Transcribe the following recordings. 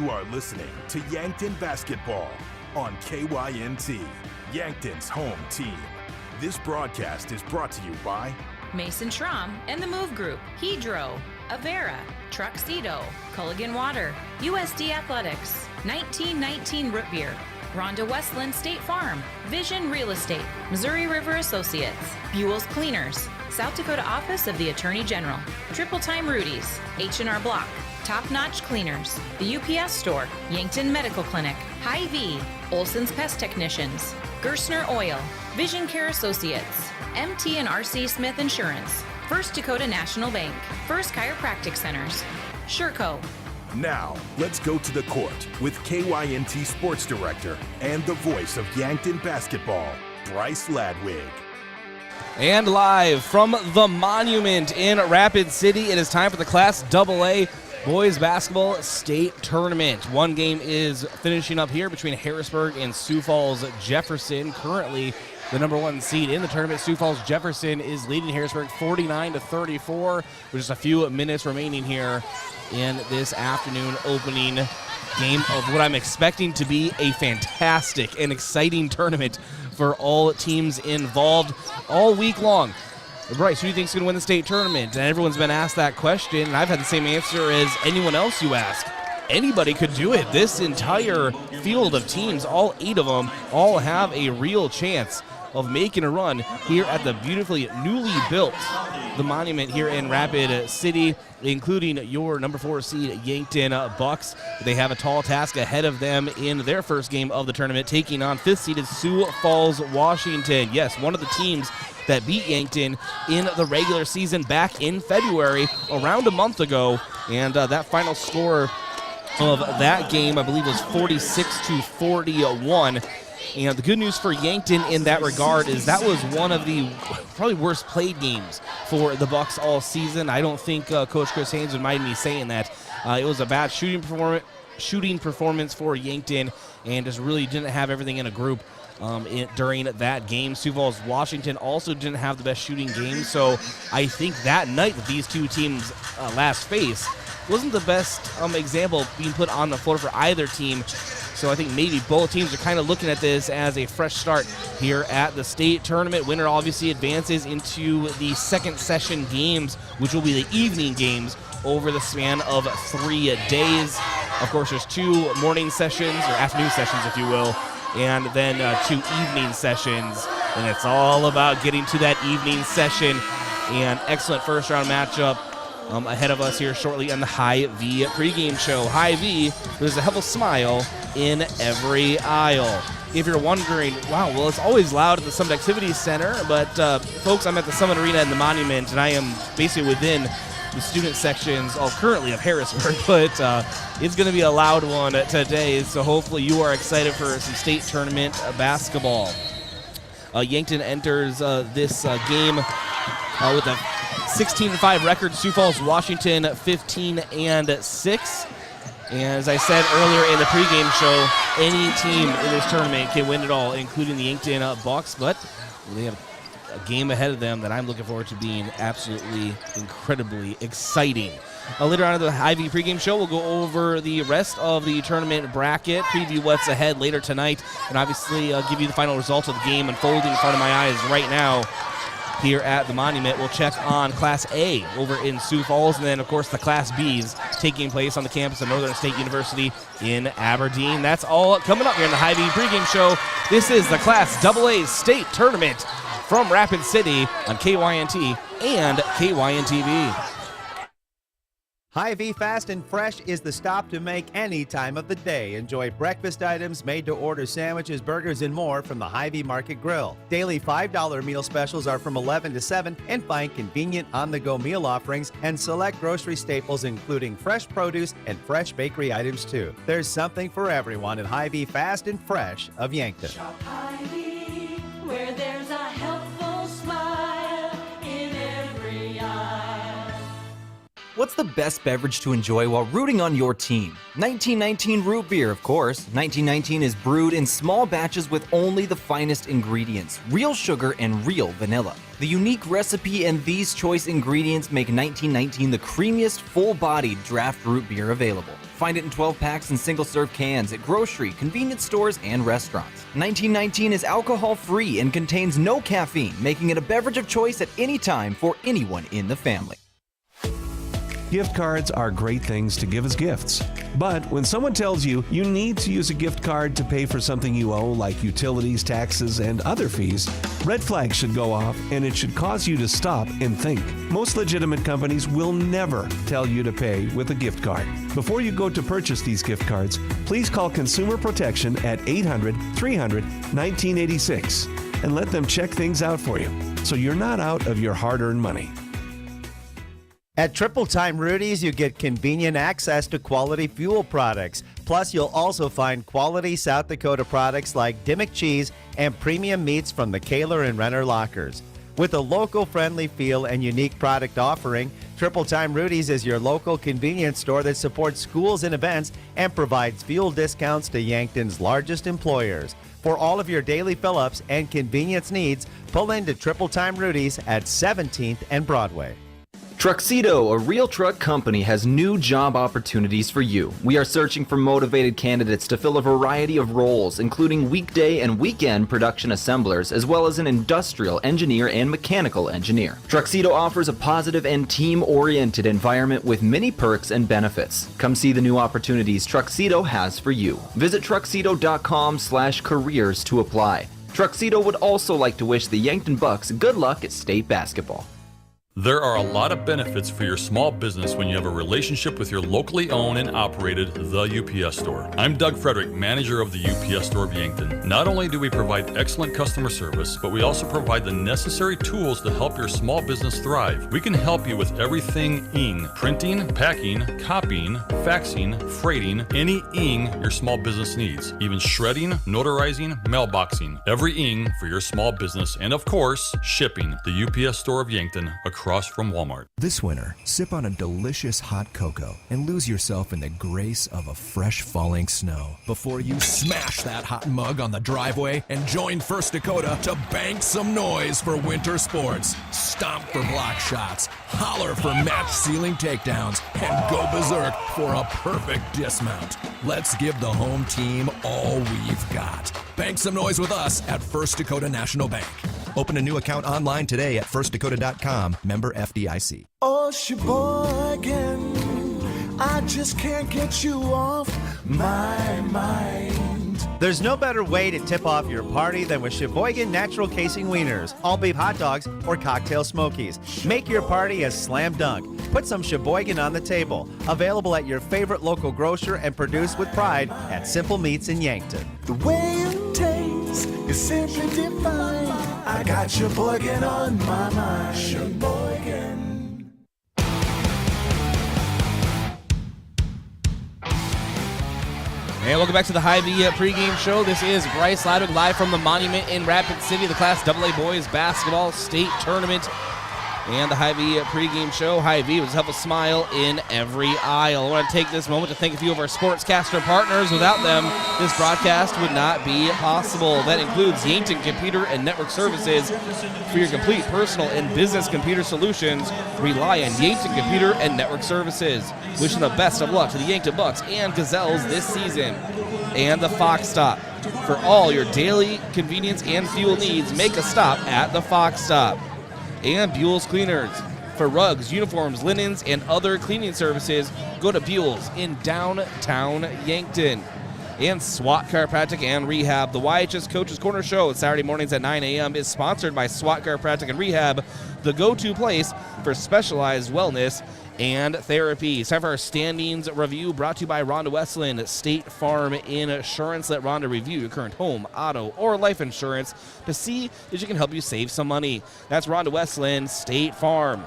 You are listening to Yankton Basketball on KYNT, Yankton's home team. This broadcast is brought to you by Mason Schramm and the Move Group, Hedro, Avera, Truxedo, Culligan Water, USD Athletics, 1919 Root Beer, Rhonda Westland State Farm, Vision Real Estate, Missouri River Associates, Buell's Cleaners, South Dakota Office of the Attorney General, Triple Time Rudy's, H&R Block, Top Notch Cleaners, the UPS Store, Yankton Medical Clinic, Hy-Vee, Olson's Pest Technicians, Gerstner Oil, Vision Care Associates, MT and RC Smith Insurance, First Dakota National Bank, First Chiropractic Centers, Sherco. Now, let's go to the court with KYNT Sports Director and the voice of Yankton Basketball, Bryce Ladwig. And live from the Monument in Rapid City, it is time for the Class AA Boys Basketball State Tournament. One game is finishing up here between Harrisburg and Sioux Falls Jefferson. Currently, the number one seed in the tournament, Sioux Falls Jefferson, is leading Harrisburg 49-34, with just a few minutes remaining here in this afternoon opening game of what I'm expecting to be a fantastic and exciting tournament for all teams involved all week long. Bryce, who do you think is going to win the state tournament? And everyone's been asked that question, and I've had the same answer as anyone else you ask. Anybody could do it. This entire field of teams, all 8 of them, all have a real chance of making a run here at the beautifully newly built the Monument here in Rapid City, including your number 4 seed Yankton Bucks. They have a tall task ahead of them in their first game of the tournament, taking on 5th seeded Sioux Falls, Washington. Yes, one of the teams that beat Yankton in the regular season back in February, around a month ago, and that final score of that game, I believe, was 46-41. And the good news for Yankton in that regard is that was one of the probably worst played games for the Bucks all season. I don't think Coach Chris Haynes would mind me saying that. It was a bad shooting performance for Yankton, and just really didn't have everything in a group during that game. Sioux Falls Washington also didn't have the best shooting game, so I think that night that these two teams last faced wasn't the best example being put on the floor for either team. So I think maybe both teams are kind of looking at this as a fresh start here at the state tournament. Winner obviously advances into the second session games, which will be the evening games over the span of 3 days. Of course, there's 2 morning sessions, or afternoon sessions, if you will, and then 2 evening sessions. And it's all about getting to that evening session. And excellent first round matchup ahead of us here shortly on the Hy-Vee pregame show. Hy-Vee, there's a helpful smile in every aisle. If you're wondering, wow, well, it's always loud at the Summit Activities Center, but folks, I'm at the Summit Arena in the Monument, and I am basically within the student sections currently of Harrisburg, but it's going to be a loud one today, so hopefully you are excited for some state tournament basketball. Yankton enters this game with a 16-5 record. Sioux Falls, Washington, 15-6. And as I said earlier in the pregame show, any team in this tournament can win it all, including the Yankton Bucks. But they have a game ahead of them that I'm looking forward to being absolutely incredibly exciting. Later on in the Hy-Vee pregame show, we'll go over the rest of the tournament bracket, preview what's ahead later tonight, and obviously give you the final results of the game unfolding in front of my eyes right now. Here at the Monument, we'll check on Class A over in Sioux Falls, and then, of course, the Class Bs taking place on the campus of Northern State University in Aberdeen. That's all coming up here in the Hy-Vee pregame show. This is the Class AA State Tournament from Rapid City on KYNT and KYNTV. Hy-Vee Fast and Fresh is the stop to make any time of the day. Enjoy breakfast items, made-to-order sandwiches, burgers, and more from the Hy-Vee Market Grill. Daily $5 meal specials are from 11 to 7, and find convenient on-the-go meal offerings and select grocery staples, including fresh produce and fresh bakery items, too. There's something for everyone at Hy-Vee Fast and Fresh of Yankton. Shop Hy-Vee, where there's a helpful smile in every eye. What's the best beverage to enjoy while rooting on your team? 1919 root beer, of course. 1919 is brewed in small batches with only the finest ingredients, real sugar and real vanilla. The unique recipe and these choice ingredients make 1919 the creamiest, full-bodied draft root beer available. Find it in 12 packs and single-serve cans at grocery, convenience stores, and restaurants. 1919 is alcohol-free and contains no caffeine, making it a beverage of choice at any time for anyone in the family. Gift cards are great things to give as gifts. But when someone tells you you need to use a gift card to pay for something you owe, like utilities, taxes, and other fees, red flags should go off and it should cause you to stop and think. Most legitimate companies will never tell you to pay with a gift card. Before you go to purchase these gift cards, please call Consumer Protection at 800-300-1986 and let them check things out for you so you're not out of your hard-earned money. At Triple Time Rudy's, you get convenient access to quality fuel products. Plus, you'll also find quality South Dakota products like Dimmock cheese and premium meats from the Kaler and Renner lockers. With a local-friendly feel and unique product offering, Triple Time Rudy's is your local convenience store that supports schools and events and provides fuel discounts to Yankton's largest employers. For all of your daily fill-ups and convenience needs, pull into Triple Time Rudy's at 17th and Broadway. Truxedo, a real truck company, has new job opportunities for you. We are searching for motivated candidates to fill a variety of roles, including weekday and weekend production assemblers, as well as an industrial engineer and mechanical engineer. Truxedo offers a positive and team-oriented environment with many perks and benefits. Come see the new opportunities Truxedo has for you. Visit truxedo.com/careers to apply. Truxedo would also like to wish the Yankton Bucks good luck at state basketball. There are a lot of benefits for your small business when you have a relationship with your locally owned and operated The UPS Store. I'm Doug Frederick, manager of the UPS Store of Yankton. Not only do we provide excellent customer service, but we also provide the necessary tools to help your small business thrive. We can help you with everything ing, printing, packing, copying, faxing, freighting, any ing your small business needs, even shredding, notarizing, mailboxing, every ing for your small business, and of course, shipping. The UPS Store of Yankton, across from Walmart. This winter, sip on a delicious hot cocoa and lose yourself in the grace of a fresh falling snow before you smash that hot mug on the driveway and join First Dakota to bank some noise for winter sports. Stomp for block shots, holler for match ceiling takedowns, and go berserk for a perfect dismount. Let's give the home team all we've got. Bank some noise with us at First Dakota National Bank. Open a new account online today at firstdakota.com, member FDIC. Oh, Sheboygan, I just can't get you off my mind. There's no better way to tip off your party than with Sheboygan Natural Casing Wieners, all beef hot dogs, or cocktail smokies. Make your party a slam dunk. Put some Sheboygan on the table. Available at your favorite local grocer and produced with pride at Simple Meats in Yankton. The way it tastes is simply divine. I got Sheboygan on my mind. Sheboygan. And welcome back to the Hy-Vee pregame show. This is Bryce Ladwig live from the Monument in Rapid City, the Class AA Boys Basketball State Tournament. And the Hy-Vee pregame show. Hy-Vee was help us smile in every aisle. I want to take this moment to thank a few of our sportscaster partners. Without them, this broadcast would not be possible. That includes Yankton Computer and Network Services. For your complete personal and business computer solutions, rely on Yankton Computer and Network Services. Wishing the best of luck to the Yankton Bucks and Gazelles this season. And the Fox Stop. For all your daily convenience and fuel needs, make a stop at the Fox Stop. And Buell's Cleaners. For rugs, uniforms, linens, and other cleaning services, go to Buell's in downtown Yankton. And SWAT Chiropractic and Rehab. The YHS Coaches Corner Show Saturday mornings at 9 a.m. is sponsored by SWAT Chiropractic and Rehab, the go-to place for specialized wellness and therapy. It's time for our standings review brought to you by Rhonda Westland, State Farm Insurance. Let Rhonda review your current home, auto, or life insurance to see if she can help you save some money. That's Rhonda Westland, State Farm.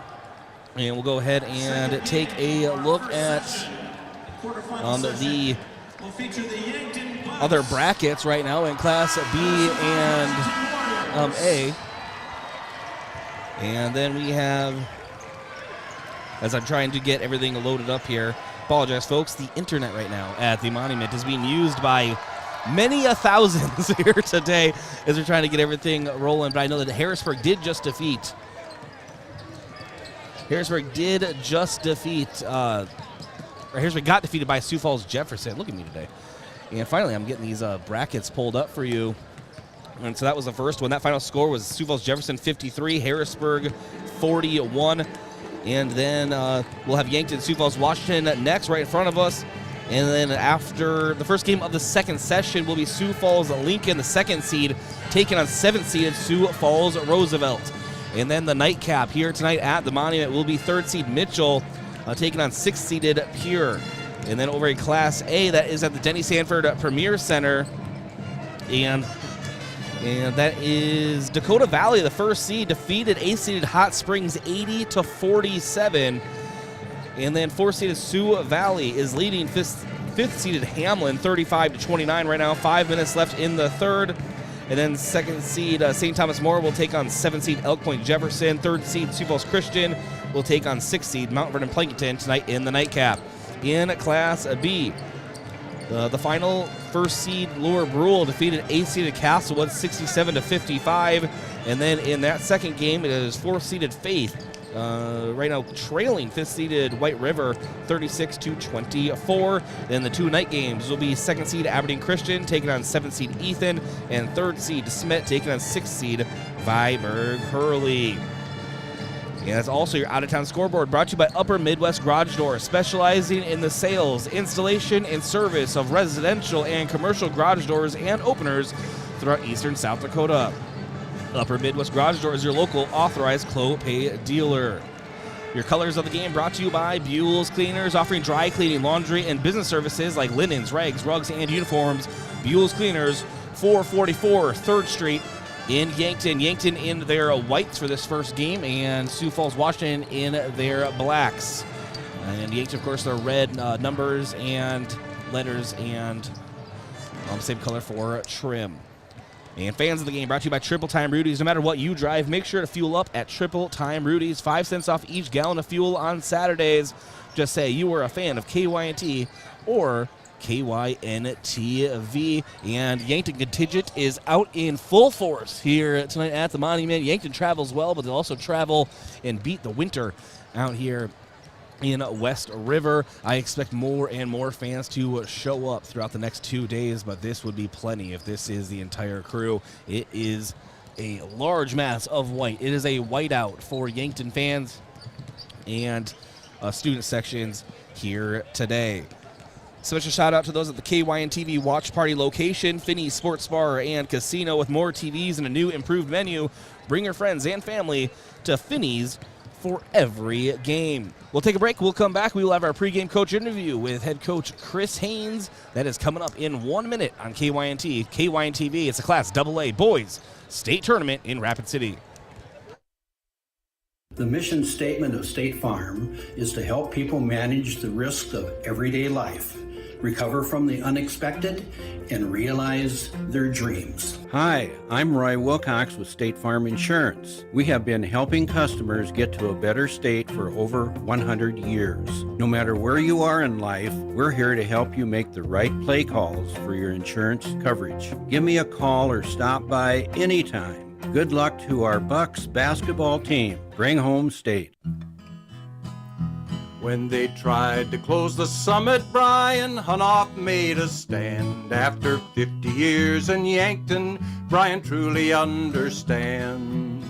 And we'll go ahead and take a look at the other brackets right now in Class B and A. And then we have as I'm trying to get everything loaded up here. Apologize, folks. The internet right now at the monument is being used by many a thousands here today as we're trying to get everything rolling. But I know that Harrisburg got defeated by Sioux Falls Jefferson. Look at me today. And finally, I'm getting these brackets pulled up for you. And so that was the first one. That final score was Sioux Falls Jefferson 53, Harrisburg 41. And then we'll have Yankton, Sioux Falls, Washington next right in front of us. And then after the first game of the second session will be Sioux Falls Lincoln, the second seed, taking on 7th seeded Sioux Falls Roosevelt. And then the nightcap here tonight at the Monument will be 3rd seed Mitchell taking on 6th seeded Pure. And then over in Class A, that is at the Denny Sanford Premier Center. And that is Dakota Valley, the first seed, defeated 8th seeded Hot Springs 80-47. And then 4th seeded Sioux Valley is leading 5th seeded Hamlin 35-29 right now. 5 minutes left in the third. And then 2nd seed St. Thomas More will take on 7th seed Elk Point Jefferson. 3rd seed Sioux Falls Christian will take on 6th seed Mount Vernon Plankinton tonight in the nightcap. In Class B, the final 1st seed Lower Brule defeated 8th seeded Castlewood 67-55. And then in that second game, it is 4th seeded Faith right now trailing 5th seeded White River 36-24. Then the 2 night games will be 2nd seed Aberdeen Christian taking on 7th seed Ethan, and 3rd seed Smith taking on 6th seed Viborg Hurley. And that's also your out-of-town scoreboard, brought to you by Upper Midwest Garage Doors, specializing in the sales, installation, and service of residential and commercial garage doors and openers throughout eastern South Dakota. Upper Midwest Garage Doors is your local authorized Clopay dealer. Your colors of the game brought to you by Buell's Cleaners, offering dry cleaning, laundry, and business services like linens, rags, rugs, and uniforms. Buell's Cleaners, 444 3rd Street in Yankton. Yankton in their whites for this first game, and Sioux Falls, Washington in their blacks. And Yankton, of course, their red numbers and letters and same color for trim. And fans of the game brought to you by Triple Time Rudy's. No matter what you drive, make sure to fuel up at Triple Time Rudy's. 5 cents off each gallon of fuel on Saturdays. Just say you were a fan of KYNT or KYNTV. And Yankton contingent is out in full force here tonight at the Monument. Yankton travels well, but they'll also travel and beat the winter out here in West River. I expect more and more fans to show up throughout the next 2 days, but this would be plenty if this is the entire crew. It is a large mass of white. It is a whiteout for Yankton fans and student sections here today. Special shout out to those at the KYNTV Watch Party location, Finney's Sports Bar and Casino, with more TVs and a new improved menu. Bring your friends and family to Finney's for every game. We'll take a break. We'll come back. We will have our pregame coach interview with head coach Chris Haynes. That is coming up in 1 minute on KYNT. KYNTV, it's a Class AA Boys State Tournament in Rapid City. The mission statement of State Farm is to help people manage the risks of everyday life, recover from the unexpected, and realize their dreams. Hi, I'm Roy Wilcox with State Farm Insurance. We have been helping customers get to a better state for over 100 years. No matter where you are in life, we're here to help you make the right play calls for your insurance coverage. Give me a call or stop by anytime. Good luck to our Bucks basketball team. Bring home state. When they tried to close the summit, Brian Hunoff made a stand. After 50 years in Yankton, Brian truly understands.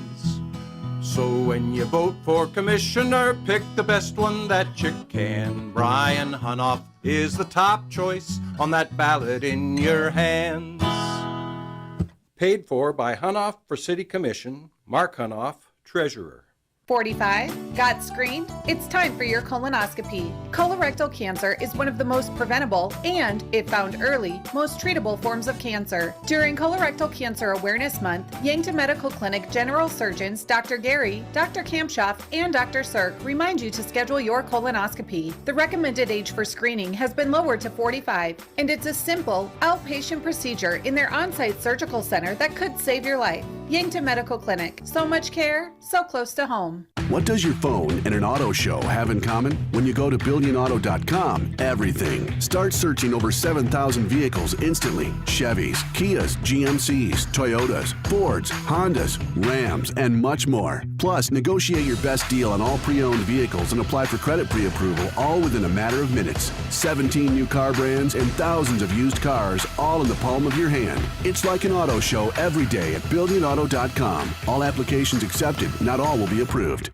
So when you vote for commissioner, pick the best one that you can. Brian Hunoff is the top choice on that ballot in your hands. Paid for by Hunoff for City Commission, Mark Hunoff, Treasurer. 45? Got screened? It's time for your colonoscopy. Colorectal cancer is one of the most preventable and, if found early, most treatable forms of cancer. During Colorectal Cancer Awareness Month, Yankton Medical Clinic General Surgeons Dr. Gary, Dr. Kampshoff, and Dr. Sirk remind you to schedule your colonoscopy. The recommended age for screening has been lowered to 45, and it's a simple, outpatient procedure in their on-site surgical center that could save your life. Yankton Medical Clinic. So much care, so close to home. What does your phone and an auto show have in common? When you go to BillionAuto.com, everything. Start searching over 7,000 vehicles instantly. Chevys, Kias, GMCs, Toyotas, Fords, Hondas, Rams, and much more. Plus, negotiate your best deal on all pre-owned vehicles and apply for credit pre-approval all within a matter of minutes. 17 new car brands and thousands of used cars all in the palm of your hand. It's like an auto show every day at BillionAuto.com. All applications accepted. Not all will be approved.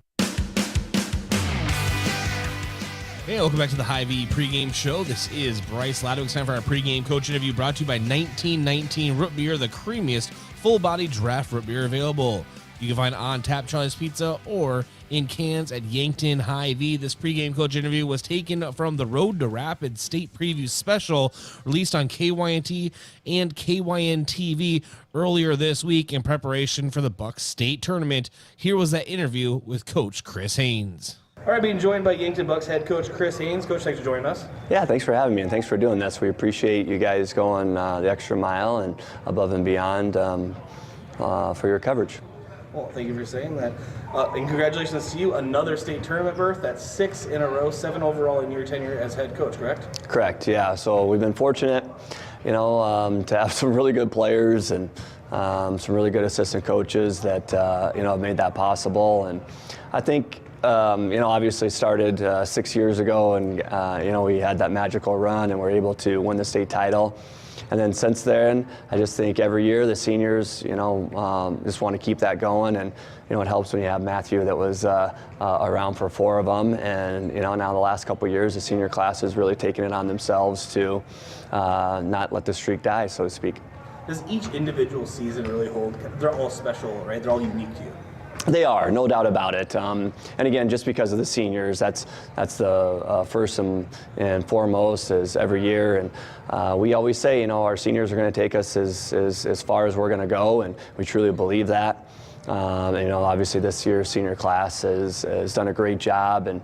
Hey, welcome back to the Hy-Vee pregame show. This is Bryce Ladwig. It's time for our pregame coach interview brought to you by 1919 Root Beer, the creamiest full-body draft root beer available. You can find it on tap, Charlie's Pizza, or in cans at Yankton Hy-Vee. This pregame coach interview was taken from the Road to Rapid State Preview Special released on KYNT and KYNTV earlier this week in preparation for the Bucks State Tournament. Here was that interview with Coach Chris Haynes. All right, being joined by Yankton Bucks head coach Chris Haynes. Coach, thanks for joining us. Yeah, thanks for having me, and thanks for doing this. We appreciate you guys going the extra mile and above and beyond for your coverage. Well, thank you for saying that. And congratulations to you, another state tournament berth. That's 6 in a row, 7 overall in your tenure as head coach, correct? Correct, yeah. So we've been fortunate, to have some really good players and some really good assistant coaches that, have made that possible. And I think, obviously started 6 years ago and, we had that magical run and were able to win the state title. And then since then, I just think every year the seniors, just want to keep that going. And, it helps when you have Matthew that was around for 4 of them. And, now the last couple of years, the senior class has really taken it on themselves to not let the streak die, so to speak. Does each individual season really hold? They're all special, right? They're all unique to you. They are, no doubt about it. And again, just because of the seniors, that's the first and foremost is every year. And we always say, our seniors are going to take us as far as we're going to go, and we truly believe that. Obviously this year's senior class has done a great job and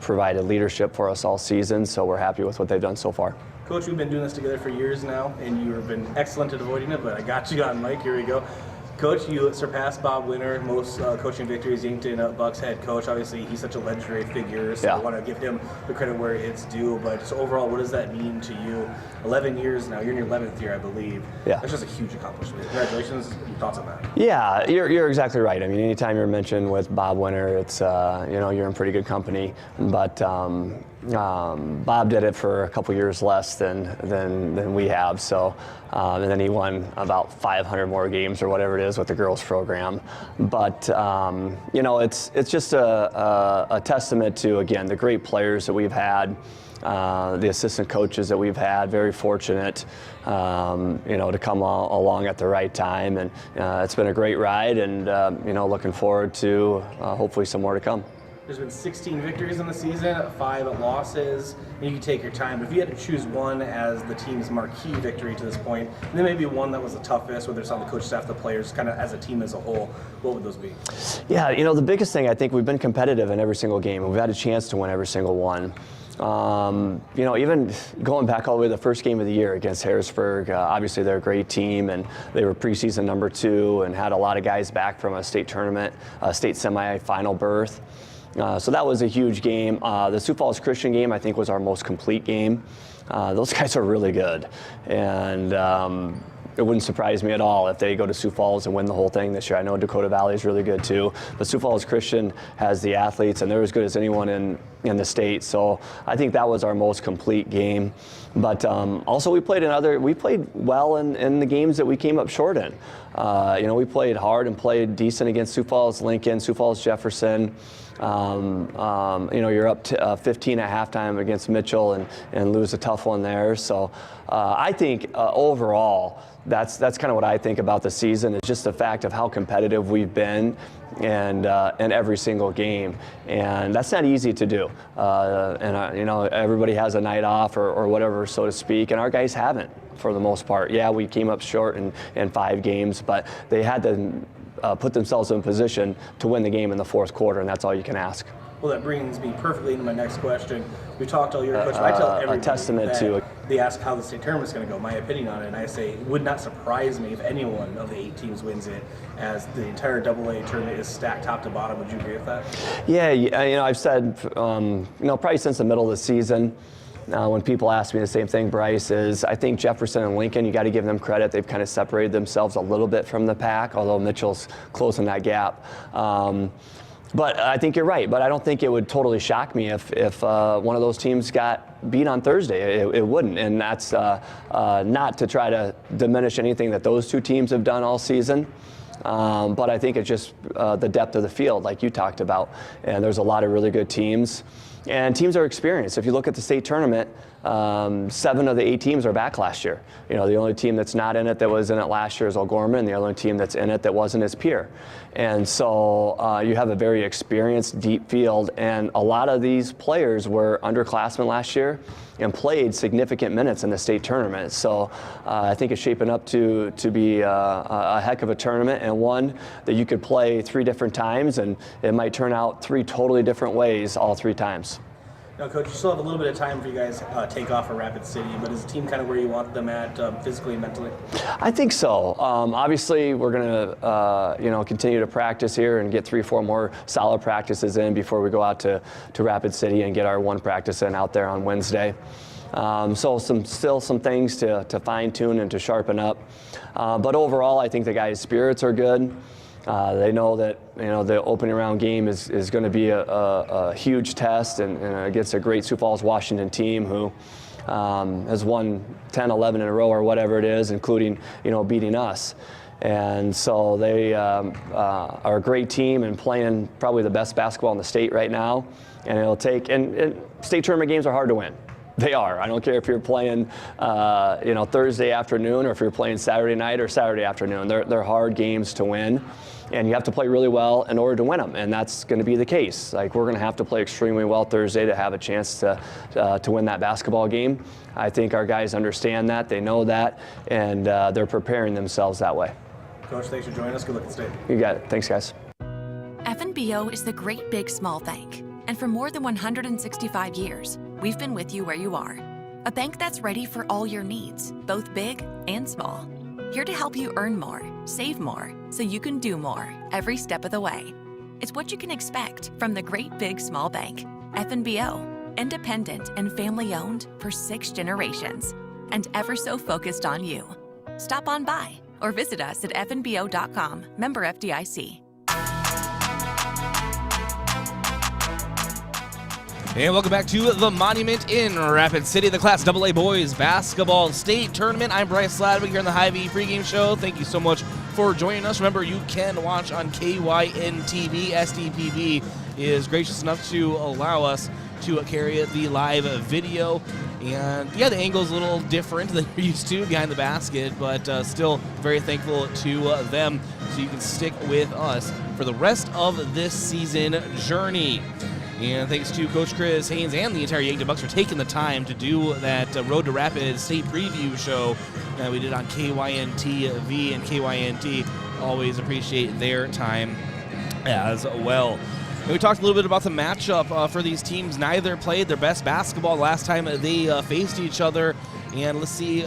provided leadership for us all season, so we're happy with what they've done so far. Coach, we've been doing this together for years now, and you've been excellent at avoiding it, but I got you on mic. Here we go. Coach, you surpassed Bob Winter, most coaching victories, Yankton Bucks head coach. Obviously, he's such a legendary figure, so I want to give him the credit where it's due. But just overall, what does that mean to you? 11 years now, you're in your 11th year, I believe. Yeah. That's just a huge accomplishment. Congratulations. Your thoughts on that? Yeah, you're exactly right. I mean, anytime you're mentioned with Bob Winter, it's, you're in pretty good company. But Bob did it for a couple years less than we have. So, and then he won about 500 more games or whatever it is with the girls program. But, it's just a testament to, again, the great players that we've had, the assistant coaches that we've had, very fortunate, to come along at the right time. And it's been a great ride and, looking forward to hopefully some more to come. There's been 16 victories in the season, 5 losses, and you can take your time. But if you had to choose one as the team's marquee victory to this point, and then maybe one that was the toughest, whether it's on the coach staff, the players, kind of as a team as a whole, what would those be? Yeah, the biggest thing, I think we've been competitive in every single game. We've had a chance to win every single one. Even going back all the way to the first game of the year against Harrisburg, obviously they're a great team and they were preseason number 2 and had a lot of guys back from a state tournament, state semi-final berth. So that was a huge game. The Sioux Falls Christian game, I think, was our most complete game. Those guys are really good. And it wouldn't surprise me at all if they go to Sioux Falls and win the whole thing this year. I know Dakota Valley is really good too. But Sioux Falls Christian has the athletes, and they're as good as anyone in the state. So I think that was our most complete game. But also we played well in the games that we came up short in. We played hard and played decent against Sioux Falls Lincoln, Sioux Falls Jefferson. You're up to 15 at halftime against Mitchell and lose a tough one there. So I think overall, that's kind of what I think about the season. It's just the fact of how competitive we've been and in every single game, and that's not easy to do. Everybody has a night off or whatever, so to speak, and our guys haven't for the most part. Yeah, we came up short in 5 games, but they had to put themselves in position to win the game in the fourth quarter, and that's all you can ask. Well, that brings me perfectly into my next question. We talked all year, Coach. I tell everybody a testament to they ask how the state tournament's going to go, my opinion on it, and I say it would not surprise me if any one of the 8 teams wins it, as the entire AA tournament is stacked top to bottom. Would you agree with that? Yeah, I've said, probably since the middle of the season, when people ask me the same thing, Bryce, is I think Jefferson and Lincoln, you got to give them credit. They've kind of separated themselves a little bit from the pack, although Mitchell's closing that gap. But I think you're right. But I don't think it would totally shock me if one of those teams got beat on Thursday. It wouldn't. And that's not to try to diminish anything that those 2 teams have done all season. But I think it's just the depth of the field, like you talked about. And there's a lot of really good teams. And teams are experienced. If you look at the state tournament, 7 of the 8 teams are back last year. The only team that's not in it that was in it last year is O'Gorman, and the only team that's in it that wasn't is Pierre. And so you have a very experienced, deep field, and a lot of these players were underclassmen last year and played significant minutes in the state tournament. So I think it's shaping up to be a heck of a tournament, and one that you could play 3 different times, and it might turn out 3 totally different ways all 3 times. Now, Coach, you still have a little bit of time for you guys take off for Rapid City, but is the team kind of where you want them at physically and mentally? I think so. Obviously, we're going to continue to practice here and get 3-4 more solid practices in before we go out to Rapid City and get our 1 practice in out there on Wednesday. So still some things to fine-tune and to sharpen up. But overall, I think the guys' spirits are good. They know that the opening round game is going to be a huge test, and against a great Sioux Falls, Washington team who has won 10, 11 in a row or whatever it is, including beating us. And so they are a great team and playing probably the best basketball in the state right now. And it'll take and state tournament games are hard to win. They are. I don't care if you're playing, Thursday afternoon or if you're playing Saturday night or Saturday afternoon. They're hard games to win, and you have to play really well in order to win them, and that's going to be the case. Like, we're going to have to play extremely well Thursday to have a chance to win that basketball game. I think our guys understand that, they know that, and they're preparing themselves that way. Coach, thanks for joining us. Good luck at state. You got it. Thanks, guys. FNBO is the great big small bank, and for more than 165 years, we've been with you where you are. A bank that's ready for all your needs, both big and small. Here to help you earn more, save more, so you can do more every step of the way. It's what you can expect from the great big small bank. FNBO, independent and family owned for 6 generations, and ever so focused on you. Stop on by or visit us at fnbo.com, member FDIC. And welcome back to the Monument in Rapid City, the Class AA Boys Basketball State Tournament. I'm Bryce Ladwig here on the Hy-Vee pregame show. Thank you so much for joining us. Remember, you can watch on KYNTV. SDPB is gracious enough to allow us to carry the live video. And yeah, the angle's a little different than you're used to behind the basket, but still very thankful to them. So you can stick with us for the rest of this season journey. And thanks to Coach Chris Haynes and the entire Yankton Bucks for taking the time to do that Road to Rapid State preview show that we did on KYNTV and KYNT. Always appreciate their time as well. And we talked a little bit about the matchup for these teams. Neither played their best basketball last time they faced each other. And let's see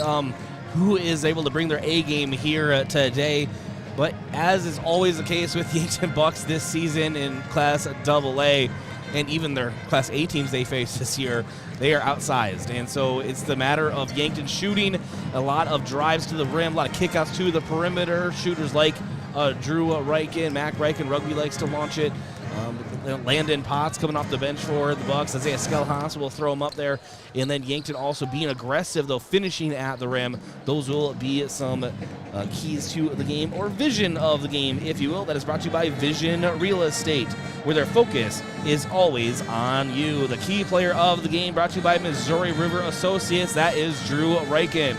who is able to bring their A game here today. But as is always the case with the Yankton Bucks this season in Class AA, and even their Class A teams they face this year, they are outsized. And so it's the matter of Yankton shooting a lot of drives to the rim, a lot of kickouts to the perimeter. Shooters like Drew Reichen, Mac Reichen, Rugby likes to launch it. Landon Potts coming off the bench for the Bucks. Isaiah Skelhaus will throw him up there. And then Yankton also being aggressive, though, finishing at the rim. Those will be some keys to the game, or vision of the game, if you will. That is brought to you by Vision Real Estate, where their focus is always on you. The key player of the game brought to you by Missouri River Associates. That is Drew Reichen.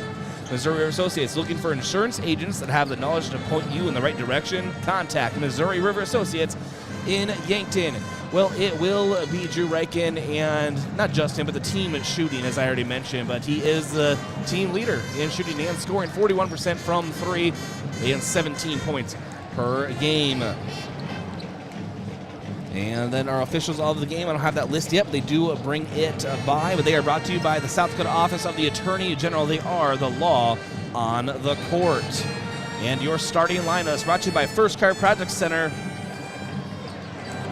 Missouri River Associates, looking for insurance agents that have the knowledge to point you in the right direction? Contact Missouri River Associates in Yankton. Well, it will be Drew Reichen, and not just him, but the team at shooting, as I already mentioned. But he is the team leader in shooting and scoring, 41% from 3 and 17 points per game. And then our officials of the game, I don't have that list yet, but they do bring it by. But they are brought to you by the South Dakota Office of the Attorney General. They are the law on the court. And your starting lineup is brought to you by First Chiropractic Center.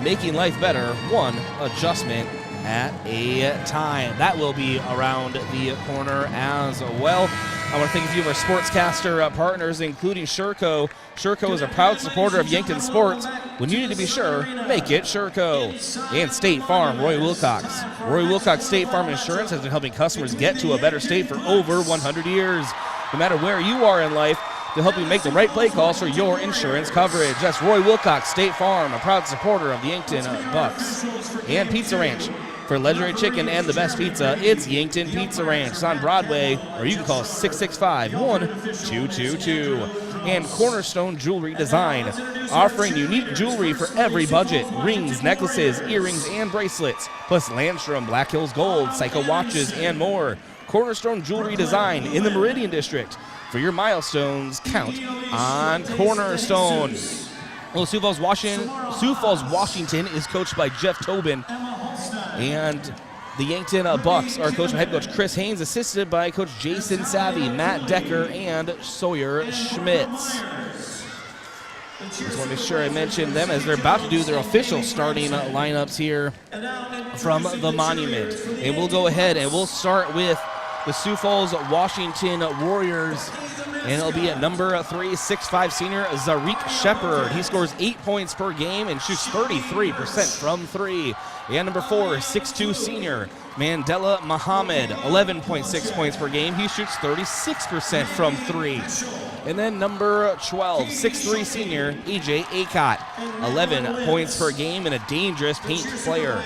Making life better, one adjustment at a time. That will be around the corner as well. I want to thank a few of our sportscaster partners, including Sherco. Sherco is a proud supporter of Yankton sports. When you need to be sure, make it Sherco. And State Farm, Roy Wilcox. Roy Wilcox State Farm Insurance has been helping customers get to a better state for over 100 years. No matter where you are in life, they'll help you make the right play calls for your insurance coverage. That's Roy Wilcox State Farm, a proud supporter of the Yankton Bucks. And Pizza Ranch. For legendary chicken and the best pizza, it's Yankton Pizza Ranch. It's on Broadway, or you can call 665-1222. And Cornerstone Jewelry Design, offering unique jewelry for every budget. Rings, necklaces, earrings, and bracelets. Plus Landstrom, Black Hills Gold, Psycho watches, and more. Cornerstone Jewelry Design in the Meridian District. For your milestones, count on Cornerstone. Well, Sioux Falls, Washington is coached by Jeff Tobin. And the Yankton Bucks are coached by head coach Chris Haynes, assisted by coach Jason Savvy, Matt Decker, and Sawyer Schmitz. Just want to make sure I mention them as they're about to do their official starting lineups here from the Monument. And we'll go ahead and we'll start with the Sioux Falls, Washington Warriors. And it'll be at number 3, 6'5" senior Zarik Shepard. He scores 8 points per game and shoots 33% from 3. And number 4, 6'2" senior Mandela Muhammad, 11.6 points per game. He shoots 36% from 3. And then number 12, 6'3" senior EJ Akot, 11 points per game and a dangerous paint player.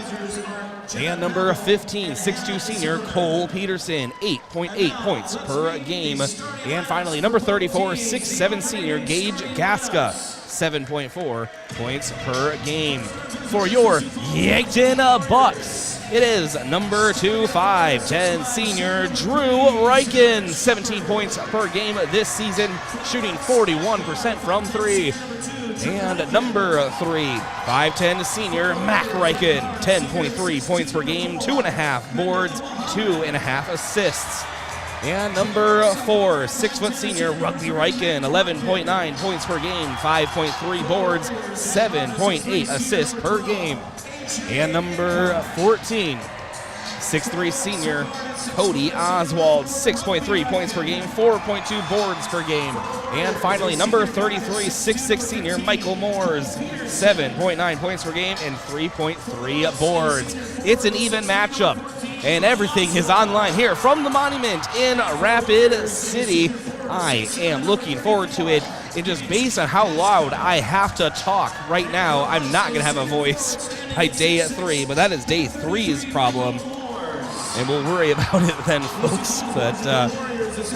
And number 15, 6'2" senior Cole Peterson, 8.8 points per game. And finally, number 34, 6'7" senior Gage Gaska, 7.4 points per game. For your Yankton Bucks, it is number 2, 5'10" senior Drew Reichen, 17 points per game this season, shooting 41% from 3. And number 3, 5'10" senior Mac Reichen, 10.3 points per game, 2.5 boards, 2.5 assists. And number 4, 6' senior Rugby Reichen, 11.9 points per game, 5.3 boards, 7.8 assists per game. And number 14, 6'3" senior Cody Oswald, 6.3 points per game, 4.2 boards per game. And finally, number 33, 6'6" senior Michael Moores, 7.9 points per game and 3.3 boards. It's an even matchup, and everything is online here from the Monument in Rapid City. I am looking forward to it. And just based on how loud I have to talk right now, I'm not going to have a voice by day 3, but that is day 3's problem. And we'll worry about it then, folks. But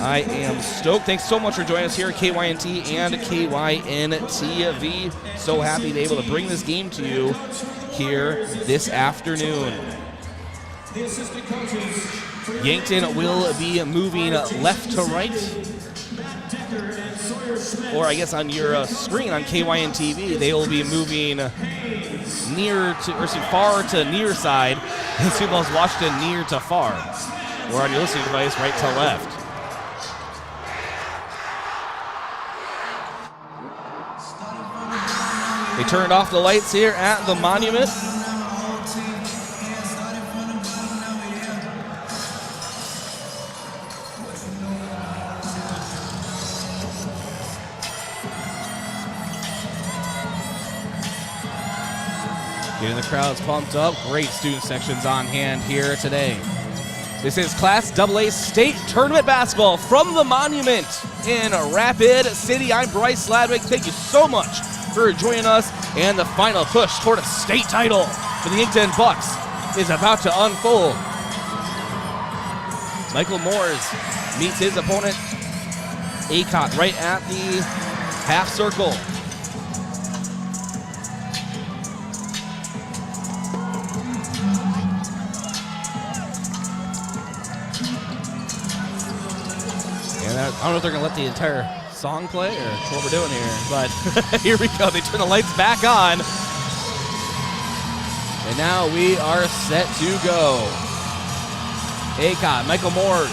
I am stoked. Thanks so much for joining us here at KYNT and KYNTV. So happy to be able to bring this game to you here this afternoon. Yankton will be moving left to right. Or I guess on your screen on KYNTV, they will be moving far to near side. And Sioux Falls, Washington, near to far. Or on your listening device, right to left. They turned off the lights here at the Monument. Getting the crowds pumped up. Great student sections on hand here today. This is Class AA State Tournament Basketball from the Monument in Rapid City. I'm Bryce Ladwig. Thank you so much for joining us. And the final push toward a state title for the Yankton Bucks is about to unfold. Michael Moores meets his opponent, Akot, right at the half circle. And I don't know if they're going to let the entire song play or what we're doing here, but here we go. They turn the lights back on. And now we are set to go. Akot, Michael Moores.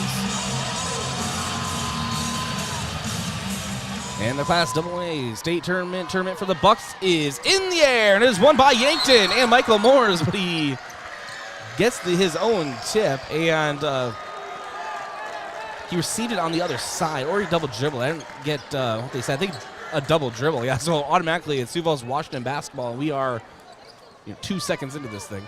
And the Class AA state tournament for the Bucks is in the air, and it is won by Yankton and Michael Moores, but he gets his own tip, and he received it on the other side, or he double dribbled. I didn't get what they said. I think a double dribble, yeah. So automatically it's Sioux Falls Washington basketball, and we are 2 seconds into this thing.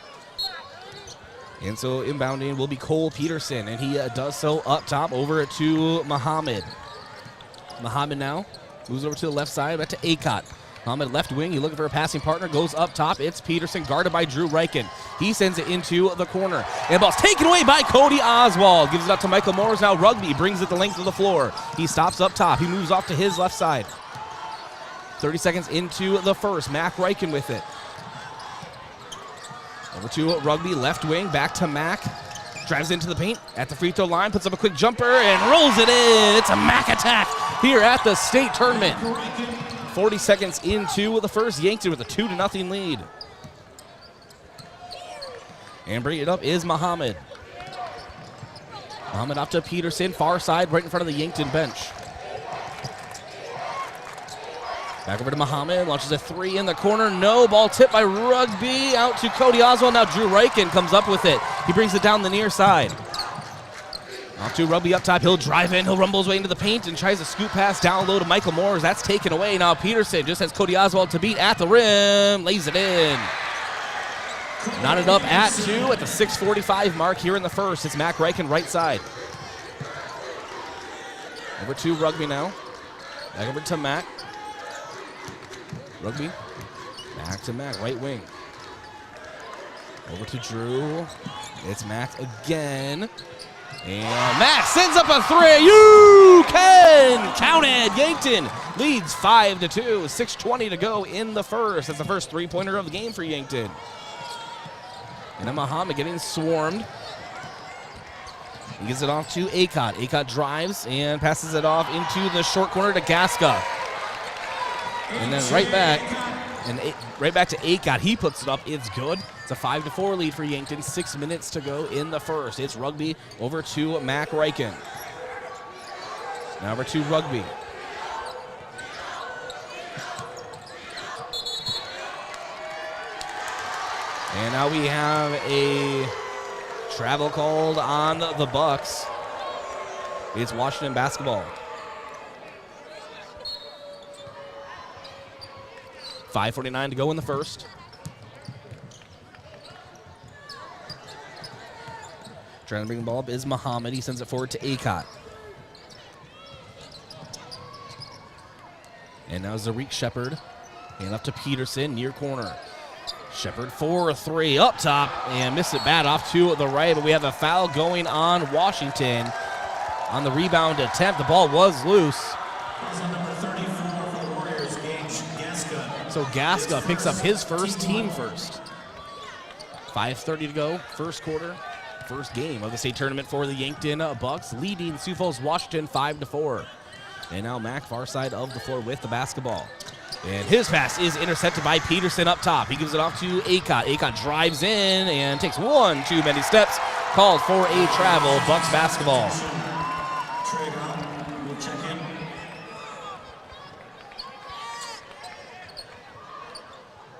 And so inbounding will be Cole Peterson, and he does so up top over to Muhammad. Muhammad now moves over to the left side, back to Akot. Muhammad left wing, he's looking for a passing partner, goes up top. It's Peterson, guarded by Drew Reichen. He sends it into the corner. And the ball's taken away by Cody Oswald. Gives it up to Michael Moores. Now Rugby brings it the length of the floor. He stops up top. He moves off to his left side. 30 seconds into the first. Mac Reichen with it. Over to Rugby, left wing, back to Mac. Drives into the paint at the free throw line, puts up a quick jumper, and rolls it in. It's a Mac attack here at the state tournament. 40 seconds into the first. Yankton with a 2-0 lead. And bringing it up is Muhammad. Muhammad up to Peterson, far side, right in front of the Yankton bench. Back over to Muhammad, launches a three in the corner. No, ball tipped by Rugby, out to Cody Oswald. Now Drew Reichen comes up with it. He brings it down the near side. Off to Rugby up top, he'll drive in, he'll rumble his way into the paint and tries a scoop pass down low to Michael Moores. That's taken away. Now Peterson just has Cody Oswald to beat at the rim, lays it in. Knotted up at 2 at the 6:45 mark here in the first. It's Mac Reichen right side. Over to Rugby now. Back over to Mac. Rugby, back to Mac, right wing. Over to Drew. It's Mac again. And Mac sends up a three. You can count it. Yankton leads 5-2. 6:20 to go in the first. That's the first three-pointer of the game for Yankton. And then Muhammad getting swarmed. He gives it off to Akot. Akot drives and passes it off into the short corner to Gaska. And then right back to Akot. He puts it up. It's good. It's a 5-4 lead for Yankton. 6 minutes to go in the first. It's Rugby over to Mac Reichen. Now over to Rugby. And now we have a travel called on the Bucks. It's Washington basketball. 5:49 to go in the first. Trying to bring the ball up is Muhammad. He sends it forward to Akot. And now Zarik Shepard. And up to Peterson, near corner. Shepard for a three, up top, and missed it bad off to the right, but we have a foul going on Washington on the rebound attempt. The ball was loose. So Gaska picks up his first, team first. 5:30 to go, first quarter, first game of the state tournament for the Yankton Bucks, leading Sioux Falls Washington 5-4. And now Mac, far side of the floor with the basketball. And his pass is intercepted by Peterson up top. He gives it off to Akot. Akot drives in and takes one too many steps. Called for a travel, Bucks basketball.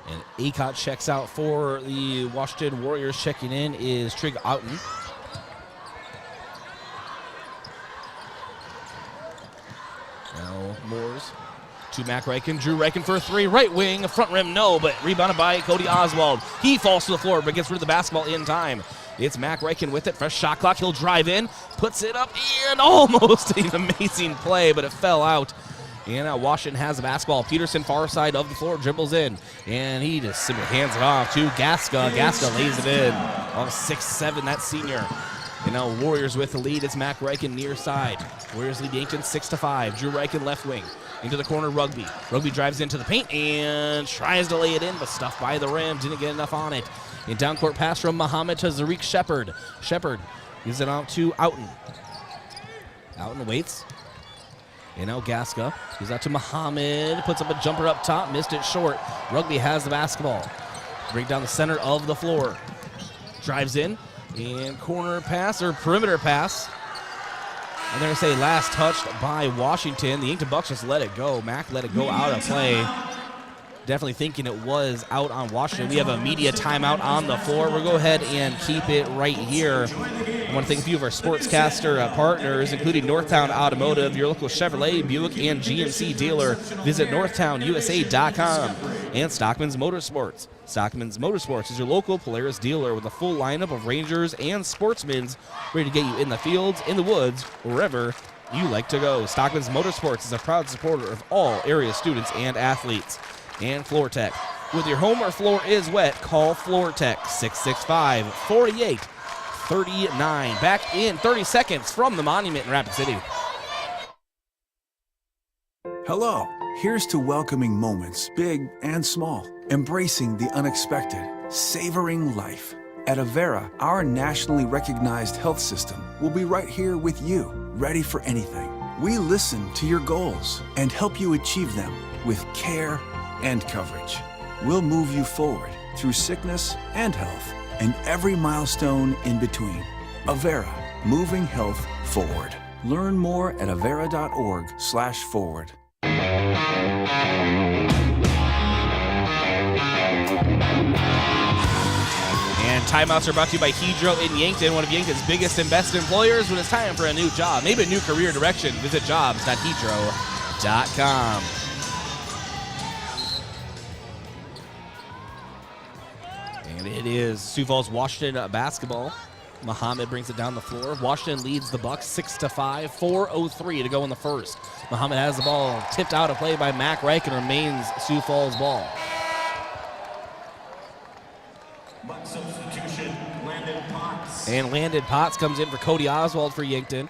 And Akot checks out for the Washington Warriors. Checking in is Trig Outen. Now Moores to Mac Reichen. Drew Reichen for a three. Right wing, front rim, no, but rebounded by Cody Oswald. He falls to the floor, but gets rid of the basketball in time. It's Mac Reichen with it. Fresh shot clock. He'll drive in, puts it up, and almost an amazing play, but it fell out. And now Washington has the basketball. Peterson, far side of the floor, dribbles in, and he just simply hands it off to Gaska. Gaska lays it in. On 6'7", that senior. And now Warriors with the lead. It's Mac Reichen near side. Warriors lead Yankton 6-5. Drew Reichen left wing. Into the corner, Rugby. Rugby drives into the paint and tries to lay it in, but stuffed by the rim. Didn't get enough on it. In down-court pass from Muhammad to Zarik Shepard. Shepard gives it out to Outen. Outen waits. And now Gaska gives out to Muhammad. Puts up a jumper up top. Missed it short. Rugby has the basketball. Bring down the center of the floor. Drives in, and corner pass or perimeter pass. And they're going to say last touched by Washington. The Yankton Bucks just let it go. Mac let it go out of play. Definitely thinking it was out on Washington. We have a media timeout on the floor. We'll go ahead and keep it right here. I want to thank a few of our sportscaster partners, including Northtown Automotive, your local Chevrolet, Buick, and GMC dealer. Visit northtownusa.com. And Stockman's Motorsports. Stockman's Motorsports is your local Polaris dealer with a full lineup of Rangers and Sportsmans ready to get you in the fields, in the woods, wherever you like to go. Stockman's Motorsports is a proud supporter of all area students and athletes. And Floor Tech. With your home or floor is wet, call Floor Tech 665-4839. Back in 30 seconds from the Monument in Rapid City. Hello. Here's to welcoming moments, big and small, embracing the unexpected, savoring life. At Avera, our nationally recognized health system will be right here with you, ready for anything. We listen to your goals and help you achieve them with care and coverage. We'll move you forward through sickness and health and every milestone in between. Avera, moving health forward. Learn more at avera.org/forward. And timeouts are brought to you by Hedro in Yankton, one of Yankton's biggest and best employers. When it's time for a new job, maybe a new career direction, visit jobs.hedro.com. And it is Sioux Falls Washington basketball. Muhammad brings it down the floor. Washington leads the Bucks 6-5, 4:03 to go in the first. Muhammad has the ball tipped out of play by Mac Reich and remains Sioux Falls ball. Buck substitution, Landon Potts. And Landon Potts comes in for Cody Oswald for Yankton.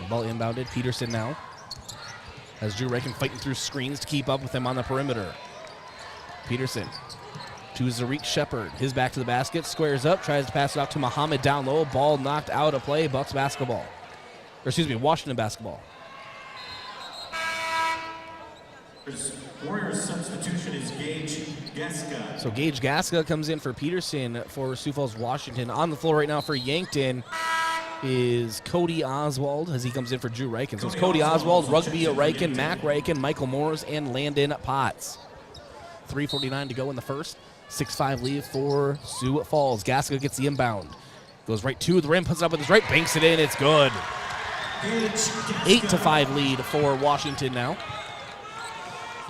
The ball inbounded. Peterson now has Drew Reichen fighting through screens to keep up with him on the perimeter. Peterson to Zarik Shepard. His back to the basket. Squares up. Tries to pass it out to Muhammad down low. Ball knocked out of play. Bucks basketball. Or excuse me, Washington basketball. Warriors substitution is Gage Gaska. So Gage Gaska comes in for Peterson for Sioux Falls, Washington. On the floor right now for Yankton is Cody Oswald as he comes in for Drew Reichen. So it's Cody Oswald, Rugby Reichen, Mac Reichen, Michael Moores, and Landon Potts. 3:49 to go in the first. 6-5 lead for Sioux Falls. Gaska gets the inbound. Goes right to the rim, puts it up with his right, banks it in. It's good. 8-5 lead for Washington now.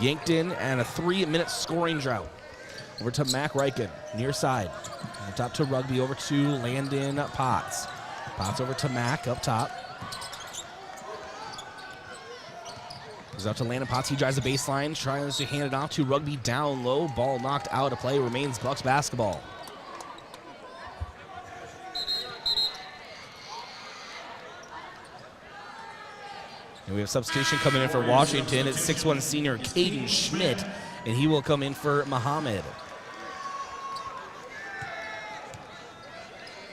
Yankton and a 3-minute scoring drought. Over to Mac Reichen, near side. On top to Rugby, over to Landon Potts. Potts over to Mac, up top. Goes out to Landon Potts. He drives the baseline, tries to hand it off to Rugby down low. Ball knocked out of play, remains Bucks basketball. And we have substitution coming in for Washington. It's 6'1" senior Caden Schmidt, and he will come in for Muhammad.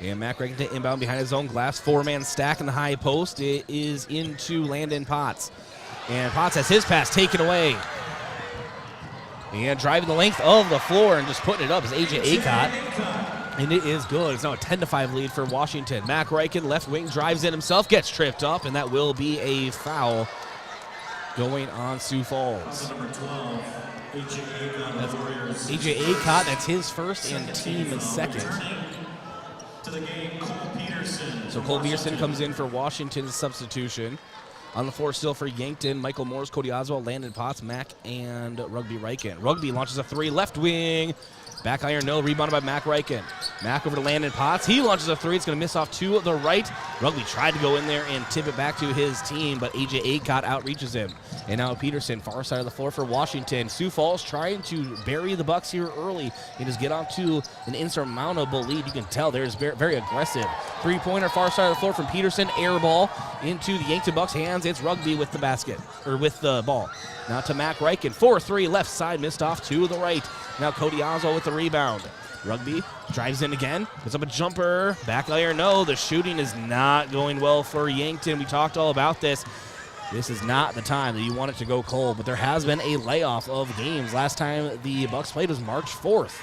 And Mac Reichen to inbound behind his own glass. 4-man stack in the high post. It is into Landon Potts. And Potts has his pass taken away. And driving the length of the floor and just putting it up is AJ Acott. And it is good. It's now a 10-5 lead for Washington. Mac Reichen, left wing, drives in himself, gets tripped up, and that will be a foul going on Sioux Falls. Number 12, AJ Acott, that's his first and team second. To the game, Cole Peterson. So Cole Peterson comes in for Washington's substitution. On the floor still for Yankton, Michael Moores, Cody Oswald, Landon Potts, Mac, and Rugby Reichen. Rugby launches a three, left wing. Back iron, no, rebounded by Mac Reichen. Mac over to Landon Potts. He launches a three. It's going to miss off to the right. Rugby tried to go in there and tip it back to his team, but AJ Acott outreaches him. And now Peterson, far side of the floor for Washington. Sioux Falls trying to bury the Bucks here early and just get off to an insurmountable lead. You can tell there's very aggressive. Three-pointer, far side of the floor from Peterson. Air ball into the Yankton Bucks' hands. It's Rugby with the basket, or with the ball. Now to Mac Reichen. 4-3, left side, missed off to the right. Now Cody Oswald with the rebound. Rugby drives in again, puts up a jumper, back iron, no. The shooting is not going well for Yankton. We talked all about this. This is not the time that you want it to go cold, but there has been a layoff of games. Last time the Bucks played was March 4th,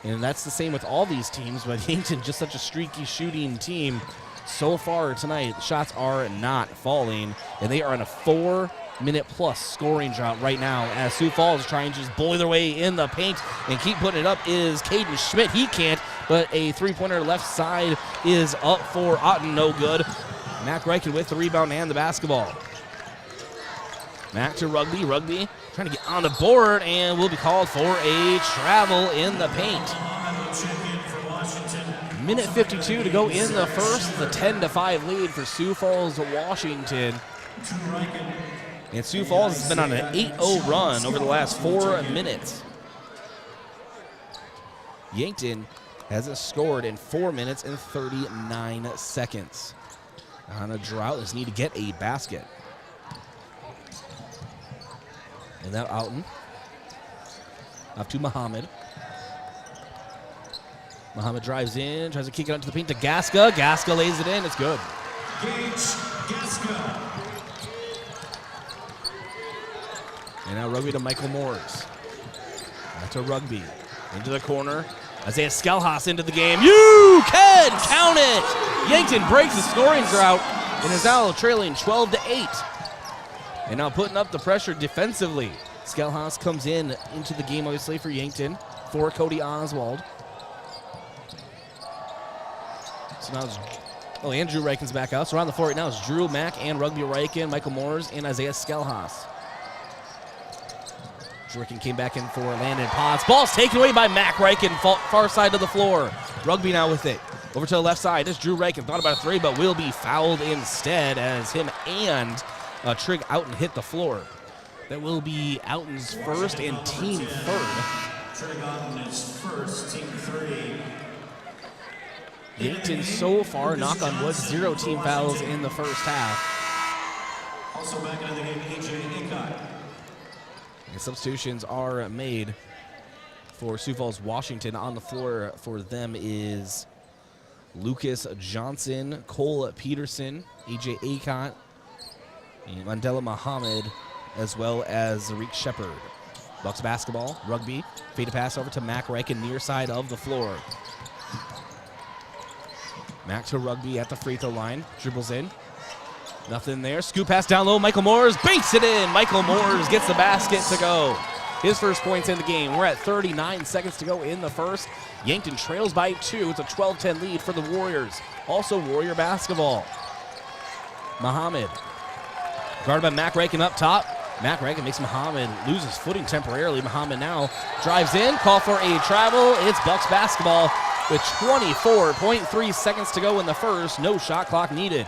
and that's the same with all these teams, but Yankton, just such a streaky shooting team. So far tonight, shots are not falling, and they are in a 4-minute-plus scoring drought right now as Sioux Falls is trying to just bully their way in the paint and keep putting it up is Caden Schmidt. He can't, but a three-pointer left side is up for Otten, no good. Mac Reichen with the rebound and the basketball. Mac to Rugby. Rugby trying to get on the board and will be called for a travel in the paint. Minute 52 to go in the first. The 10-5 lead for Sioux Falls, Washington. And Sioux Falls has been on an 8-0 run over the last 4 minutes. Yankton hasn't scored in 4 minutes and 39 seconds. On a drought, just need to get a basket. And now Outen. Up to Muhammad. Muhammad drives in, tries to kick it out to the paint to Gaska. Gaska lays it in. It's good. And now Rugby to Michael Moores. Back to Rugby. Into the corner. Isaiah Skelhaas into the game. You can count it! Yankton breaks the scoring drought and is now trailing 12-8. And now putting up the pressure defensively. Skelhaas comes into the game, obviously, for Yankton, for Cody Oswald. So now and Drew Reichen's back out. So around the floor right now is Drew, Mack, and Rugby Reichen, Michael Moores, and Isaiah Skelhaas. Drew Reichen came back in for Landon Potts. Ball's taken away by Mac Reichen, far side of the floor. Rugby now with it. Over to the left side. This Drew Reichen thought about a three, but will be fouled instead as him and Trig Outen hit the floor. That will be Outen's first and team third. Trig Outen is first, team 3. Yankton so far, knock on wood, 0 team fouls in the first half. Also back into the game, AJ Akot. And substitutions are made for Sioux Falls, Washington. On the floor for them is Lucas Johnson, Cole Peterson, AJ Akot, and Mandela Muhammad, as well as Zarik Shepard. Bucks basketball, Rugby, fade a pass over to Mac Reichen, near side of the floor. Mac to Rugby at the free throw line, dribbles in. Nothing there, scoop pass down low, Michael Moores banks it in. Michael Moores gets the basket to go. His first points in the game. We're at 39 seconds to go in the first. Yankton trails by 2. It's a 12-10 lead for the Warriors. Also Warrior basketball. Muhammad, guarded by Mac Reichen up top. Mac Reichen makes Muhammad lose his footing temporarily. Muhammad now drives in, call for a travel. It's Bucks basketball with 24.3 seconds to go in the first. No shot clock needed.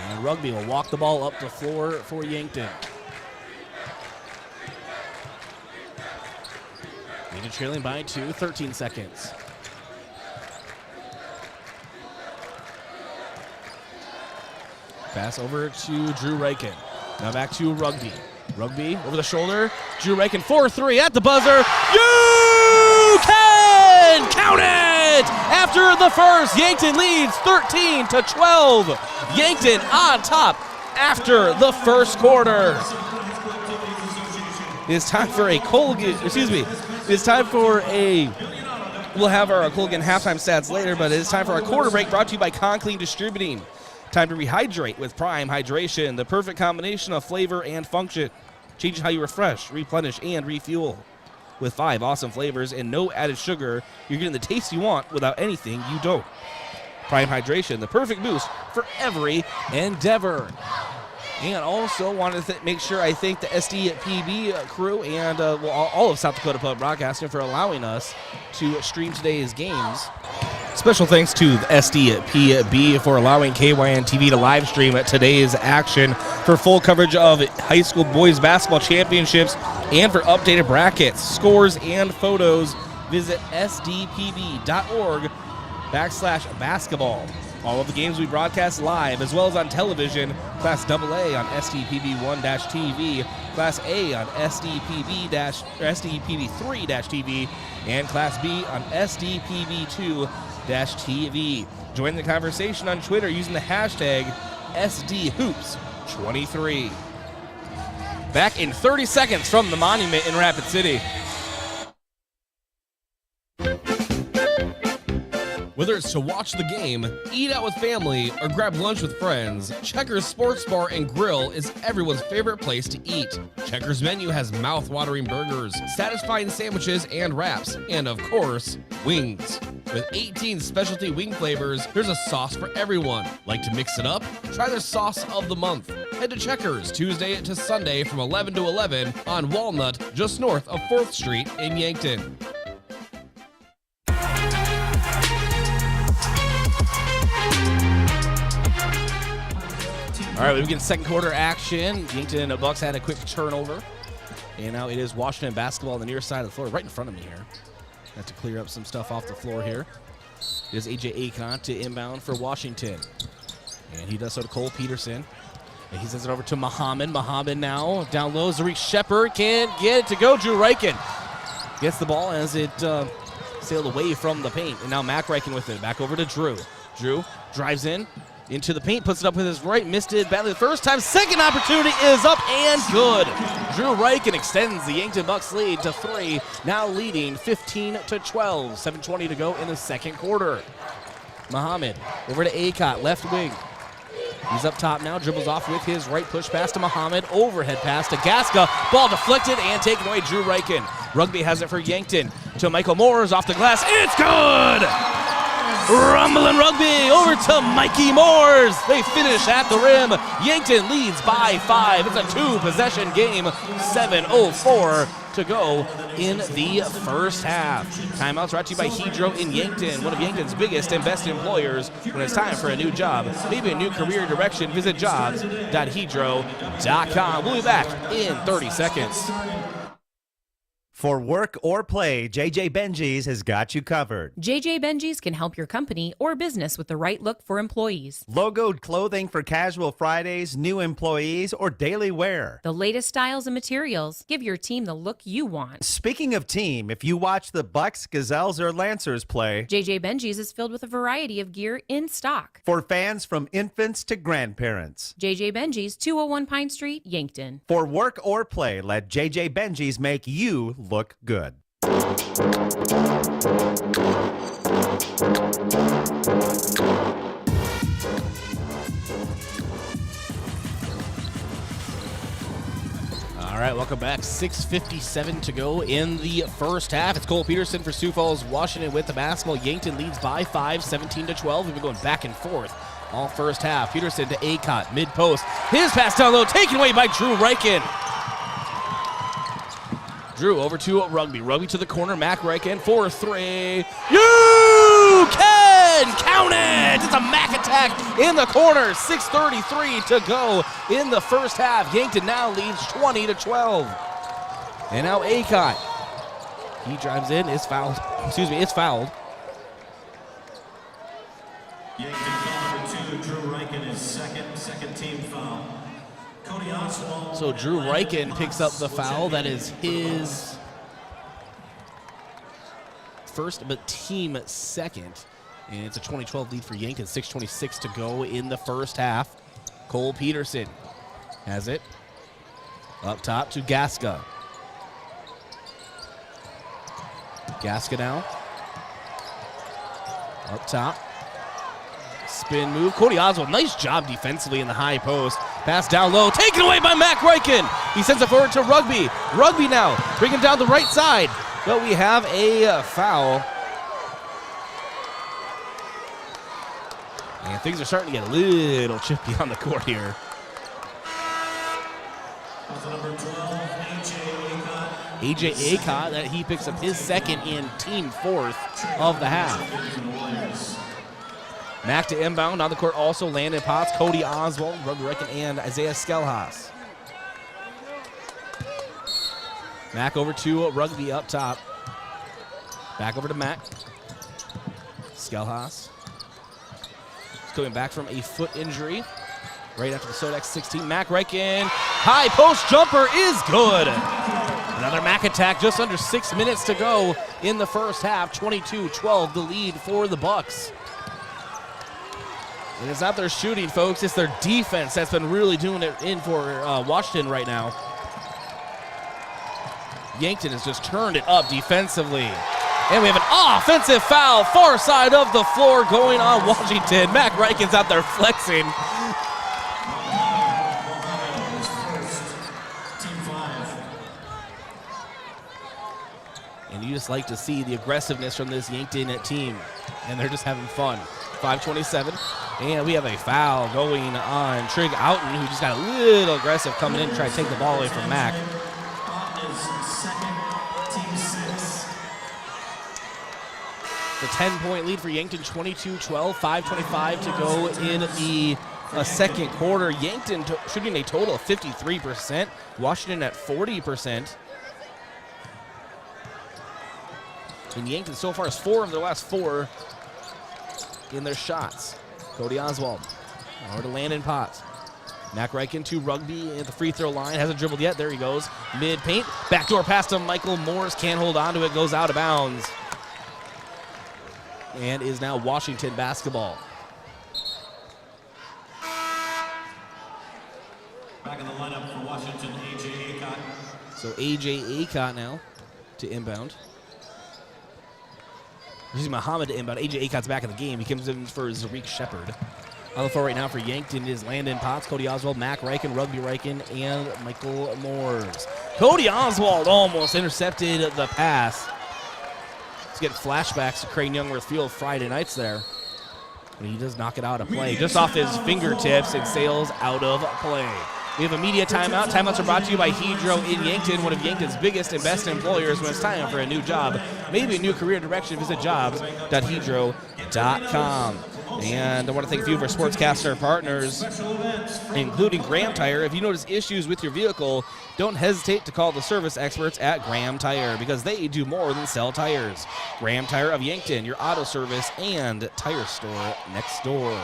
And Rugby will walk the ball up the floor for Yankton. Yankton trailing by 2, 13 seconds. Pass over to Drew Reichen. Now back to Rugby. Rugby over the shoulder. Drew Reichen 4-3 at the buzzer. You can count it! After the first, Yankton leads 13-12. Yankton on top after the first quarter. It's time for a Colgan, it's time for a, we'll have our Colgan halftime stats later, but it's time for our quarter break brought to you by Conclean Distributing. Time to rehydrate with Prime Hydration, the perfect combination of flavor and function. Change how you refresh, replenish, and refuel. With 5 awesome flavors and no added sugar, you're getting the taste you want without anything you don't. Prime Hydration, the perfect boost for every endeavor. And also wanted to make sure I thank the SDPB crew and all of South Dakota Public Broadcasting for allowing us to stream today's games. Special thanks to the SDPB for allowing KYNTV to live stream today's action. For full coverage of high school boys basketball championships and for updated brackets, scores, and photos, visit sdpb.org/basketball. All of the games we broadcast live, as well as on television. Class AA on SDPB1-TV, Class A on SDPB3-TV, and Class B on SDPB2-TV. Join the conversation on Twitter using the hashtag SDHoops23. Back in 30 seconds from the Monument in Rapid City. Whether it's to watch the game, eat out with family, or grab lunch with friends, Checkers Sports Bar and Grill is everyone's favorite place to eat. Checkers menu has mouth-watering burgers, satisfying sandwiches and wraps, and of course, wings. With 18 specialty wing flavors, there's a sauce for everyone. Like to mix it up? Try their sauce of the month. Head to Checkers Tuesday to Sunday from 11 to 11 on Walnut, just north of 4th Street in Yankton. All right, we begin second quarter action. Yankton Bucks had a quick turnover. And now it is Washington basketball on the near side of the floor, right in front of me here. Have to clear up some stuff off the floor here. It is A.J. Akon to inbound for Washington. And he does so to Cole Peterson. And he sends it over to Muhammad. Muhammad now down low. Zarik Shepard can't get it to go. Drew Reichen gets the ball as it sailed away from the paint. And now Mac Reichen with it. Back over to Drew. Drew drives in. Into the paint, puts it up with his right, missed it badly the first time. Second opportunity is up and good. Drew Reichen extends the Yankton Bucks lead to 3, now leading 15-12. 7:20 to go in the second quarter. Muhammad over to Akot, left wing. He's up top now, dribbles off with his right, push pass to Muhammad, overhead pass to Gaska, ball deflected and taken away. Drew Reichen. Rugby has it for Yankton to Michael Moores off the glass. It's good! Rumbling Rugby over to Mikey Moores. They finish at the rim. Yankton leads by 5. It's a 2-possession game. 7:04 to go in the first half. Timeouts brought to you by Hedro in Yankton, one of Yankton's biggest and best employers. When it's time for a new job, maybe a new career direction, visit jobs.hedro.com. We'll be back in 30 seconds. For work or play, JJ Benji's has got you covered. JJ Benji's can help your company or business with the right look for employees. Logoed clothing for casual Fridays, new employees, or daily wear. The latest styles and materials. Give your team the look you want. Speaking of team, if you watch the Bucks, Gazelles, or Lancers play, JJ Benji's is filled with a variety of gear in stock. For fans from infants to grandparents. JJ Benji's, 201 Pine Street, Yankton. For work or play, let JJ Benji's make you look good. All right, welcome back. 6:57 to go in the first half. It's Cole Peterson for Sioux Falls, Washington with the basketball. Yankton leads by 5, 17-12. We've been going back and forth all first half. Peterson to Akot, mid-post. His pass down low, taken away by Drew Reichen. Drew over to Rugby. Rugby to the corner. Mac Reichen for 3. You can count it! It's a Mac attack in the corner. 6:33 to go in the first half. Yankton now leads 20-12. And now Akot. He drives in. It's fouled. Excuse me, it's fouled. Yankton foul number 2. Drew Reichen is second team foul. So Drew Reichen picks up the foul. That is his first, but team second. And it's a 20-12 lead for Yankton. 6:26 to go in the first half. Cole Peterson has it. Up top to Gaska. Gaska now. Up top. Spin move. Cody Oswald, nice job defensively in the high post. Pass down low, taken away by Mac Reichen. He sends it forward to Rugby. Rugby now, bringing down the right side. But we have a foul. And things are starting to get a little chippy on the court here. Number 12, A.J. Akot, that he picks up his second and team fourth of the half. Mac to inbound on the court, also Landon Potts, Cody Oswald, Rugby Reichen, and Isaiah Skelhaas. Mac over to Rugby up top. Back over to Mac. Skelhaas. coming back from a foot injury. Right after the Sodex 16, Mac Reichen, high post jumper is good. Another Mac attack, just under 6 minutes to go in the first half. 22-12, the lead for the Bucks. And it's not their shooting, folks, it's their defense that's been really doing it in for Washington right now. Yankton has just turned it up defensively. And we have an offensive foul, far side of the floor going on Washington. Mac Reichen's out there flexing. And you just like to see the aggressiveness from this Yankton team. And they're just having fun. 5:27. And we have a foul going on Trig Outen, who just got a little aggressive coming in to try to take the ball away from Mac. The 10-point lead for Yankton, 22-12, 5:25 to go in the second quarter. Yankton shooting a total of 53%, Washington at 40%. And Yankton so far is 4 of their last 4 in their shots. Cody Oswald over to Landon Potts. Mac Reichen to Rugby at the free throw line. Hasn't dribbled yet. There he goes. Mid-paint. Backdoor pass to Michael Morris. Can't hold on to it. Goes out of bounds. And is now Washington basketball. Back in the lineup for Washington, A.J. Acott. So A.J. Acott now to inbound. This is Muhammad to inbound. A.J. Acott's back in the game. He comes in for Zarik Shepard. On the floor right now for Yankton is Landon Potts, Cody Oswald, Mac Reichen, Rugby Reichen, and Michael Moores. Cody Oswald almost intercepted the pass. Let's get flashbacks to Crane Youngworth Field Friday nights there. But he does knock it out of play. Just off his fingertips and sails out of play. We have a media timeout. Timeouts are brought to you by Hedro in Yankton, one of Yankton's biggest and best employers. When it's time for a new job, maybe a new career direction, visit jobs.hedro.com. And I want to thank a few of our sportscaster partners, including Graham Tire. If you notice issues with your vehicle, don't hesitate to call the service experts at Graham Tire, because they do more than sell tires. Graham Tire of Yankton, your auto service and tire store next door.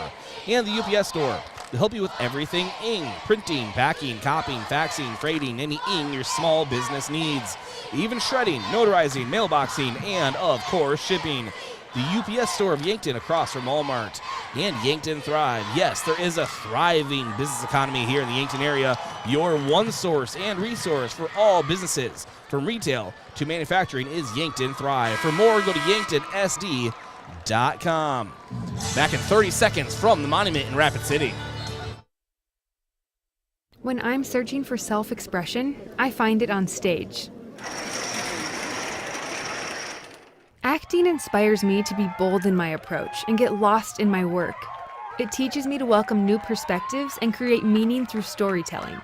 And the UPS store. They'll help you with everything ink, printing, packing, copying, faxing, freighting, any ink your small business needs. Even shredding, notarizing, mailboxing, and of course shipping. The UPS store of Yankton across from Walmart. And Yankton Thrive. Yes, there is a thriving business economy here in the Yankton area. Your one source and resource for all businesses, from retail to manufacturing, is Yankton Thrive. For more, go to YanktonSD.com. Back in 30 seconds from the Monument in Rapid City. When I'm searching for self-expression, I find it on stage. Acting inspires me to be bold in my approach and get lost in my work. It teaches me to welcome new perspectives and create meaning through storytelling.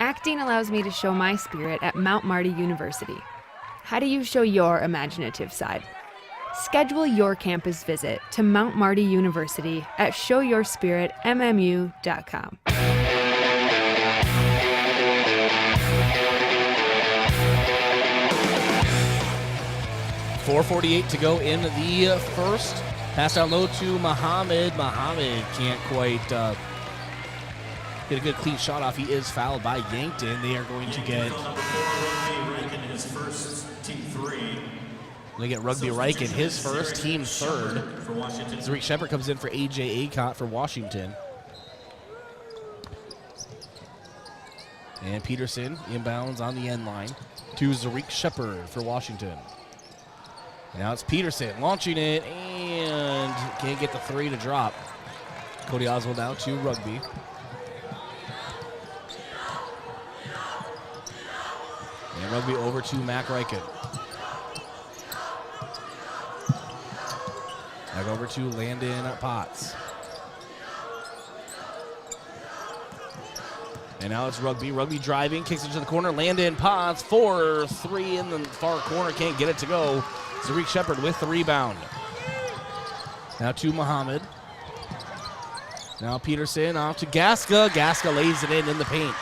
Acting allows me to show my spirit at Mount Marty University. How do you show your imaginative side? Schedule your campus visit to Mount Marty University at showyourspiritmmu.com. 4:48 to go in the first. Pass down low to Muhammad. Muhammad can't quite get a good clean shot off. He is fouled by Yankton. They are going to get his first, team 3. They get Rugby Reichen his first, team third. Zarik Shepard comes in for A.J. Acott for Washington. And Peterson inbounds on the end line to Zarik Shepard for Washington. Now it's Peterson launching it and can't get the three to drop. Cody Oswald now to Rugby. And Rugby over to Mac Reichen. Back over to Landon Potts. And now it's Rugby. Rugby driving, kicks it to the corner. Landon Potts, 4-3 in the far corner, can't get it to go. Zarik Shepard with the rebound. Now to Muhammad. Now Peterson off to Gaska. Gaska lays it in the paint.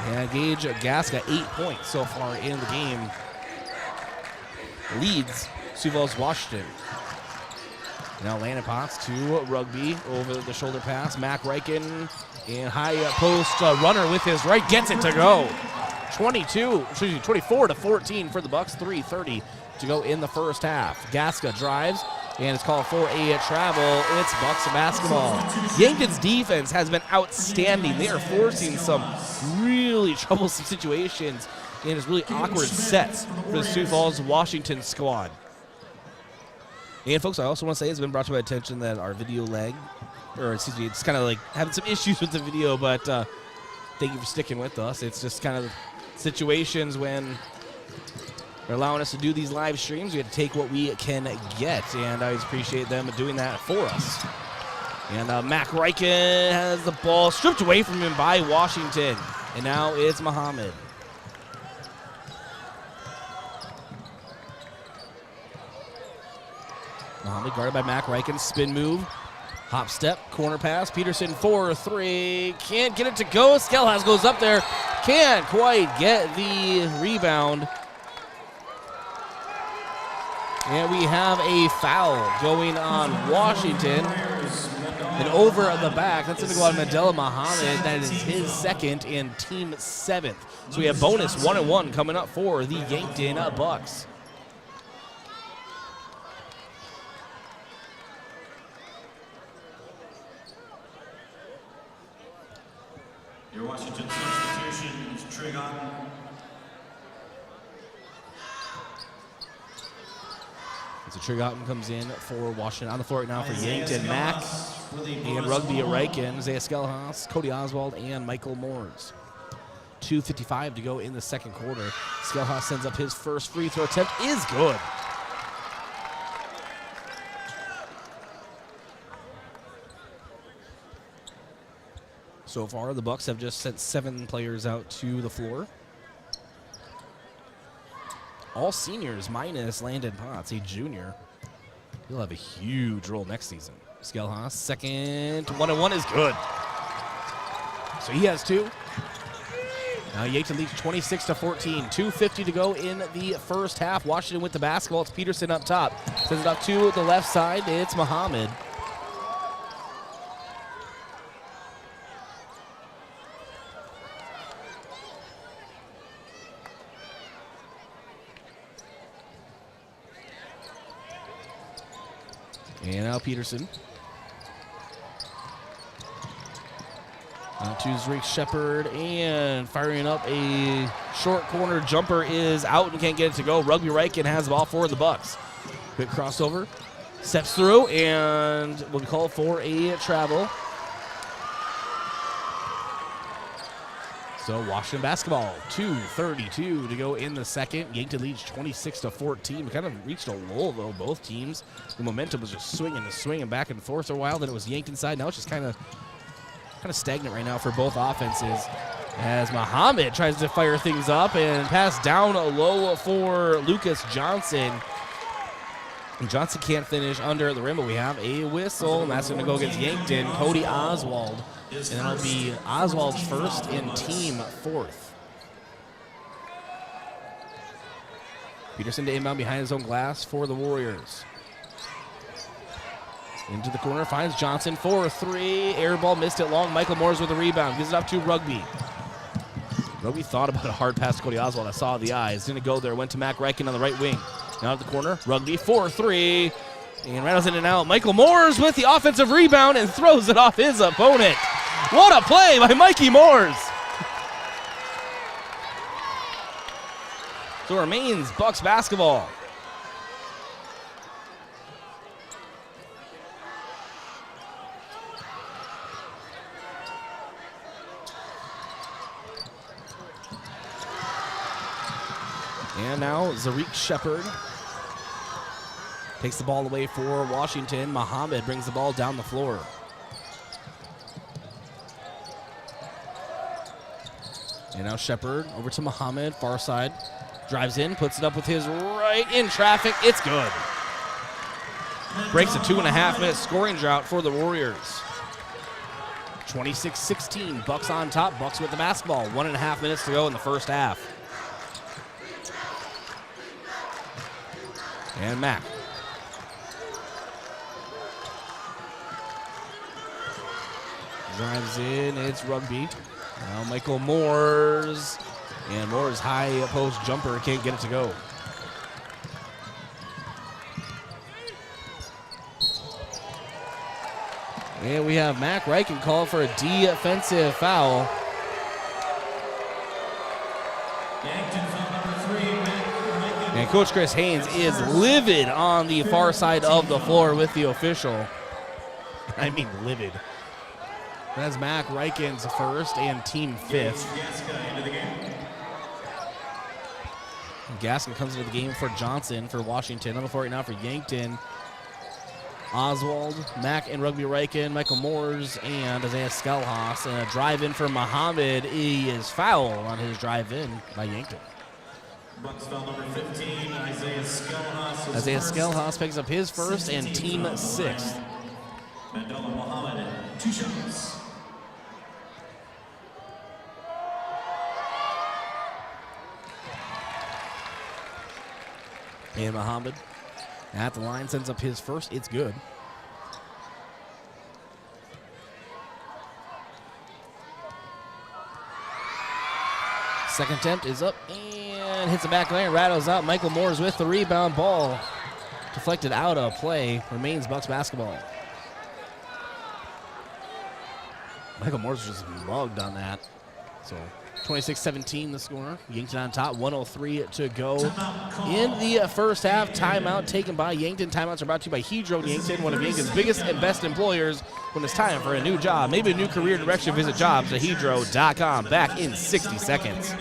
And Gage Gaska, 8 points so far in the game. leads Sioux Falls Washington. Now Landon Potts to Rugby over the shoulder pass. Mac Reichen in high post runner with his right, gets it to go. 24 to 14 for the Bucks. 3:30 to go in the first half. Gaska drives and it's called for a travel. It's Bucks basketball. Yankton's defense has been outstanding. They are forcing some really troublesome situations in his really awkward sets for the Sioux Falls Washington squad. And folks, I also want to say it's been brought to my attention that our video lag, or excuse me, it's kind of like having some issues with the video, but thank you for sticking with us. It's just kind of situations when they're allowing us to do these live streams. We have to take what we can get, and I always appreciate them doing that for us. And Mac Reichen has the ball stripped away from him by Washington, and now it's Muhammad. Muhammad guarded by Mac Reichen, spin move, hop step, corner pass, Peterson 4-3, can't get it to go. Skelhaus goes up there, can't quite get the rebound. And we have a foul going on Washington. And over the back, that's going to go on Mandela Muhammad. That is his second and team 7th. So we have bonus 1-1 coming up for the Yankton Bucks. Your Washington substitution is Trigon. So Trigotten comes in for Washington. On the floor right now for Yankton. Mac and Rugby Reichen, Isaiah Skelhaus, Cody Oswald, and Michael Moores. 2:55 to go in the second quarter. Skelhaus sends up his first free throw attempt. Is good. So far, the Bucks have just sent 7 players out to the floor. All seniors minus Landon Potts, a junior. He'll have a huge role next season. Skelhaus, second 1-1 is good. So he has 2. Now Yankton leads 26-14. 2:50 to go in the first half. Washington with the basketball. It's Peterson up top. Sends it up to the left side. It's Muhammad. And now Peterson. To Zariq Shepard, and firing up a short corner jumper is out and can't get it to go. Rugby Reichen has the ball for the Bucks. Quick crossover, steps through, and will be called for a travel. So Washington basketball, 2:32 to go in the second. Yankton leads 26-14. We kind of reached a lull though, both teams. The momentum was just swinging back and forth for a while. Then it was Yankton side. Now it's just kind of stagnant right now for both offenses. As Muhammad tries to fire things up and pass down low for Lucas Johnson. And Johnson can't finish under the rim, but we have a whistle, and that's going to go against Yankton. Cody Oswald. And that'll be Oswald's first and team 4th. Peterson to inbound behind his own glass for the Warriors. Into the corner, finds Johnson for 3. Air ball, missed it long. Michael Moores with the rebound. Gives it up to Rugby. Rugby thought about a hard pass to Cody Oswald. I saw the eyes. Didn't go there. Went to Mac Reichen on the right wing. Now at the corner, Rugby 4-3. And rattles in and out. Michael Moores with the offensive rebound and throws it off his opponent. What a play by Mikey Moores. So it remains Bucks basketball. And now Zariq Shepard takes the ball away for Washington. Muhammad brings the ball down the floor. And now Shepard over to Muhammad, far side. Drives in, puts it up with his right in traffic. It's good. Breaks a 2.5-minute scoring drought for the Warriors. 26-16, Bucks on top. Bucks with the basketball. 1.5 minutes to go in the first half. And Mack. Drives in, it's Rugby. Now Michael Moores. And Moores' high post jumper can't get it to go. And we have Mack Reichen called for a defensive foul. And Coach Chris Haynes is livid on the far side of the floor with the official. I mean livid. That's Mack Reichen's first and team fifth. Gaskin comes into the game for Johnson for Washington. On the floor right now for Yankton. Oswald, Mack and Rugby Reichen, Michael Moores, and Isaiah Skelhaus. And a drive-in for Muhammad. He is fouled on his drive-in by Yankton. Bucks foul number 15, Isaiah Skelhaus. Isaiah Skelhaus picks up his first and team sixth. Mandela Muhammad, 2 shots. And Muhammad at the line sends up his first. It's good. Second attempt is up and hits the back lane, rattles out. Michael Moores with the rebound. Ball deflected out of play. Remains Bucks basketball. Michael Moores was just mugged on that. So 26-17 the score. Yankton on top, 1:03 to go in the first half. Timeout taken by Yankton. Timeouts are brought to you by Hedro Yankton, one of Yankton's biggest and best employers. When it's time for a new job, maybe a new career direction, visit jobs@hedro.com. Back in 60 seconds.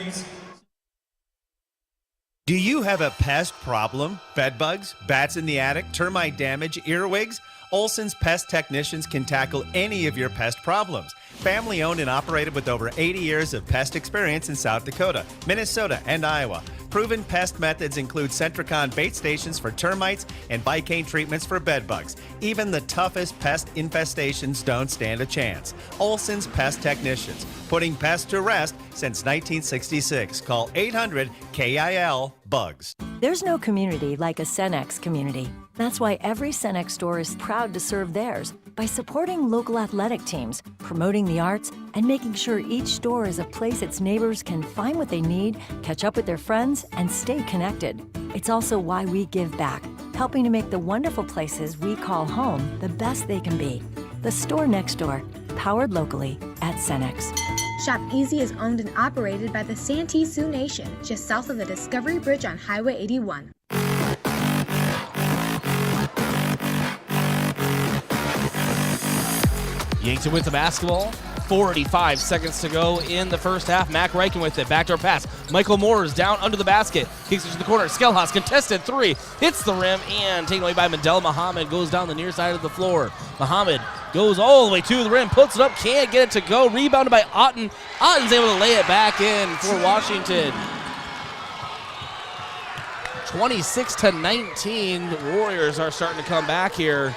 Do you have a pest problem? Bed bugs, bats in the attic, termite damage, earwigs? Olson's Pest Technicians can tackle any of your pest problems. Family owned and operated with over 80 years of pest experience in South Dakota, Minnesota, and Iowa. Proven pest methods include Centricon bait stations for termites and Bicane treatments for bed bugs. Even the toughest pest infestations don't stand a chance. Olson's Pest Technicians, putting pests to rest since 1966. Call 800-KIL-BUGS. There's no community like a Cenex community. That's why every Cenex store is proud to serve theirs by supporting local athletic teams, promoting the arts, and making sure each store is a place its neighbors can find what they need, catch up with their friends, and stay connected. It's also why we give back, helping to make the wonderful places we call home the best they can be. The store next door, powered locally at Cenex. Shop Easy is owned and operated by the Santee Sioux Nation, just south of the Discovery Bridge on Highway 81. Yankton with the basketball. 45 seconds to go in the first half. Mack Reichen with it. Backdoor pass. Michael Moores down under the basket. Kicks it to the corner. Skelhaus contested three. Hits the rim and taken away by Mandela Muhammad. Goes down the near side of the floor. Muhammad goes all the way to the rim. Puts it up. Can't get it to go. Rebounded by Otten. Otten's able to lay it back in for Washington. 26-19. The Warriors are starting to come back here.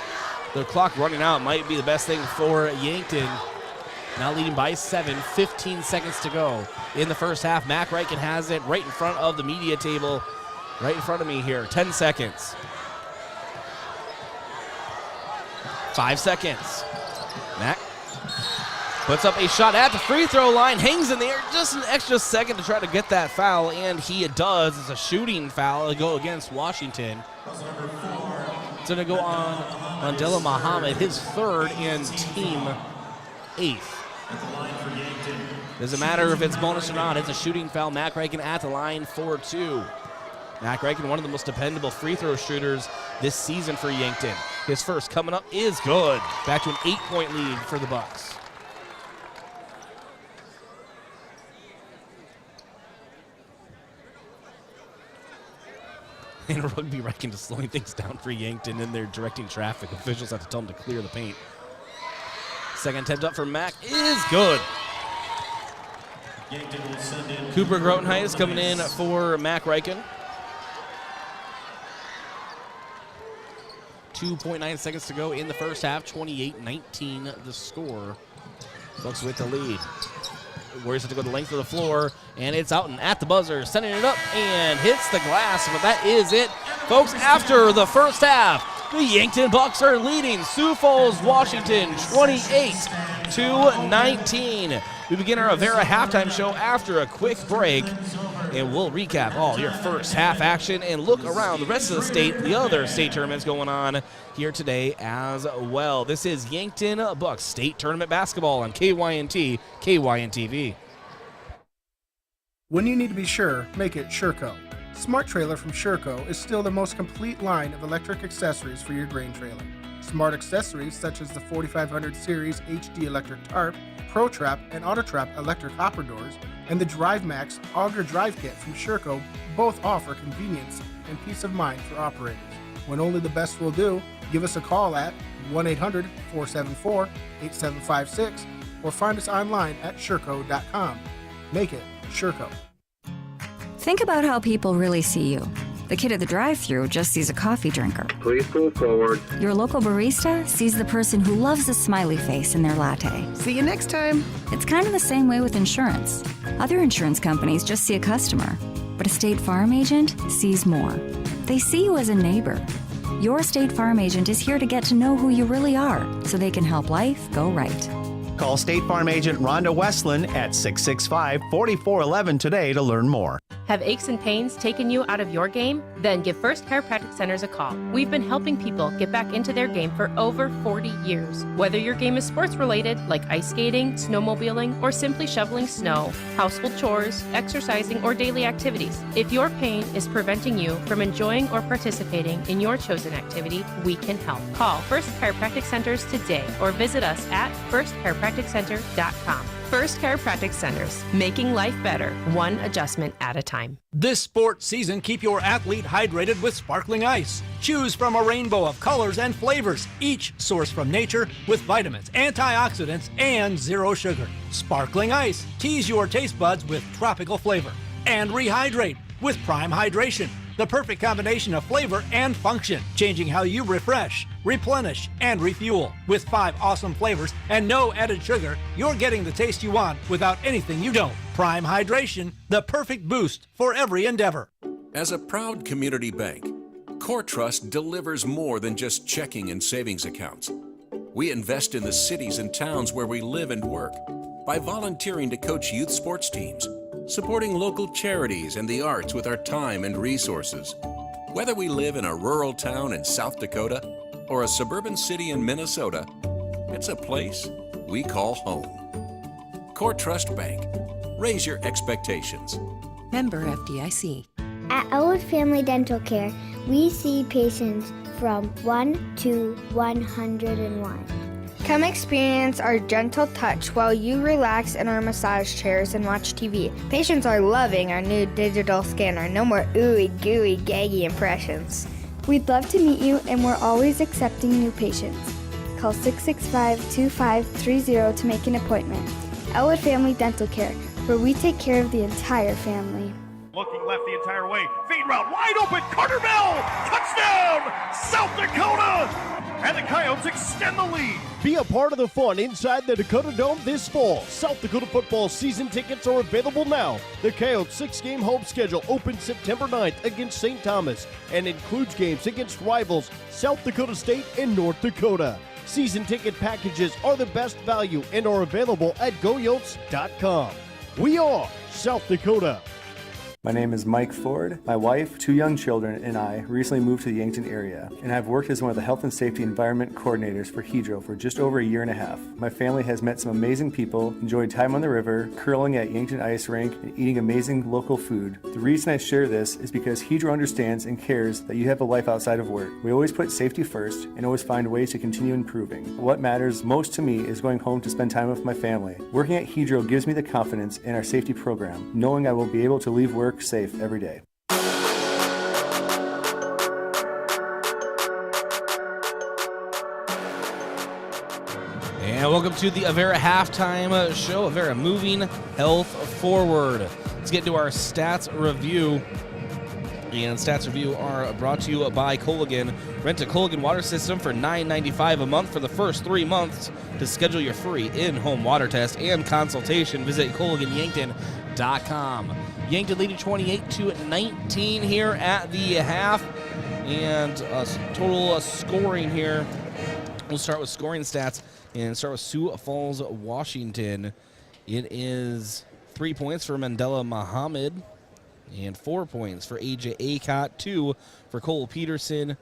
The clock running out might be the best thing for Yankton. Now leading by 7, 15 seconds to go in the first half. Mack Reichen has it right in front of the media table, right in front of me here. 10 seconds. 5 seconds. Mack puts up a shot at the free throw line, hangs in the air just an extra second to try to get that foul, and he does. It's a shooting foul to go against Washington. It's going to go on Mandela Muhammad, his third and team eighth. Doesn't matter if it's bonus or not. It's a shooting foul. Mack Reichen at the line for 2. Mack Reichen, one of the most dependable free throw shooters this season for Yankton. His first coming up is good. Back to an 8-point lead for the Bucks. And Rugby Reichen just slowing things down for Yankton, and they're directing traffic. Officials have to tell them to clear the paint. Second attempt up for Mack is good. Cooper Grotenhuis coming in for Mack Reichen. 2.9 seconds to go in the first half. 28-19 the score. Bucks with the lead. Warriors have to go the length of the floor, and it's out and at the buzzer, sending it up and hits the glass, but that is it Folks, after the first half, the Yankton Bucks are leading Sioux Falls, Washington, 28-19. We begin our Avera halftime show after a quick break, and we'll recap all your first half action and look around the rest of the state, the other state tournaments going on here today as well. This is Yankton Bucks State Tournament Basketball on KYNT, KYNTV. When you need to be sure, make it SureCo. Smart Trailer from SureCo is still the most complete line of electric accessories for your grain trailer. Smart accessories such as the 4500 Series HD electric tarp, Pro Trap and Auto Trap electric hopper doors, and the Drive Max Auger Drive Kit from SureCo both offer convenience and peace of mind for operators. When only the best will do, give us a call at 1-800-474-8756 or find us online at sureco.com. Make it SureCo. Think about how people really see you. The kid at the drive-thru just sees a coffee drinker. Please pull forward. Your local barista sees the person who loves a smiley face in their latte. See you next time. It's kind of the same way with insurance. Other insurance companies just see a customer, but a State Farm agent sees more. They see you as a neighbor. Your State Farm agent is here to get to know who you really are, so they can help life go right. Call State Farm agent Rhonda Westland at 665-4411 today to learn more. Have aches and pains taken you out of your game? Then give First Chiropractic Centers a call. We've been helping people get back into their game for over 40 years. Whether your game is sports related, like ice skating, snowmobiling, or simply shoveling snow, household chores, exercising, or daily activities, if your pain is preventing you from enjoying or participating in your chosen activity, we can help. Call First Chiropractic Centers today or visit us at firstchiropracticcenter.com. First Chiropractic Centers, making life better, one adjustment at a time. This sports season, keep your athlete hydrated with sparkling ice. Choose from a rainbow of colors and flavors, each sourced from nature with vitamins, antioxidants, and zero sugar. Sparkling ice, tease your taste buds with tropical flavor. And rehydrate with Prime Hydration, the perfect combination of flavor and function, changing how you refresh, replenish, and refuel. With 5 awesome flavors and no added sugar, you're getting the taste you want without anything you don't. Prime Hydration, the perfect boost for every endeavor. As a proud community bank, Core Trust delivers more than just checking and savings accounts. We invest in the cities and towns where we live and work by volunteering to coach youth sports teams, supporting local charities and the arts with our time and resources. Whether we live in a rural town in South Dakota or a suburban city in Minnesota, it's a place we call home. Core Trust Bank. Raise your expectations. Member FDIC. At Elwood Family Dental Care, we see patients from 1 to 101. Come experience our gentle touch while you relax in our massage chairs and watch TV. Patients are loving our new digital scanner. No more ooey gooey gaggy impressions. We'd love to meet you, and we're always accepting new patients. Call 665-2530 to make an appointment. Elwood Family Dental Care, where we take care of the entire family. Looking left the entire way. Feed route wide open. Carter Bell. Touchdown. South Dakota. And the Coyotes extend the lead. Be a part of the fun inside the Dakota Dome this fall. South Dakota football season tickets are available now. The Coyotes' 6-game home schedule opens September 9th against St. Thomas and includes games against rivals South Dakota State and North Dakota. Season ticket packages are the best value and are available at goyotes.com. We are South Dakota. My name is Mike Ford. My wife, 2 young children, and I recently moved to the Yankton area, and I've worked as one of the Health and Safety Environment Coordinators for Hydro for just over a year and a half. My family has met some amazing people, enjoyed time on the river, curling at Yankton Ice Rink, and eating amazing local food. The reason I share this is because Hydro understands and cares that you have a life outside of work. We always put safety first and always find ways to continue improving. What matters most to me is going home to spend time with my family. Working at Hydro gives me the confidence in our safety program, knowing I will be able to leave work safe every day. And welcome to the Avera halftime show. Avera moving health forward. Let's get to our stats review. And stats review are brought to you by Culligan. Rent a Culligan water system for $9.95 a month for the first 3 months. To schedule your free in-home water test and consultation, visit CulliganYankton.com. Yankton leading 28-19 here at the half. And total scoring here. We'll start with scoring stats and start with Sioux Falls, Washington. It is 3 points for Mandela Muhammad and 4 points for AJ Acott, 2 for Cole Peterson,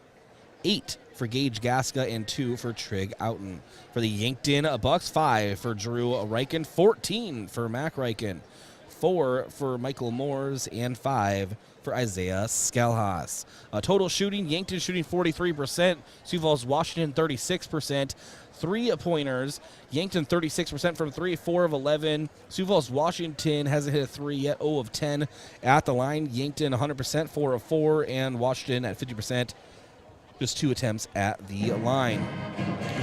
8 for Gage Gasca, and 2 for Trig Outen. For the Yankton Bucks, 5 for Drew Reichen, 14 for Mac Reichen, 4 for Michael Moores, and 5 for Isaiah Skelhaas. Total shooting, Yankton shooting 43%, Sioux Falls, Washington 36%. 3-pointers, Yankton 36% from 3, 4 of 11. Sioux Falls, Washington hasn't hit a 3 yet, 0 of 10 at the line. Yankton 100%, 4 of 4, and Washington at 50%. Just 2 attempts at the line.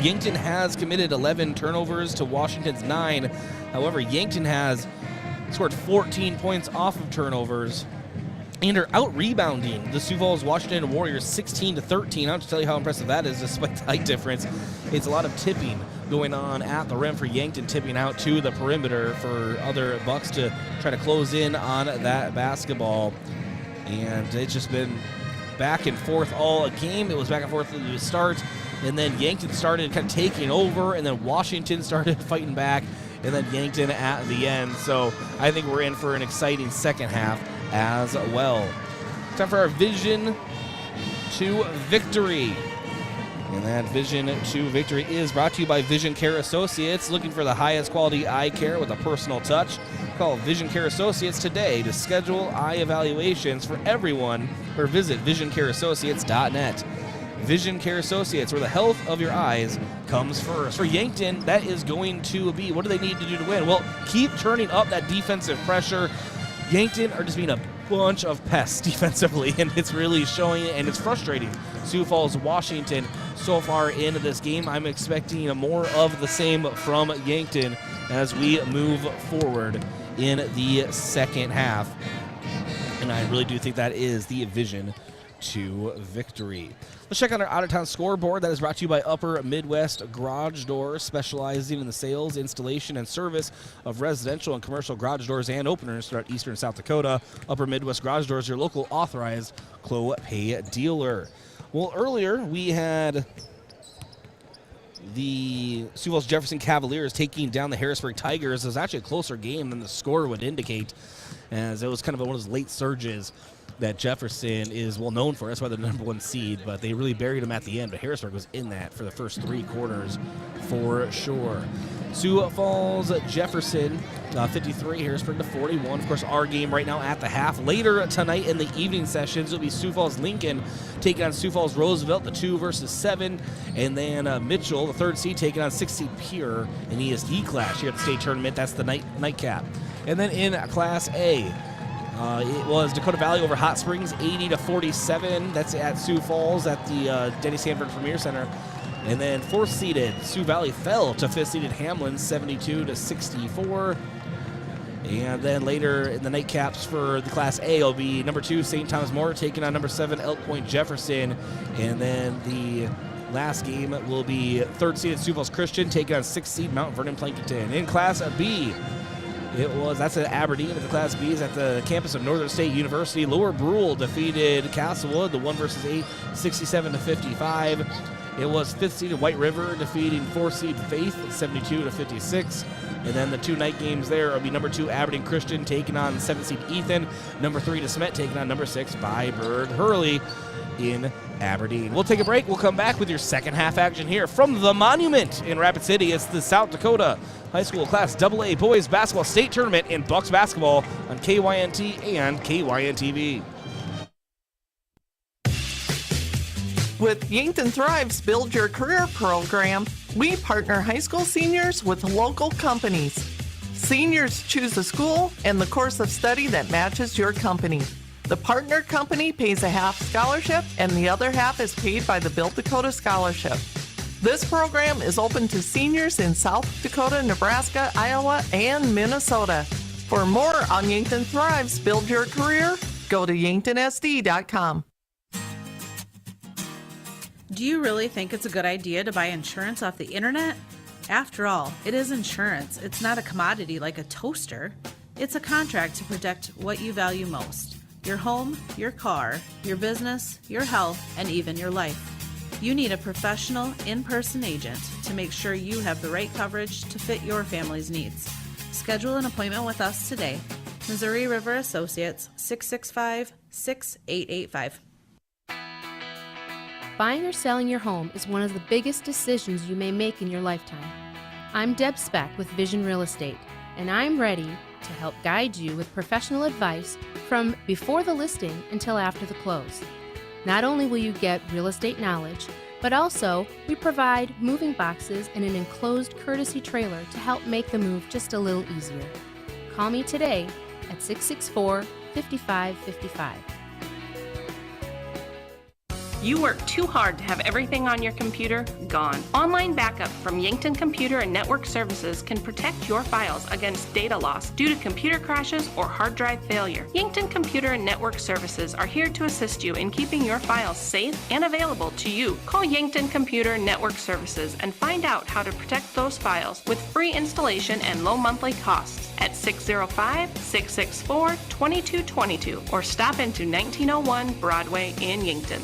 Yankton has committed 11 turnovers to Washington's 9. However, Yankton has scored 14 points off of turnovers and are out-rebounding the Sioux Falls Washington Warriors 16-13. I don't have to tell you how impressive that is despite the height difference. It's a lot of tipping going on at the rim for Yankton, tipping out to the perimeter for other Bucks to try to close in on that basketball. And it's just been back and forth all game. It was back and forth at the start, and then Yankton started kind of taking over, and then Washington started fighting back, and then Yankton at the end. So I think we're in for an exciting second half as well. Time for our Vision to Victory. And that Vision to Victory is brought to you by Vision Care Associates. Looking for the highest quality eye care with a personal touch? Call Vision Care Associates today to schedule eye evaluations for everyone or visit visioncareassociates.net. Vision Care Associates, where the health of your eyes comes first. For Yankton, that is going to be, what do they need to do to win? Well, keep turning up that defensive pressure. Yankton are just being a bunch of pests defensively, and it's really showing, and it's frustrating. Sioux Falls, Washington, so far into this game, I'm expecting more of the same from Yankton as we move forward in the second half. And I really do think that is the Vision to Victory. Let's check on our out-of-town scoreboard. That is brought to you by Upper Midwest Garage Doors, specializing in the sales, installation, and service of residential and commercial garage doors and openers throughout eastern South Dakota. Upper Midwest Garage Doors, your local authorized Clopay dealer. Well, earlier we had the Sioux Falls Jefferson Cavaliers taking down the Harrisburg Tigers. It was actually a closer game than the score would indicate, as it was kind of one of those late surges that Jefferson is well known for. That's why they're the number 1 seed, but they really buried them at the end. But Harrisburg was in that for the first 3 quarters for sure. Sioux Falls, Jefferson, 53, Harrisburg to 41. Of course, our game right now at the half. Later tonight in the evening sessions, it'll be Sioux Falls Lincoln taking on Sioux Falls Roosevelt, the 2 versus 7. And then Mitchell, the 3rd seed, taking on 6 seed Pure in ESD class here at the state tournament. That's the nightcap. And then in Class A, it was Dakota Valley over Hot Springs, 80-47. That's at Sioux Falls at the Denny Sanford Premier Center. And then 4th-seeded Sioux Valley fell to 5th-seeded Hamlin, 72-64. And then later in the nightcaps for the Class A will be number 2 St. Thomas More taking on number 7 Elk Point Jefferson. And then the last game will be 3rd-seeded Sioux Falls Christian taking on 6th seed Mount Vernon Plankinton. In Class B, that's at Aberdeen. The Class B is at the campus of Northern State University. Lower Brule defeated Castlewood, the 1 versus 8, 67-55. It was 5th seeded White River defeating 4th seed Faith, 72-56. And then the 2 night games there will be number 2 Aberdeen Christian taking on 7th seed Ethan, number 3 DeSmet taking on number 6 Byberg Hurley in Aberdeen. We'll take a break. We'll come back with your second half action here from the Monument in Rapid City. It's the South Dakota High School Class AA Boys Basketball State Tournament in Bucks Basketball on KYNT and KYNTV. With Yankton Thrive's Build Your Career program, we partner high school seniors with local companies. Seniors choose a school and the course of study that matches your company. The partner company pays a half scholarship and the other half is paid by the Build Dakota Scholarship. This program is open to seniors in South Dakota, Nebraska, Iowa, and Minnesota. For more on Yankton Thrive's Build Your Career, go to yanktonsd.com. Do you really think it's a good idea to buy insurance off the internet? After all, it is insurance. It's not a commodity like a toaster. It's a contract to protect what you value most. your home, your car, your business, your health, and even your life. You need a professional, in-person agent to make sure you have the right coverage to fit your family's needs. Schedule an appointment with us today. Missouri River Associates, 665-6885. Buying or selling your home is one of the biggest decisions you may make in your lifetime. I'm Deb Speck with Vision Real Estate, and I'm ready to help guide you with professional advice from before the listing until after the close. Not only will you get real estate knowledge, but also we provide moving boxes and an enclosed courtesy trailer to help make the move just a little easier. Call me today at 664-5555. You work too hard to have everything on your computer gone. Online backup from Yankton Computer and Network Services can protect your files against data loss due to computer crashes or hard drive failure. Yankton Computer and Network Services are here to assist you in keeping your files safe and available to you. Call Yankton Computer and Network Services and find out how to protect those files with free installation and low monthly costs at 605-664-2222 or stop into 1901 Broadway in Yankton.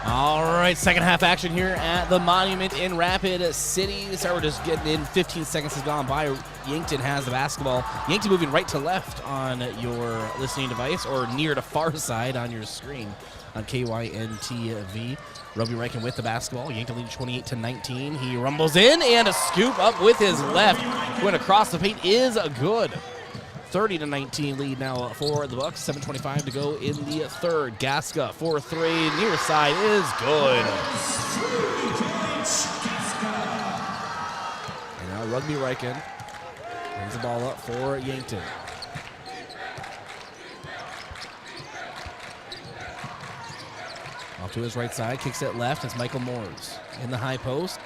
All right, second half action here at the Monument in Rapid City. So we're just getting in. 15 seconds has gone by. Yankton has the basketball. Yankton moving right to left on your listening device or near to far side on your screen on KYNTV. Rugby Riken with the basketball. Yankton leading 28-19. He rumbles in and a scoop up with his left. Going across the paint is good. 30-19 lead now for the Bucks. 7:25 to go in the third. Gaska for three. Near side is good. And now Rugby Riken brings the ball up for Yankton. Off to his right side. Kicks it left. It's Michael Moores in the high post.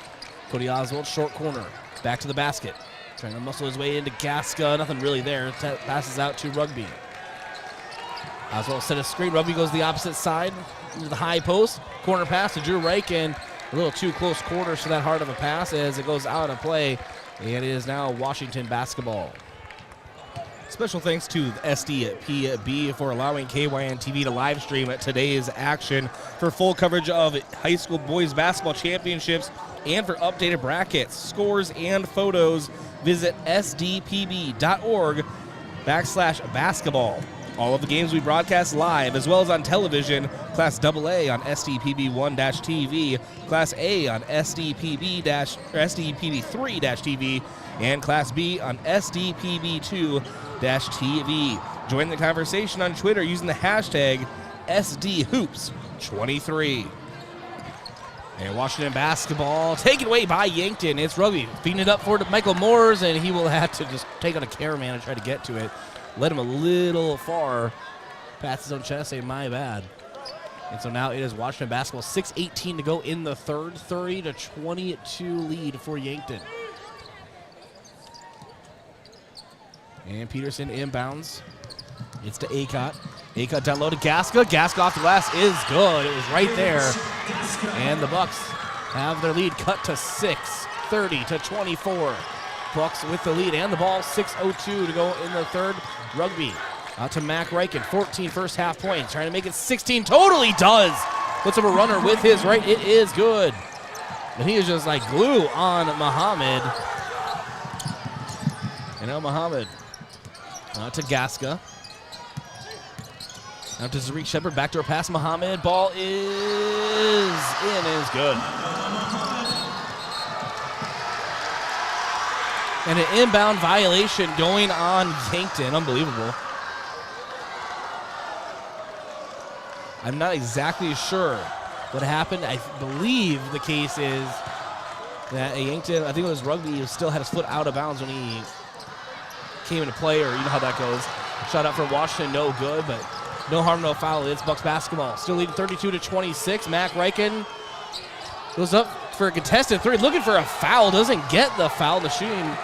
Cody Oswald, short corner. Back to the basket. Trying to muscle his way into Gaska. Nothing really there. Passes out to Rugby. Oswald set a screen. Rugby goes the opposite side into the high post. Corner pass to Drew Riken. A little too close quarters for that hard of a pass as it goes out of play. And it is now Washington basketball. Special thanks to SDPB for allowing KYNTV to live stream today's action. For full coverage of high school boys basketball championships and for updated brackets, scores, and photos, visit sdpb.org/basketball. All of the games we broadcast live, as well as on television, Class AA on SDPB1-TV, Class A on SDPB3-TV, and Class B on SDPB2-TV. Join the conversation on Twitter using the hashtag SDHoops23. And Washington basketball taken away by Yankton. It's Rugby feeding it up for Michael Moores, and he will have to just take on a cameraman and try to get to it. Led him a little far. Pats his own chest, say, my bad. And so now it is Washington basketball. 6:18 to go in the third. 30-22 lead for Yankton. And Peterson inbounds. It's to Acott. Acott down low to Gaska. Gaska off the glass is good. It was right there. And the Bucks have their lead cut to 6, 30-24. Bucks with the lead and the ball. 6:02 to go in the third. Rugby out to Mac Riken. 14 first half points. Trying to make it 16. Totally does. Puts up a runner with his right. It is good. And he is just like glue on Muhammad. And now Muhammad out to Gaska. Now to Zarik Shepard, backdoor pass, Muhammad. Ball is in, is good. And an inbound violation going on Yankton. Unbelievable. I'm not exactly sure what happened. I believe the case is that Yankton, I think it was Rugby, still had his foot out of bounds when he came into play, or you know how that goes. Shot up for Washington, no good, but no harm, no foul. It's Bucks basketball. Still leading 32-26. Mac Riken goes up for a contested three, looking for a foul. Doesn't get the foul. The shooting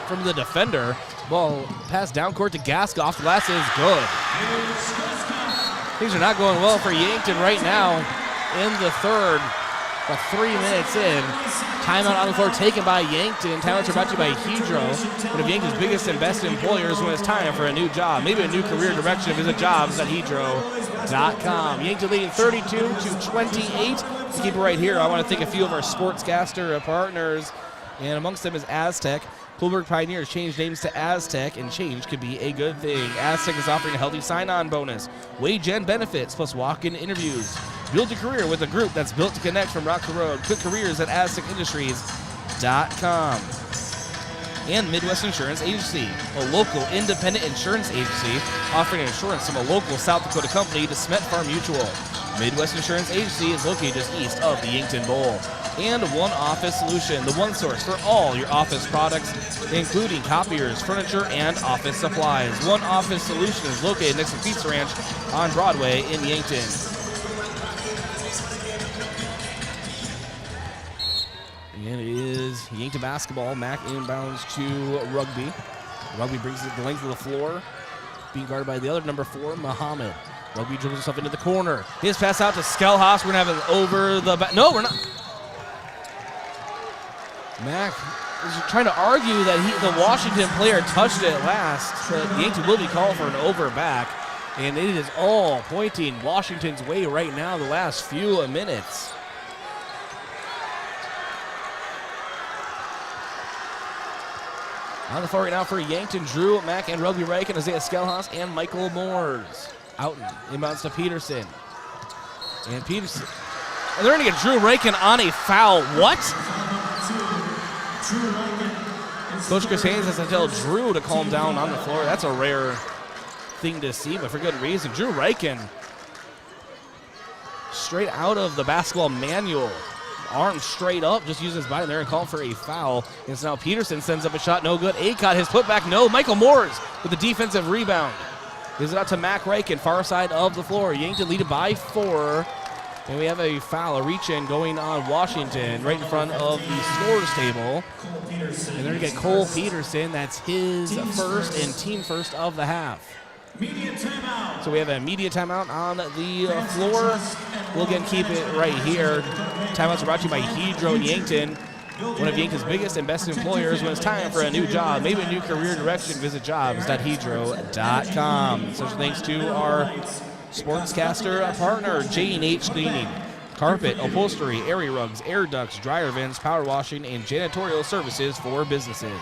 from the defender. Ball passed down court to Gaska. Off the glass is good. Things are not going well for Yankton right now in the third. About 3 minutes in. Timeout on the floor taken by Yankton. Timeouts are brought to you by Hedro, one of Yankton's biggest and best employers when it's time for a new job. Maybe a new career direction. Visit jobs.hedro.com. Yankton leading 32-28. To keep it right here, I want to thank a few of our sportscaster partners, and amongst them is Aztec. Coolberg Pioneers changed names to Aztec, and change could be a good thing. Aztec is offering a healthy sign-on bonus, wage and benefits, plus walk-in interviews. Build your career with a group that's built to connect from rock to road. Quick careers at AztecIndustries.com. And Midwest Insurance Agency, a local independent insurance agency offering insurance from a local South Dakota company to Smet Farm Mutual. Midwest Insurance Agency is located just east of the Yankton Bowl. And One Office Solution, the one source for all your office products, including copiers, furniture, and office supplies. One Office Solution is located next to Pizza Ranch on Broadway in Yankton. And it is Yankton basketball. Mac inbounds to Rugby. Rugby brings it the length of the floor, being guarded by the other number 4, Muhammad. Rugby dribbles himself into the corner. His pass out to Skelhaus. We're going to have it over the back. No, we're not. Mac is trying to argue that the Washington player touched it last. But Yankton will be called for an over back. And it is all pointing Washington's way right now the last few minutes. On the floor right now for Yankton, Drew, Mack, and Rugby Reich, and Isaiah Skelhaus, and Michael Moores. Outen, inbounds to Peterson. And Peterson, and they're going to get Drew Reichen on a foul. What? Coach Chris Haynes has to tell Drew to calm down on the floor. That's a rare thing to see, but for good reason. Drew Reichen, straight out of the basketball manual. Arm straight up, just using his body there and calling for a foul. And so now Peterson sends up a shot, no good. Acott, his putback, no. Michael Moores with the defensive rebound. Gives it out to Mac Reichen, far side of the floor. Yankton lead it by 4. And we have a foul, a reach-in going on Washington right in front of the scores table. And they're going to get Cole Peterson. That's his first and team first of the half. So we have a media timeout on the floor. We'll again keep it right here. Timeouts are brought to you by Hedro and Yankton, one of Yankton's biggest and best employers. When it's time for a new job, maybe a new career direction, visit jobs.hedro.com. Such thanks to our sportscaster partner, J&H Cleaning. Carpet, upholstery, area rugs, air ducts, dryer vents, power washing, and janitorial services for businesses.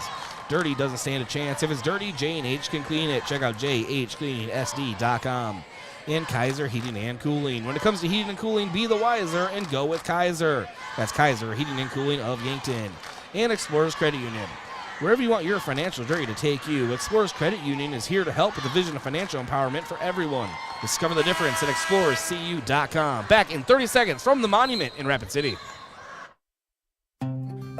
Dirty doesn't stand a chance. If it's dirty, J&H can clean it. Check out jhcleaningsd.com. And Kaiser Heating and Cooling. When it comes to heating and cooling, be the wiser and go with Kaiser. That's Kaiser Heating and Cooling of Yankton. And Explorers Credit Union. Wherever you want your financial journey to take you, Explorers Credit Union is here to help with the vision of financial empowerment for everyone. Discover the difference at explorerscu.com. Back in 30 seconds from the Monument in Rapid City.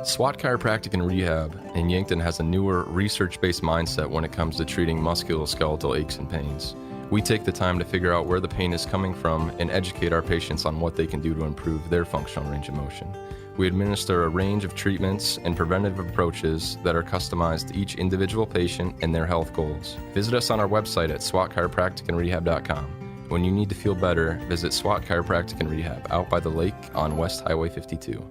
SWAT Chiropractic and Rehab in Yankton has a newer, research-based mindset when it comes to treating musculoskeletal aches and pains. We take the time to figure out where the pain is coming from and educate our patients on what they can do to improve their functional range of motion. We administer a range of treatments and preventative approaches that are customized to each individual patient and their health goals. Visit us on our website at swatchiropracticandrehab.com. When you need to feel better, visit SWAT Chiropractic and Rehab out by the lake on West Highway 52.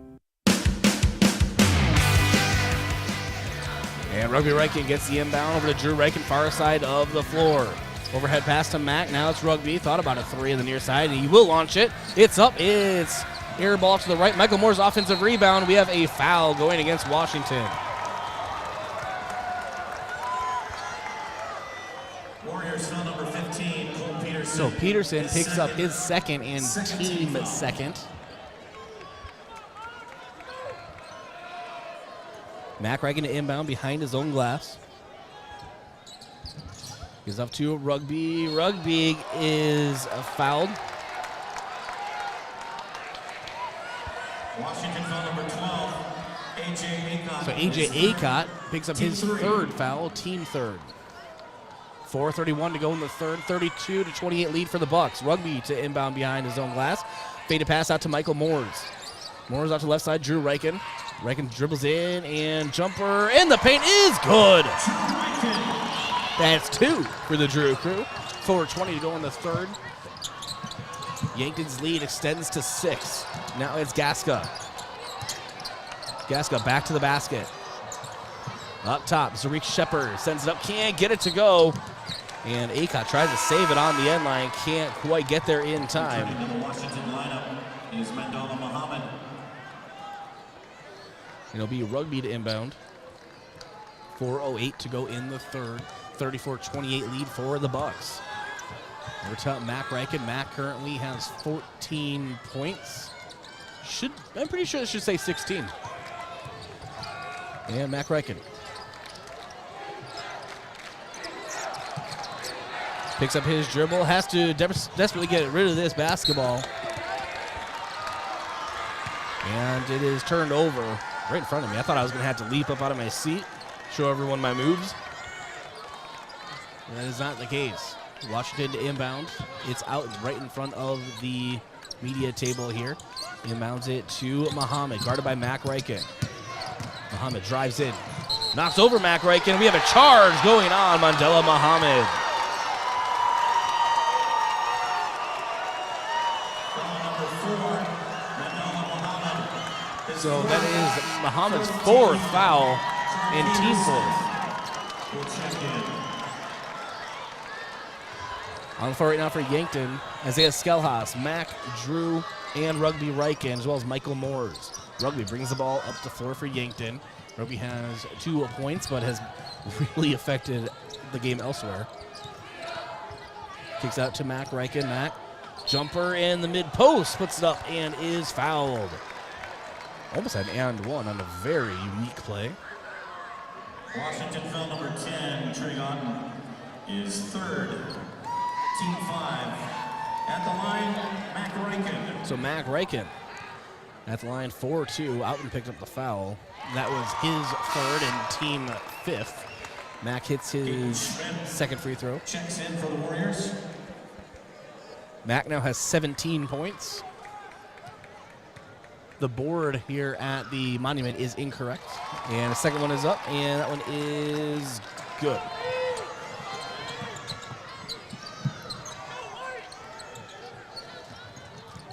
And Rugby Reichen gets the inbound over to Drew Reichen, far side of the floor. Overhead pass to Mac. Now it's Rugby. Thought about a 3 on the near side, and he will launch it. It's up. It's air ball to the right. Michael Moore's offensive rebound. We have a foul going against Washington. Warriors foul number 15, Cole Peterson. So Peterson picks up his second and team second. Mac Reichen to inbound behind his own glass. He's up to Rugby. Rugby is fouled. Washington foul number 12, A.J. Acott. So A.J. Acott picks up his third foul, team third. 4:31 to go in the third, 32-28 lead for the Bucks. Rugby to inbound behind his own glass. Faded pass out to Michael Moores. Moores out to left side, Drew Reichen. Reichen dribbles in and jumper, and the paint is good. That's 2 for the Drew crew. 4:20 to go in the third. Yankton's lead extends to 6. Now it's Gaska. Gaska back to the basket. Up top, Zarik Shepard sends it up, can't get it to go. And Acott tries to save it on the end line, can't quite get there in time. Returning to the Washington lineup is Mandola Muhammad. It'll be Rugby to inbound. 4:08 to go in the third. 34-28 lead for the Bucks. Over top, Mac Reichen. Mac currently has 14 points. I'm pretty sure it should say 16. And Mac Reichen picks up his dribble, has to desperately get rid of this basketball. And it is turned over right in front of me. I thought I was going to have to leap up out of my seat, show everyone my moves. That is not the case. Washington to inbound. It's out right in front of the media table here. Inbounds it to Muhammad, guarded by Mac Reichen. Muhammad drives in, knocks over Mac Reichen. We have a charge going on, Mandela Muhammad. So that is Muhammad's fourth foul and team fourth. On the floor right now for Yankton, Isaiah Skelhaas, Mac, Drew, and Rugby Reichen, as well as Michael Moores. Rugby brings the ball up the floor for Yankton. Rugby has 2 points, but has really affected the game elsewhere. Kicks out to Mac Reichen. Mac, jumper in the mid-post, puts it up and is fouled. Almost had an and one on a very unique play. Washington foul number 10, Trigon, is third. Team 5. At the line, Mac Reichen. So Mac Reichen at the line 4-2. Outen picked up the foul. That was his third and team 5th. Mac hits his second free throw. Checks in for the Warriors. Mac now has 17 points. The board here at the Monument is incorrect. And the second one is up, and that one is good.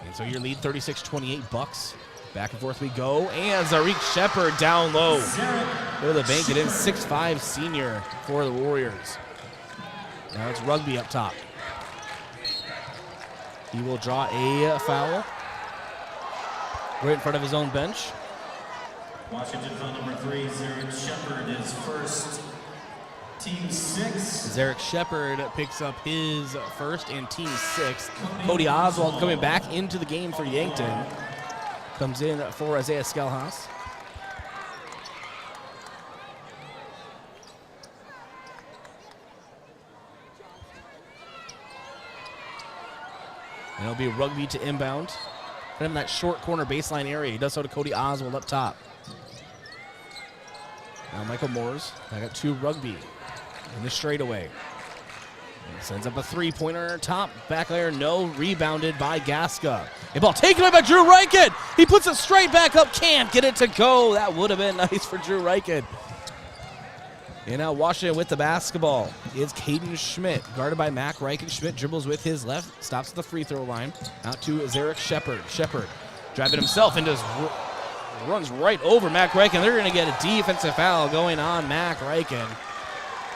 And so your lead, 36-28 Bucks. Back and forth we go, and Zarik Shepard down low. Go to the bank, it is 6'5" senior for the Warriors. Now it's Rugby up top. He will draw a foul right in front of his own bench. Washington foul number 3, Zarik Shepard is first. Team 6. Zarik Shepard picks up his first and team 6. Cody Oswald coming back into the game for Yankton. Comes in for Isaiah Skelhaas. And it'll be Rugby to inbound. Put him in that short corner baseline area. He does so to Cody Oswald up top. Now Michael Moores. I got 2 Rugby in the straightaway. Sends up a 3-pointer top. Back iron, no. Rebounded by Gaska. A ball taken away by Drew Reichen. He puts it straight back up. Can't get it to go. That would have been nice for Drew Reichen. And now Washington with the basketball is Caden Schmidt, guarded by Mac Reichen. Schmidt dribbles with his left, stops at the free throw line. Out to Zarik Shepard. Shepard driving himself and just runs right over Mac Reichen. They're going to get a defensive foul going on Mac Reichen.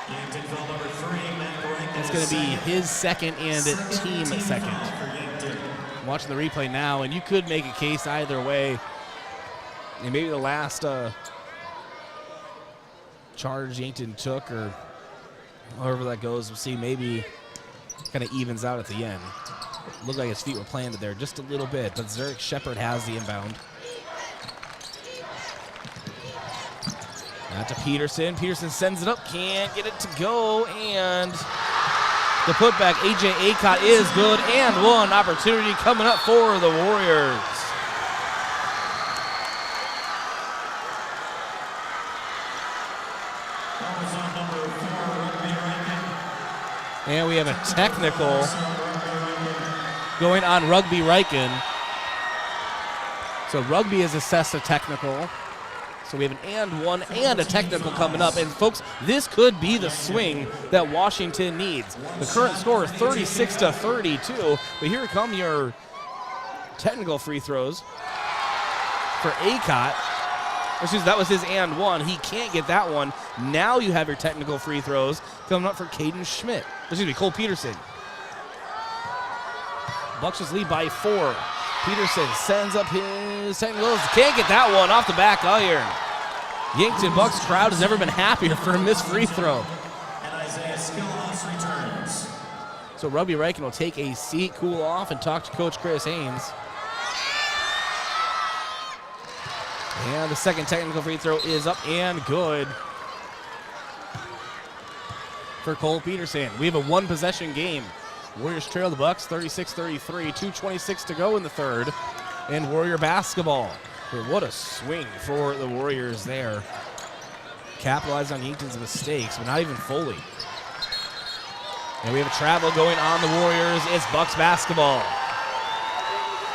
Yankton foul number 3, Mac Reichen. It's going to be his second and team second. I'm watching the replay now, and you could make a case either way. And maybe the last charge Yankton took, or however that goes, we'll see. Maybe kind of evens out at the end. Looked like his feet were planted there just a little bit, but Zarik Shepard has the inbound. Out to Peterson. Peterson sends it up, can't get it to go, and the putback, A.J. Acott, is good, and one opportunity coming up for the Warriors. And we have a technical going on Rugby Reichen. So Rugby is assessed a technical. So we have an and one and a technical coming up. And folks, this could be the swing that Washington needs. The current score is 36-32. But here come your technical free throws for Acott. Excuse me, that was his and one. He can't get that one. Now you have your technical free throws coming up for Cole Peterson. Bucks just lead by 4. Peterson sends up his technicals. Can't get that one off the back iron. Yankton Bucks crowd has never been happier for a missed free throw. And Isaiah Skillhouse returns. So Robbie Reichen will take a seat, cool off, and talk to Coach Chris Haynes. And the second technical free throw is up and good for Cole Peterson. We have a one-possession game. Warriors trail the Bucks 36-33, 2:26 to go in the third. And Warrior basketball. What a swing for the Warriors there. Capitalized on Yankton's mistakes, but not even fully. And we have a travel going on the Warriors. It's Bucks basketball.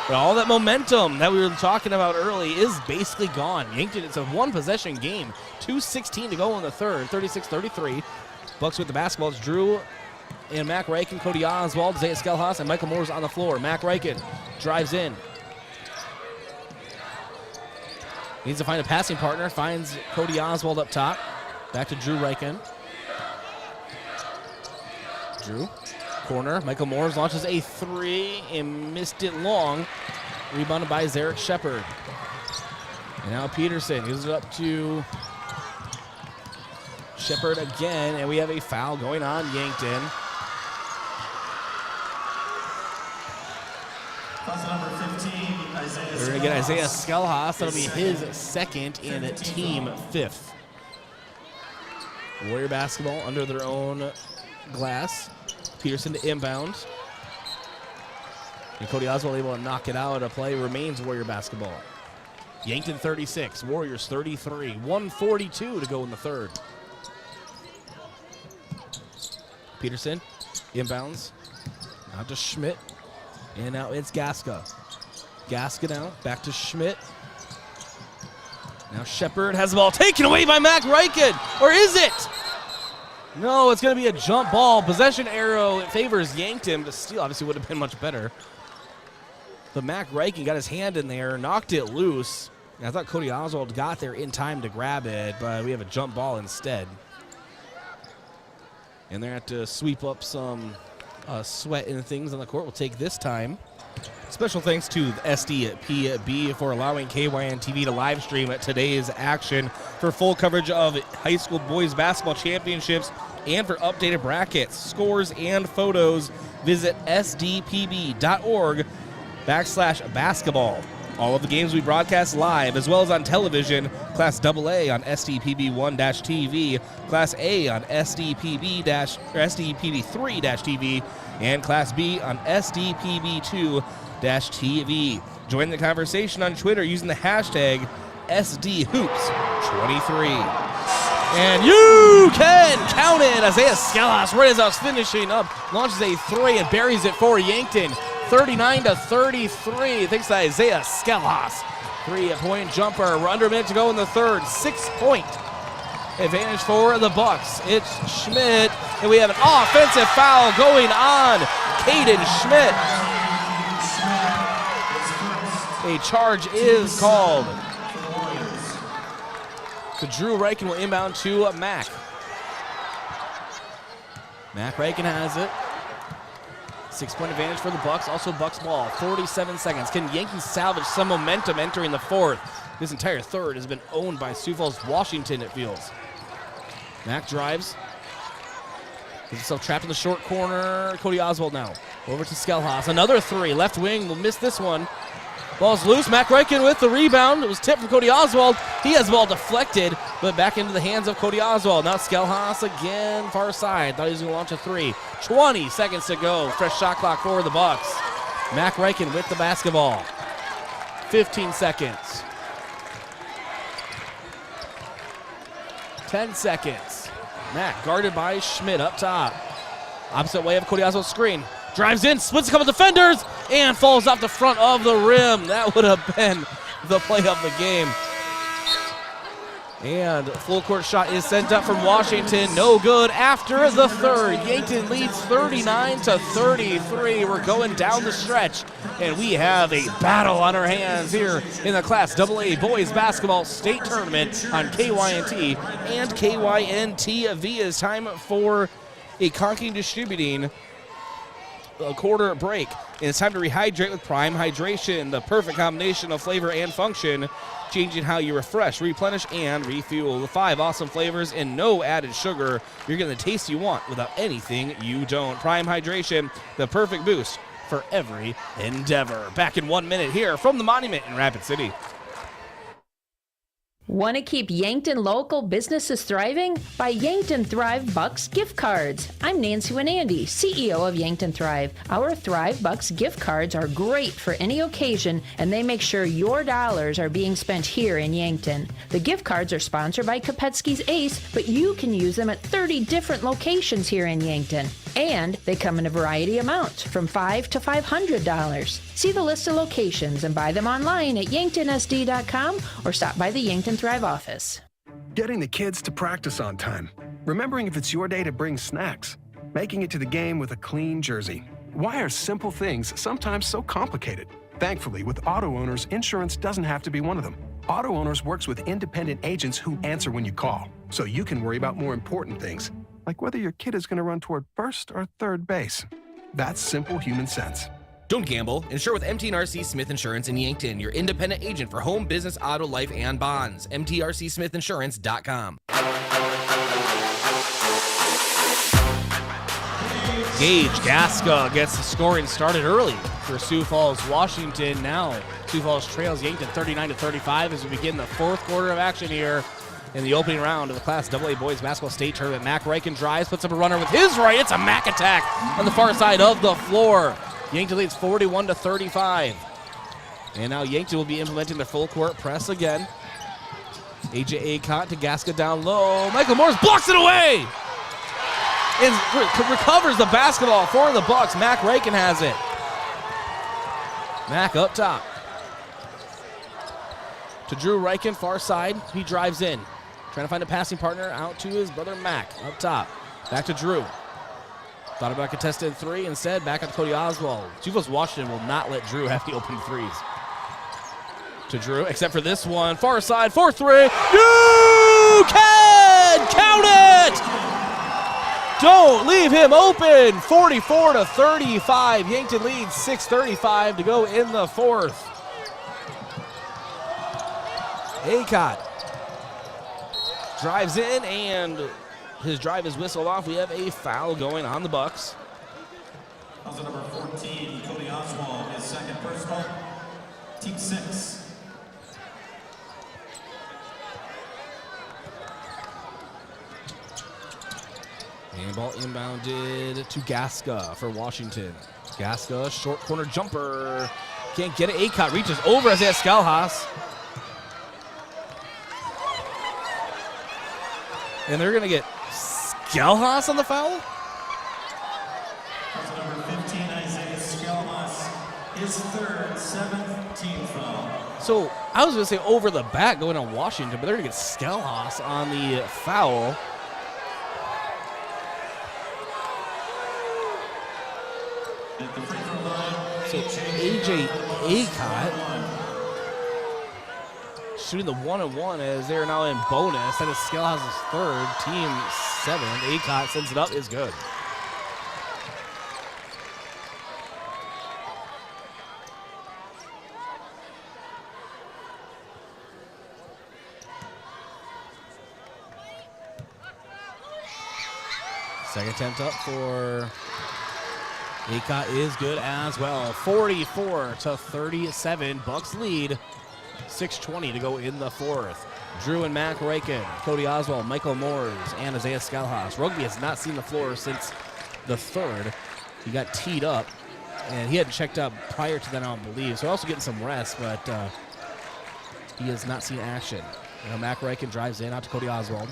But all that momentum that we were talking about early is basically gone. Yankton, it's a one-possession game. 2:16 to go in the third, 36-33. Bucks with the basketball. It's Drew and Mac Reichen, Cody Oswald, Isaiah Skellhaus, and Michael Moore's on the floor. Mac Reichen drives in. Needs to find a passing partner. Finds Cody Oswald up top. Back to Drew Reichen. Drew, corner. Michael Moores launches a 3 and missed it long. Rebounded by Zarek Shepard. And now Peterson gives it up to Shepard again, and we have a foul going on Yankton. That's number 15, Isaiah We're going to get Isaiah Skellhaus. That'll be his second and team 5th. Warrior basketball under their own glass. Peterson to inbound. And Cody Oswald able to knock it out. A play remains Warrior basketball. Yankton 36, Warriors 33. 1:42 to go in the third. Peterson inbounds. Now to Schmidt. And now it's Gaska. Gaska now back to Schmidt. Now Shepard has the ball taken away by Mac Reichen. Or is it? No, it's going to be a jump ball. Possession arrow. It favors Yankton. The steal obviously would have been much better. But Mac Reichen got his hand in there, knocked it loose. I thought Cody Oswald got there in time to grab it, but we have a jump ball instead. And they're going to have to sweep up some sweat and things on the court. We'll take this time. Special thanks to SDPB for allowing KYNTV to live stream today's action. For full coverage of high school boys basketball championships and for updated brackets, scores, and photos, visit sdpb.org/basketball. All of the games we broadcast live, as well as on television, Class AA on SDPB1-TV, Class A on SDPB3-TV, and Class B on SDPB2-TV. Join the conversation on Twitter using the hashtag SDHoops23. And you can count it. Isaiah Skellhaus right as I was finishing up, launches a 3 and buries it for Yankton. 39-33, thanks to Isaiah Skellhaus. 3-point jumper. We're under a minute to go in the third. 6-point advantage for the Bucks. It's Schmidt, and we have an offensive foul going on. Caden Schmidt. A charge is called. So Drew Reichen will inbound to Mac. Mac Reichen has it. 6-point advantage for the Bucks. Also Bucks ball. 47 seconds. Can Yankees salvage some momentum entering the fourth? This entire third has been owned by Sioux Falls, Washington, it feels. Mac drives. Gets himself trapped in the short corner. Cody Oswald now. Over to Skellhaus. Another 3. Left wing will miss this one. Ball's loose. Mac Reichen with the rebound. It was tipped from Cody Oswald. He has the ball deflected, but back into the hands of Cody Oswald. Now Skellhaus again, far side. Thought he was going to launch a 3. 20 seconds to go. Fresh shot clock for the Bucks. Mac Reichen with the basketball. 15 seconds. 10 seconds. Mac guarded by Schmidt up top. Opposite way of Cody Oswald's screen. Drives in, splits a couple defenders, and falls off the front of the rim. That would have been the play of the game. And full court shot is sent up from Washington. No good after the third. Yankton leads 39-33. We're going down the stretch, and we have a battle on our hands here in the Class AA Boys Basketball State Tournament on KYNT and KYNTV. It's time for a Conking Distributing a quarter break. And it's time to rehydrate with Prime Hydration, the perfect combination of flavor and function, changing how you refresh, replenish, and refuel. The 5 awesome flavors and no added sugar. You're getting the taste you want without anything you don't. Prime Hydration, the perfect boost for every endeavor. Back in 1 minute here from the Monument in Rapid City. Want to keep Yankton local businesses thriving? Buy Yankton Thrive Bucks gift cards. I'm Nancy Winandy, CEO of Yankton Thrive. Our Thrive Bucks gift cards are great for any occasion, and they make sure your dollars are being spent here in Yankton. The gift cards are sponsored by Kopetsky's Ace, but you can use them at 30 different locations here in Yankton. And they come in a variety of amounts, from $5 to $500. See the list of locations and buy them online at yanktonsd.com or stop by the Yankton Thrive office. Getting the kids to practice on time. Remembering if it's your day to bring snacks. Making it to the game with a clean jersey. Why are simple things sometimes so complicated? Thankfully, with Auto Owners, insurance doesn't have to be one of them. Auto Owners works with independent agents who answer when you call, so you can worry about more important things, like whether your kid is going to run toward first or third base. That's simple human sense. Don't gamble. Insure with MTRC Smith Insurance in Yankton, your independent agent for home, business, auto, life, and bonds. MTRCSmithInsurance.com. Gage Gasca gets the scoring started early for Sioux Falls, Washington. Now Sioux Falls trails Yankton 39-35 as we begin the fourth quarter of action here in the opening round of the Class AA Boys Basketball State Tournament. Mac Reichen drives, puts up a runner with his right. It's a Mac attack on the far side of the floor. Yankton leads 41-35. And now Yankton will be implementing their full court press again. AJ Akot to Gasca down low. Michael Morris blocks it away and recovers the basketball for the Bucks. Mac Reichen has it. Mac up top to Drew Reichen, far side. He drives in, trying to find a passing partner out to his brother Mac up top. Back to Drew. Thought about contested three, instead back up to Cody Oswald. Sioux Falls Washington will not let Drew have the open threes. To Drew, except for this one. Far side, 4-3. You can count it! Don't leave him open. 44-35. Yankton leads 6:35 to go in the fourth. Akot drives in, and his drive is whistled off. We have a foul going on the Bucks. Foul number 14, Cody Oswald, his second personal. Team 6. And ball inbounded to Gasca for Washington. Gasca, short corner jumper. Can't get it. Akot reaches over as Skalhas. And they're going to get Skalhas on the foul? Foul number 15, Isaiah Skalhas, his third, 7th team foul. So I was going to say over the back going on Washington, but they're going to get Skalhas on the foul. So AJ Akot shooting the 1-and-1 as they're now in bonus. That is Skalhas' third, team 7. Akot sends it up, is good. Second attempt up for Akot is good as well. 44-37. Bucks lead. 6:20 to go in the fourth. Drew and Mac Reichen, Cody Oswald, Michael Moores, and Isaiah Skalhas. Rugby has not seen the floor since the third. He got teed up, and he hadn't checked up prior to that, I don't believe. So also getting some rest, but he has not seen action. Now Mac Reichen drives in out to Cody Oswald.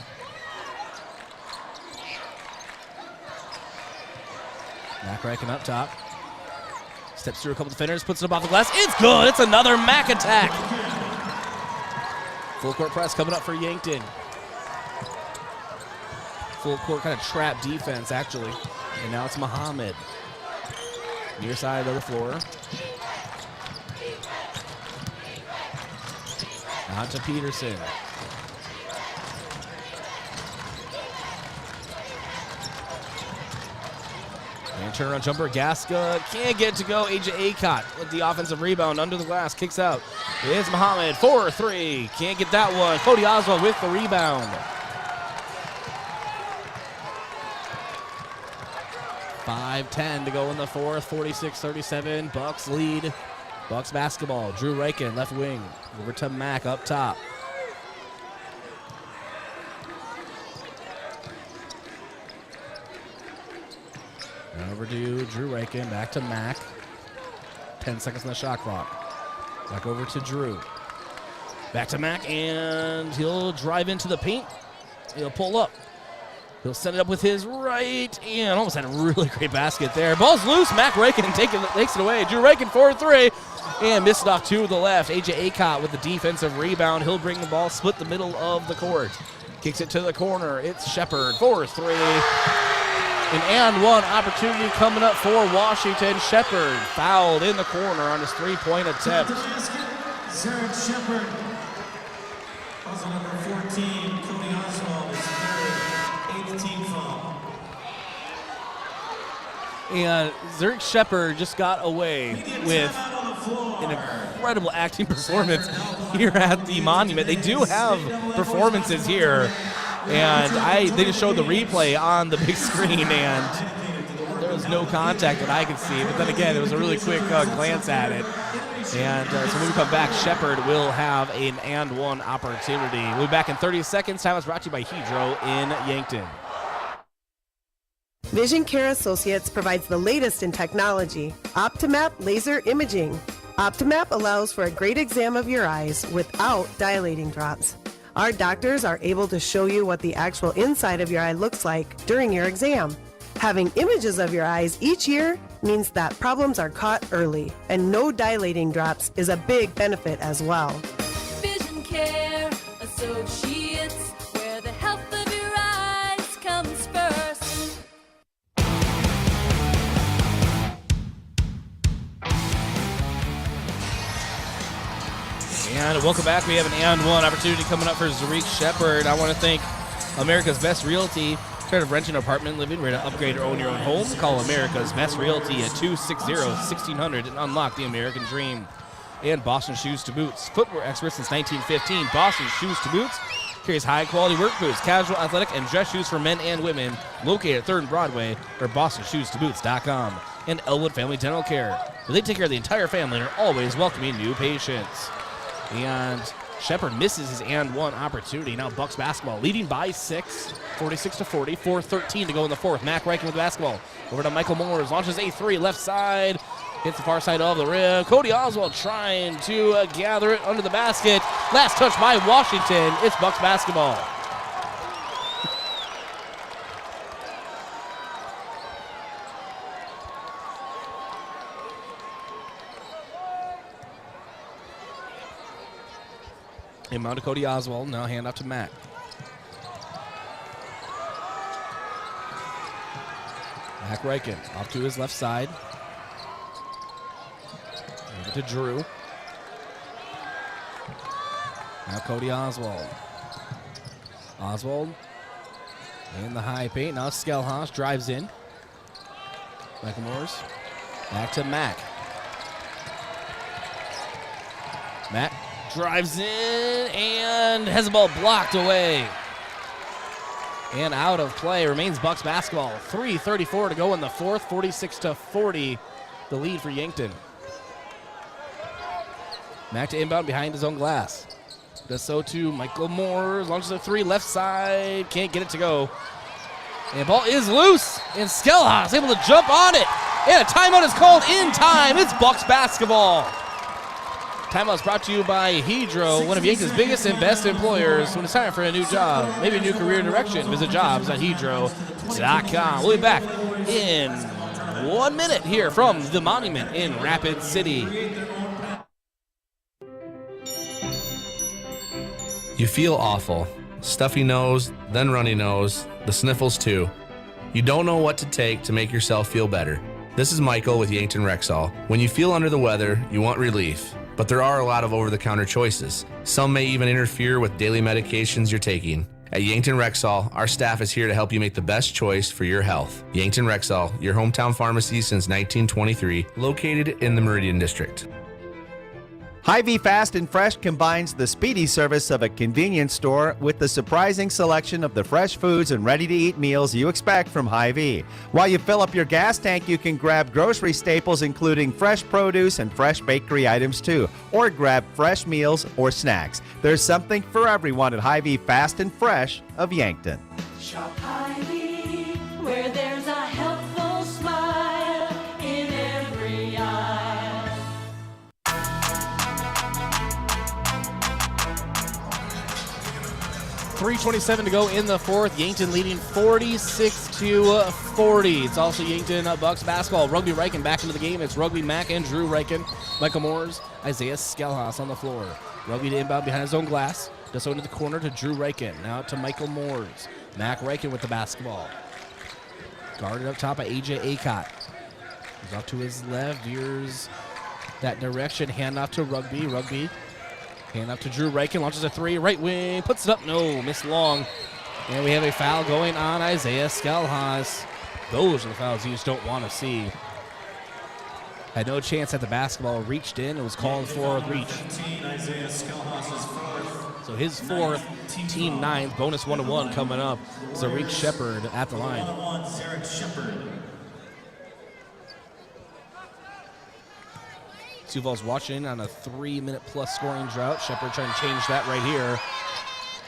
Mac Reichen up top. Steps through a couple defenders, puts it up off the glass. It's good. It's another Mac attack. Full court press coming up for Yankton. Full court kind of trap defense, actually. And now it's Muhammad. Near side of the floor. Out to Peterson. And turnaround jumper, Gasca can't get it to go. AJ Acott with the offensive rebound under the glass, kicks out. It's Muhammad, 4-3. Can't get that one. Cody Oswald with the rebound. 5:10 to go in the fourth, 46-37. Bucks lead. Bucks basketball. Drew Rankin, left wing. Over to Mack up top. Over to Drew Rankin, back to Mack. 10 seconds on the shot clock. Back over to Drew. Back to Mack, and he'll drive into the paint. He'll pull up. He'll set it up with his right, and almost had a really great basket there. Ball's loose. Mack Rankin takes it away. Drew Rankin 4-3, and missed it off to the left. AJ Acott with the defensive rebound. He'll bring the ball, split the middle of the court. Kicks it to the corner. It's Shepard, 4-3. An and one opportunity coming up for Washington. Shepard fouled in the corner on his three-point attempt. Zarek Shepard. Also number 14, Cody Oswald, his third, 8th team foul. And Zarek Shepard just got away with an incredible acting performance here at the Monument. They do have performances here. And they just showed the replay on the big screen, and there was no contact that I could see. But then again, it was a really quick glance at it. And so when we come back, Shepard will have an and one opportunity. We'll be back in 30 seconds. Time is brought to you by Hydro in Yankton. Vision Care Associates provides the latest in technology, Optimap laser imaging. Optimap allows for a great exam of your eyes without dilating drops. Our doctors are able to show you what the actual inside of your eye looks like during your exam. Having images of your eyes each year means that problems are caught early, and no dilating drops is a big benefit as well. Vision Care Associates, where the health of your eyes comes first. And welcome back. We have an and one opportunity coming up for Zarek Shepard. I want to thank America's Best Realty. Tired of renting an apartment, living, ready to upgrade or own your own home? Call America's Best Realty at 260-1600 and unlock the American dream. And Boston Shoes to Boots. Footwear experts since 1915. Boston Shoes to Boots carries high-quality work boots, casual, athletic, and dress shoes for men and women. Located at 3rd and Broadway or bostonshoestoboots.com. And Elwood Family Dental Care, where they take care of the entire family and are always welcoming new patients. And Shepard misses his and one opportunity. Now Bucks basketball leading by 6, 46-40, 4:13 to go in the fourth. Mack Rankin with the basketball. Over to Michael Moores, launches a three, left side, hits the far side of the rim. Cody Oswald trying to gather it under the basket. Last touch by Washington. It's Bucks basketball. Inbound to Cody Oswald. Now hand off to Matt. Mack Rankin off to his left side. Over to Drew. Now Cody Oswald. Oswald in the high paint. Now Skelhaus drives in. Michael Moores. Back to Mack. Mack drives in and has the ball blocked away. And out of play. Remains Bucks basketball. 3:34 to go in the fourth. 46-40 the lead for Yankton. Mack to inbound behind his own glass. Does so to Michael Moore. Launches a three left side. Can't get it to go. And the ball is loose. And Skelhaus able to jump on it. And a timeout is called in time. It's Bucks basketball. Timeout is brought to you by Hydro, one of Yankton's biggest and best employers. When it's time for a new job, maybe a new career direction, visit jobs.hydro.com. We'll be back in 1 minute here from the Monument in Rapid City. You feel awful. Stuffy nose, then runny nose, the sniffles too. You don't know what to take to make yourself feel better. This is Michael with Yankton Rexall. When you feel under the weather, you want relief. But there are a lot of over-the-counter choices. Some may even interfere with daily medications you're taking. At Yankton Rexall, our staff is here to help you make the best choice for your health. Yankton Rexall, your hometown pharmacy since 1923, located in the Meridian District. Hy-Vee Fast and Fresh combines the speedy service of a convenience store with the surprising selection of the fresh foods and ready-to-eat meals you expect from Hy-Vee. While you fill up your gas tank, you can grab grocery staples including fresh produce and fresh bakery items too, or grab fresh meals or snacks. There's something for everyone at Hy-Vee Fast and Fresh of Yankton. Shop Hy-Vee, where there's a helpful smile in every eye. 3:27 to go in the fourth. Yankton leading 46-40. It's also Yankton Bucks basketball. Rugby Riken back into the game. It's Rugby Mack and Drew Riken. Michael Moores, Isaiah Skelhaus on the floor. Rugby to inbound behind his own glass. Just into the corner to Drew Riken. Now to Michael Moores. Mack Riken with the basketball. Guarded up top by AJ Acott. He's off to his left. Veers that direction. Hand off to Rugby. Rugby. Hand up to Drew Riken, launches a three, right wing, puts it up, no, missed long. And we have a foul going on Isaiah Skelhaus. Those are the fouls you just don't want to see. Had no chance at the basketball, reached in, it was called for a reach. So his fourth, team ninth, bonus 1-1 coming up. Zarik Shepard at the line. Sioux Falls watching on a 3-minute plus scoring drought. Shepard trying to change that right here,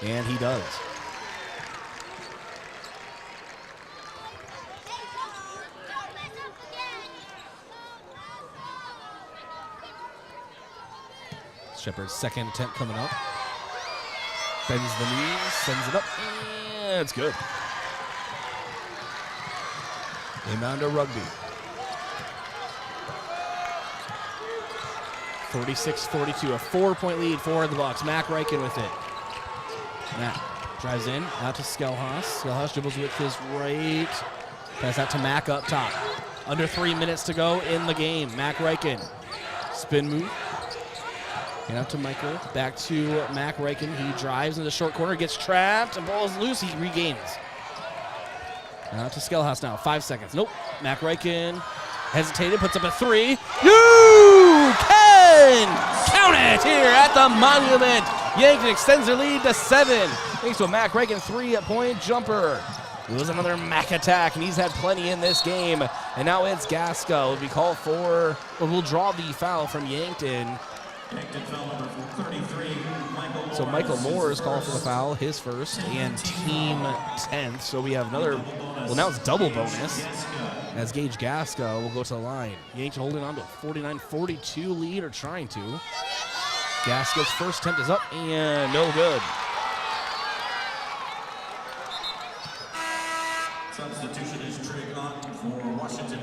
and he does. Shepard's second attempt coming up. Bends the knees, sends it up, and it's good. Inbound to Rugby. 46-42, a 4-point lead for the Bucks. Mack Riken with it. Mack drives in, out to Skelhaus. Skelhaus dribbles with his right. Pass out to Mack up top. Under 3 minutes to go in the game. Mack Riken. Spin move. And out to Michael. Back to Mack Riken. He drives in the short corner, gets trapped, and ball is loose. He regains. And out to Skelhaus now. 5 seconds. Nope. Mack Riken hesitated, puts up a three. You can count it here at the Monument. Yankton extends their lead to 7. Thanks to a Mack Riken 3-point jumper. It was another Mack attack, and he's had plenty in this game. And now it's Gasco. Will be called for, or will draw the foul from Yankton. So Michael Moore is called for the foul, his first, and team 10th. So we have another, well, now it's double bonus, as Gage Gasco will go to the line. Yankton holding on to a 49-42 lead, or trying to. Gasco's first attempt is up, and no good. Substitution is Trig on for Washington.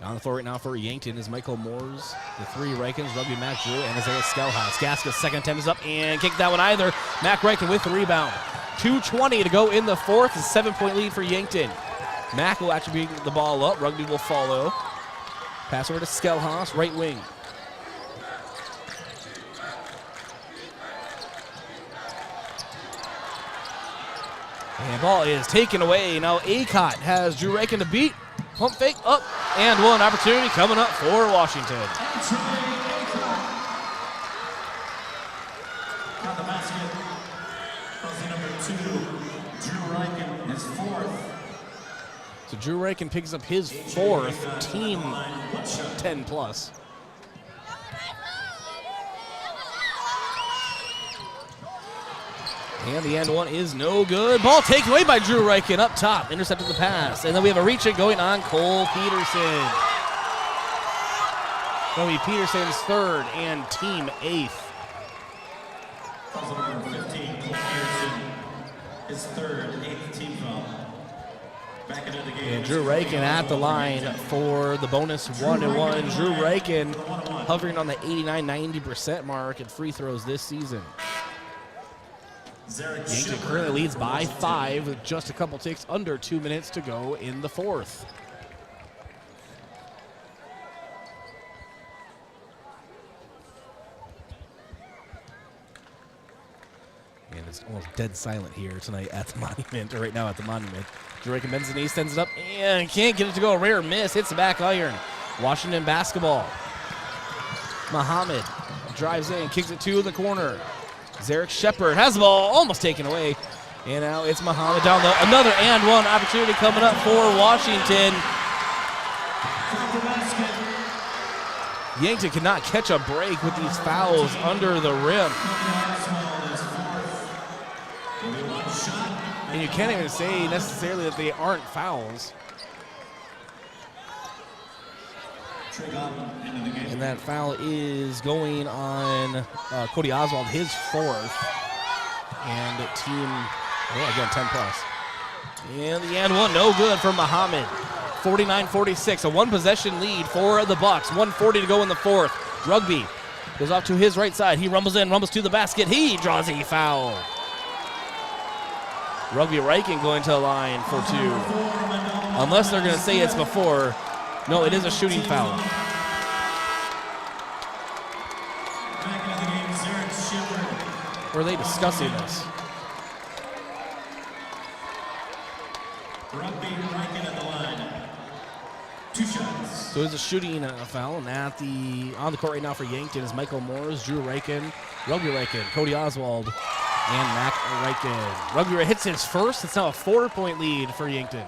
On the floor right now for Yankton is Michael Moores, the three Rikens, Rugby Mack Drew, and Isaiah Skelhaus. Gasco's second attempt is up, and kick that one either. Mack Riken with the rebound. 2:20 to go in the fourth, a 7-point lead for Yankton. Mack will actually bring the ball up. Rugby will follow. Pass over to Skelhaus, right wing. And ball is taken away. Now Acott has Drew Riken to beat. Pump fake up, and one opportunity coming up for Washington. Got the basket. Number 2, Drew Riken, his fourth. So Drew Riken picks up his fourth, team 10 plus. And the end one is no good. Ball taken away by Drew Riken up top. Intercepted the pass. And then we have a reach it going on Cole Peterson. Going to be Peterson's third and team 8th. Number 15, Cole Peterson, his third, 8th team foul. And Drew Rakin at the line for the bonus 1-1. Drew Rakin hovering on the 89-90% mark at free throws this season. Yankton currently leads by 5 with just a couple ticks under 2 minutes to go in the fourth. And it's almost dead silent here tonight at the Monument, or right now at the Monument. Drew Rakin bends the knee, sends it up, and can't get it to go. A rare miss, hits the back iron. Washington basketball. Muhammad drives in, kicks it to the corner. Zarek Shepard has the ball, almost taken away. And now it's Muhammad down low. Another and one opportunity coming up for Washington. Yankton cannot catch a break with these fouls under the rim. And you can't even say necessarily that they aren't fouls. And that foul is going on Cody Oswald, his fourth. And team, again, 10 plus. And the and one, no good for Muhammad. 49-46, a one-possession lead for the Bucks. 1:40 to go in the fourth. Rugby goes off to his right side. He rumbles in, rumbles to the basket. He draws a foul. Rugby Reichen going to the line for 2. Unless they're going to say it's before. No, it is a shooting foul. Or are they discussing this? So it's a shooting foul, and on the court right now for Yankton is Michael Moores, Drew Reichen, Rugby Reichen, Cody Oswald, and Mac Reichen. Rugby hits his first. It's now a 4-point lead for Yankton.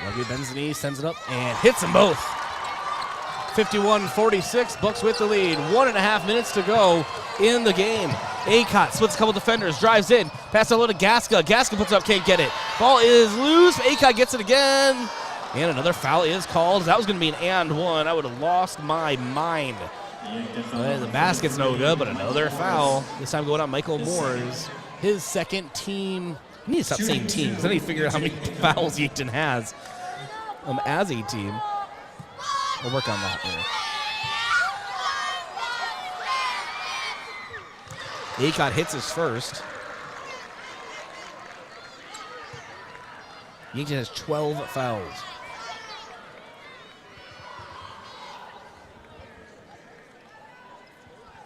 Rugby bends the knee, sends it up, and hits them both. 51-46, Bucks with the lead. 1.5 minutes to go in the game. Acott splits a couple defenders, drives in, passes low to Gaska. Gaska puts it up, can't get it. Ball is loose. Acott gets it again. And another foul is called. That was going to be an and one. I would have lost my mind. The basket's no good, but another foul. This time going on Michael Moores. His second team. I need to stop saying team, because I need to figure out how many fouls Yankton has as a team. We'll work on that here. Acott hits his first. Yankton has 12 fouls.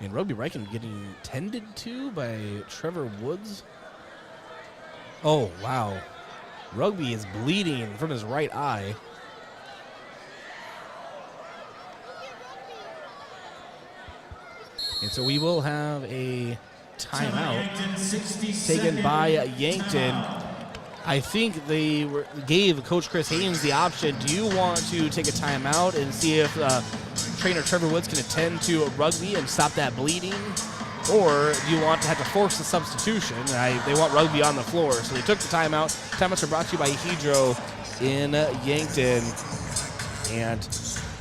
And Rugby Reichen getting tended to by Trevor Woods. Oh, wow. Rugby is bleeding from his right eye. And so we will have a timeout taken by Yankton. I think they gave Coach Chris Haynes the option. Do you want to take a timeout and see if trainer Trevor Woods can attend to Rugby and stop that bleeding? Or do you want to have to force the substitution? They want Rugby on the floor. So they took the timeout. Timeouts are brought to you by Hydro in Yankton. And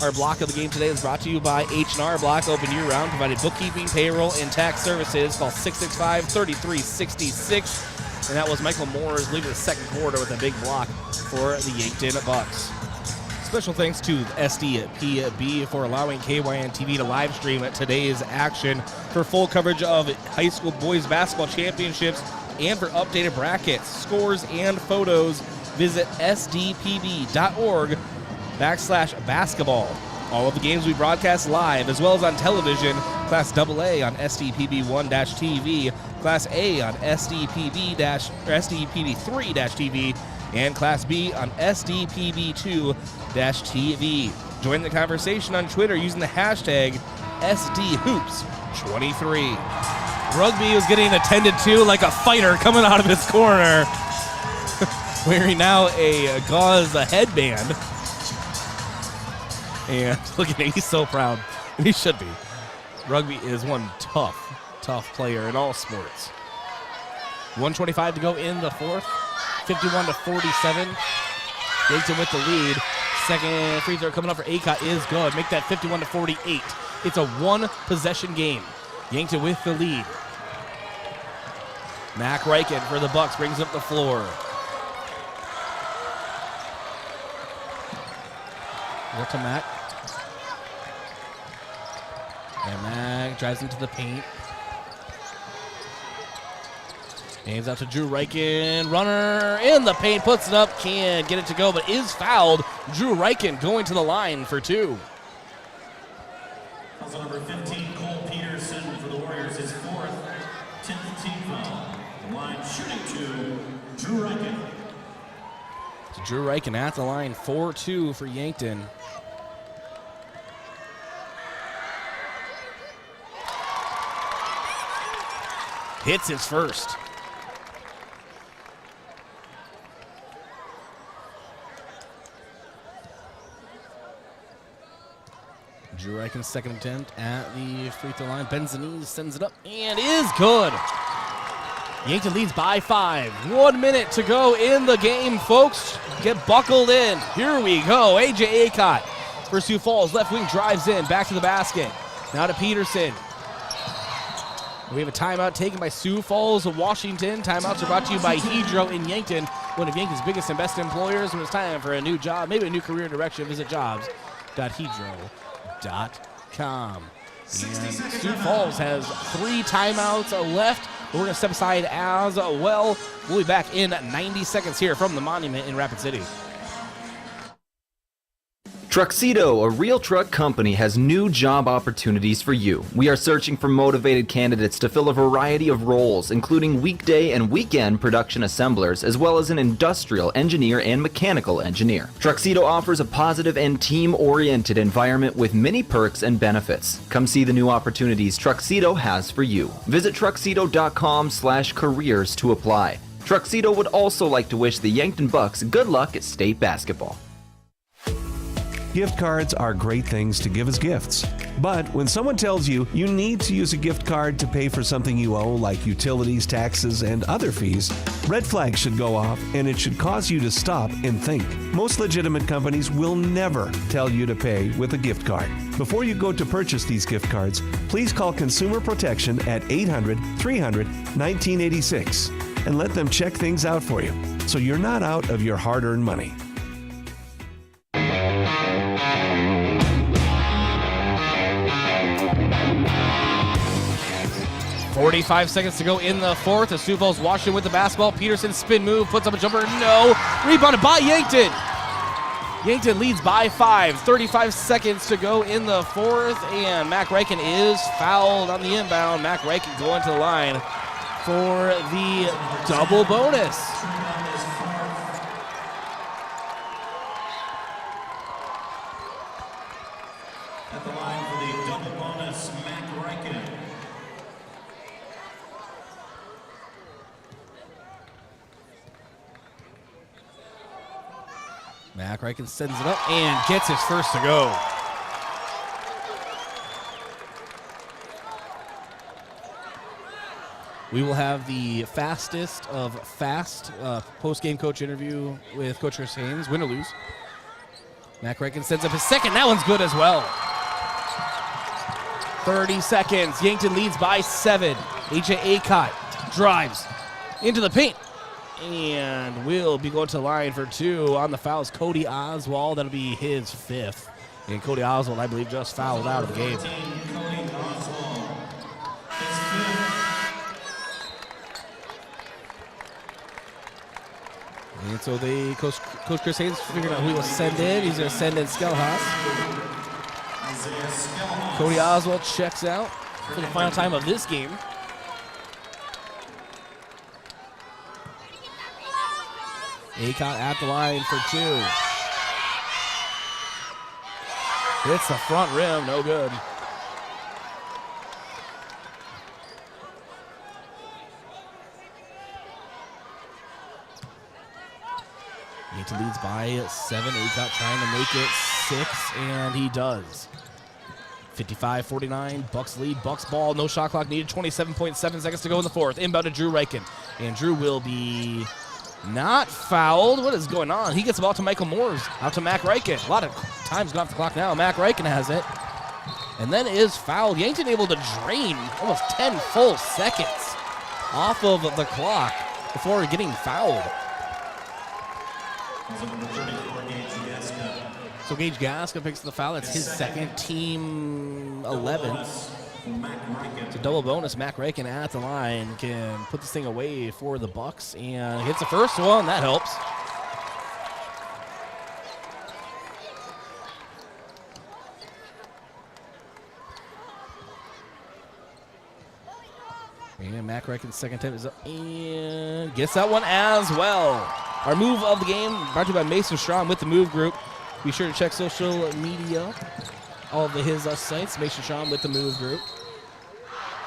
our block of the game today is brought to you by H&R Block, open year-round, providing bookkeeping, payroll, and tax services. Call 665-3366. And that was Michael Moores leaving the second quarter with a big block for the Yankton Bucks. Special thanks to SDPB for allowing KYNTV to live stream today's action. For full coverage of high school boys basketball championships and for updated brackets, scores, and photos, visit sdpb.org/basketball. All of the games we broadcast live, as well as on television, Class AA on SDPB1-TV, Class A on SDPB3-TV, and Class B on SDPB2-TV. Join the conversation on Twitter using the hashtag SDHoops23. Rugby is getting attended to like a fighter coming out of his corner, wearing now a gauze headband. And look at him, he's so proud. And he should be. Rugby is one tough player in all sports. 1:25 to go in the fourth. 51-47. Yankton with the lead. Second free throw coming up for Acott is good. Make that 51-48. It's a one-possession game. Yankton with the lead. Mac Reichen for the Bucks brings up the floor. Look to Mac. And Mac drives into the paint. Hands out to Drew Reichen. Runner in the paint, puts it up, can't get it to go, but is fouled. Drew Reichen going to the line for 2. Also number 15, Cole Peterson for the Warriors, his 4th, 10th team foul. The line shooting 2, Drew Reichen. So Drew Reichen at the line, 4-2 for Yankton. Hits his first. Drew Reichen's second attempt at the free throw line. Benzanese sends it up and is good. Yankton leads by 5. 1 minute to go in the game, folks. Get buckled in. Here we go. A.J. Acott for Sioux Falls. Left wing drives in. Back to the basket. Now to Peterson. We have a timeout taken by Sioux Falls of Washington. Timeouts are brought to you by Hydro in Yankton, one of Yankton's biggest and best employers. When it's time for a new job, maybe a new career direction, visit jobs.hydro.com. Sioux Falls has 3 timeouts left. We're going to step aside as well. We'll be back in 90 seconds here from the Monument in Rapid City. Truxedo, a real truck company, has new job opportunities for you. We are searching for motivated candidates to fill a variety of roles, including weekday and weekend production assemblers, as well as an industrial engineer and mechanical engineer. Truxedo offers a positive and team-oriented environment with many perks and benefits. Come see the new opportunities Truxedo has for you. Visit truxedo.com/careers to apply. Truxedo would also like to wish the Yankton Bucks good luck at state basketball. Gift cards are great things to give as gifts. But when someone tells you you need to use a gift card to pay for something you owe, like utilities, taxes, and other fees, red flags should go off, and it should cause you to stop and think. Most legitimate companies will never tell you to pay with a gift card. Before you go to purchase these gift cards, please call Consumer Protection at 800-300-1986 and let them check things out for you, so you're not out of your hard-earned money. 45 seconds to go in the fourth. The Sioux Falls Washington with the basketball. Peterson spin move, puts up a jumper. No. Rebounded by Yankton. Yankton leads by 5. 35 seconds to go in the fourth. And Mac Reichen is fouled on the inbound. Mac Reichen going to the line for the double bonus. At the line for the double bonus, Mac Reichen. Mac Reichen sends it up and gets his first to go. We will have the fastest of fast post-game coach interview with Coach Chris Haynes, win or lose. Mac Reichen sends up his second. That one's good as well. 30 seconds. Yankton leads by 7. A.J. Acott drives into the paint and will be going to the line for 2. On the fouls, Cody Oswald. That'll be his 5th. And Cody Oswald, I believe, just fouled out of the game. And so Coach Chris Haynes figured out who he will send in. He's going to send in Skelhaus. Cody Oswald checks out for the final time of this game. Acott at the line for 2. Hits the front rim, no good. Yankton leads by 7. Acott trying to make it 6, and he does. 55-49, Bucks lead, Bucks ball, no shot clock needed, 27.7 seconds to go in the fourth. Inbound to Drew Reichen, and Drew will be not fouled. What is going on? He gets the ball to Michael Moores, out to Mac Reichen. A lot of time's gone off the clock now. Mac Reichen has it. and then is fouled. Yankton able to drain almost 10 full seconds off of the clock before getting fouled. So Gage Gasca picks the foul. That's his second, team 11th. It's a double bonus. Mac Reichen at the line can put this thing away for the Bucks and hits the first one. That helps. And Mac Reichen's second attempt is up and gets that one as well. Our move of the game brought to you by Mason Strom with the Move Group. Be sure to check social media, all of his sites, Mason Strom with the Move Group.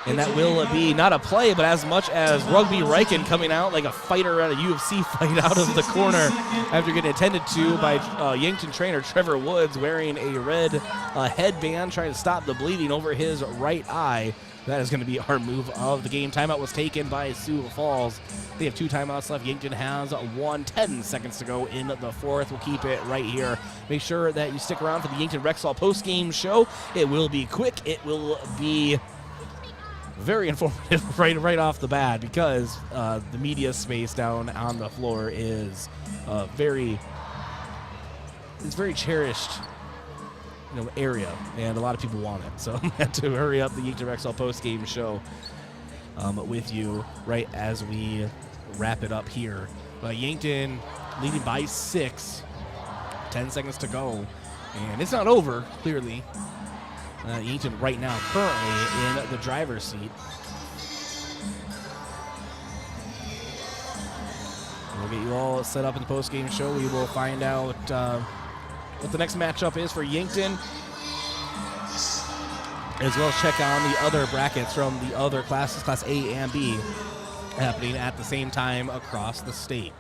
And that will be not a play, but as much as Rugby Reichen coming out like a fighter at a UFC fight out of the corner after getting attended to by Yankton trainer Trevor Woods wearing a red headband trying to stop the bleeding over his right eye. That is going to be our move of the game. Timeout was taken by Sioux Falls. They have 2 timeouts left. Yankton has 1, 10 seconds to go in the fourth. We'll keep it right here. Make sure that you stick around for the Yankton Rexall post-game show. It will be quick. It will be very informative right off the bat because the media space down on the floor is very cherished area, and a lot of people want it. So I had to hurry up the Yankton Rexall post-game show with you right as we wrap it up here. Yankton leading by 6, 10 seconds to go, and it's not over, clearly. Yankton right now currently in the driver's seat. We'll get you all set up in the post-game show. We will find out what the next matchup is for Yankton, as well as check on the other brackets from the other classes, Class A and B, happening at the same time across the state.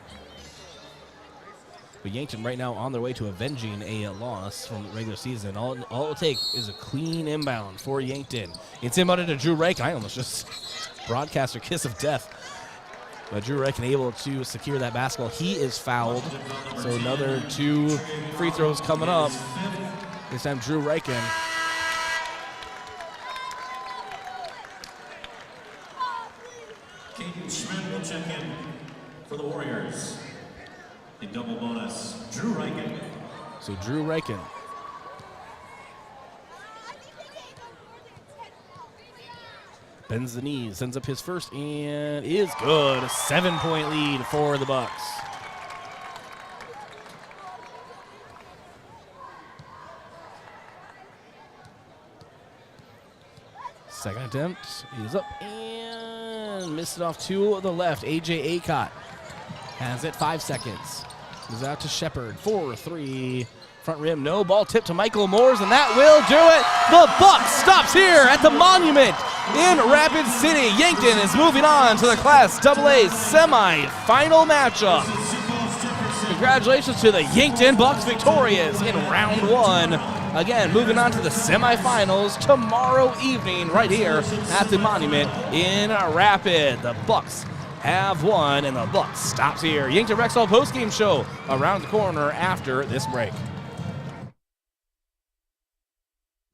But Yankton right now on their way to avenging a loss from the regular season. All it'll take is a clean inbound for Yankton. It's inbounded to Drew Reichen. I almost just broadcast a kiss of death. But Drew Reichen able to secure that basketball. He is fouled. So another 2 free throws coming up. This time Drew Reichen. Caden Schmidt will check in for the Warriors. A double bonus, Drew Reichen. So Drew Reichen. Bends the knees, sends up his first, and is good. A 7-point lead for the Bucks. Second attempt is up and missed it off to the left. AJ Acott has it. 5 seconds. Goes out to Shepard. 4-3. Front rim, no. Ball tipped to Michael Moores, and that will do it. The Bucks stops here at the Monument in Rapid City. Yankton is moving on to the Class AA semi-final matchup. Congratulations to the Yankton Bucks victorious in round 1. Again, moving on to the semifinals tomorrow evening right here at the Monument in Rapid. The Bucks have won, and the Bucks stops here. Yankton Rexall postgame show around the corner after this break.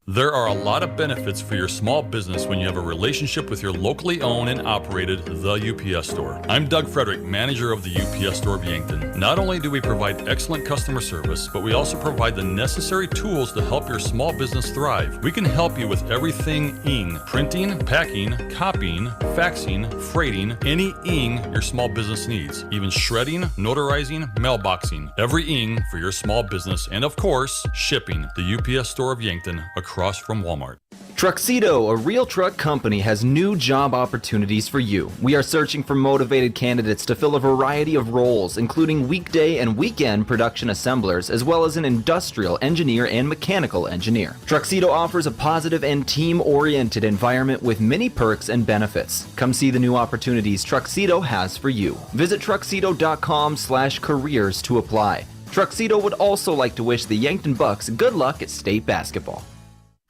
There are a lot of benefits for your small business when you have a relationship with your locally owned and operated The UPS Store. I'm Doug Frederick, manager of the UPS Store of Yankton. Not only do we provide excellent customer service, but we also provide the necessary tools to help your small business thrive. We can help you with everything ing, printing, packing, copying, faxing, freighting, any ing your small business needs, even shredding, notarizing, mailboxing, every ing for your small business, and of course, shipping. The UPS Store of Yankton, across from Walmart. Truxedo, a real truck company, has new job opportunities for you. We are searching for motivated candidates to fill a variety of roles, including weekday and weekend production assemblers, as well as an industrial engineer and mechanical engineer. Truxedo offers a positive and team-oriented environment with many perks and benefits. Come see the new opportunities Truxedo has for you. Visit truxedo.com/careers to apply. Truxedo would also like to wish the Yankton Bucks good luck at state basketball.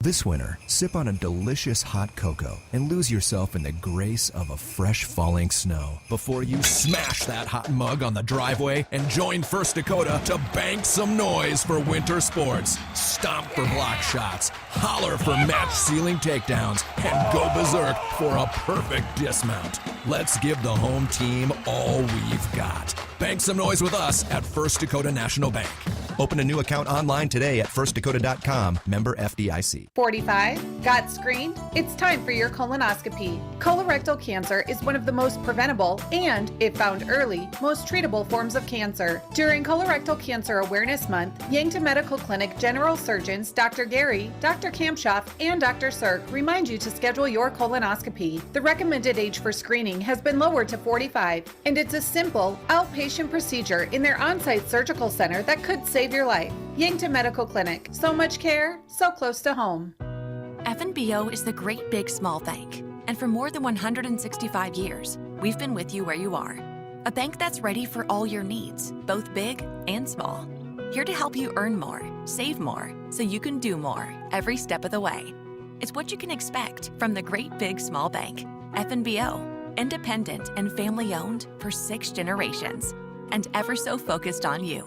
This winter, sip on a delicious hot cocoa and lose yourself in the grace of a fresh falling snow before you smash that hot mug on the driveway and join First Dakota to bank some noise for winter sports. Stomp for block shots, holler for match ceiling takedowns, and go berserk for a perfect dismount. Let's give the home team all we've got. Bank some noise with us at First Dakota National Bank. Open a new account online today at firstdakota.com, member FDIC. 45? Got screened? It's time for your colonoscopy. Colorectal cancer is one of the most preventable and, if found early, most treatable forms of cancer. During Colorectal Cancer Awareness Month, Yankton Medical Clinic General Surgeons Dr. Gary, Dr. Kampshoff, and Dr. Sirk remind you to schedule your colonoscopy. The recommended age for screening has been lowered to 45, and it's a simple, outpatient procedure in their on-site surgical center that could save your life. Yankton Medical Clinic. So much care, so close to home. FNBO is the great big small bank. And for more than 165 years, we've been with you where you are. A bank that's ready for all your needs, both big and small. Here to help you earn more, save more, so you can do more every step of the way. It's what you can expect from the great big small bank. FNBO, independent and family owned for 6 generations, and ever so focused on you.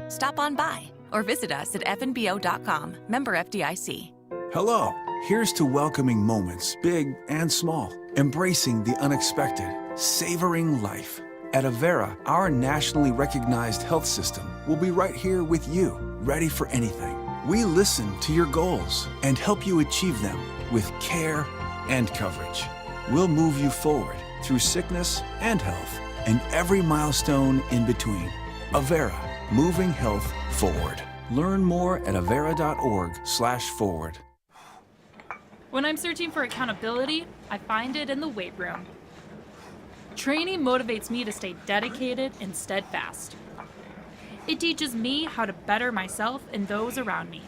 Stop on by or visit us at fnbo.com, member FDIC. Hello, here's to welcoming moments, big and small, embracing the unexpected, savoring life. At Avera, our nationally recognized health system will be right here with you, ready for anything. We listen to your goals and help you achieve them with care and coverage. We'll move you forward through sickness and health and every milestone in between. Avera, moving health forward. Learn more at avera.org/forward. When I'm searching for accountability, I find it in the weight room. Training motivates me to stay dedicated and steadfast. It teaches me how to better myself and those around me.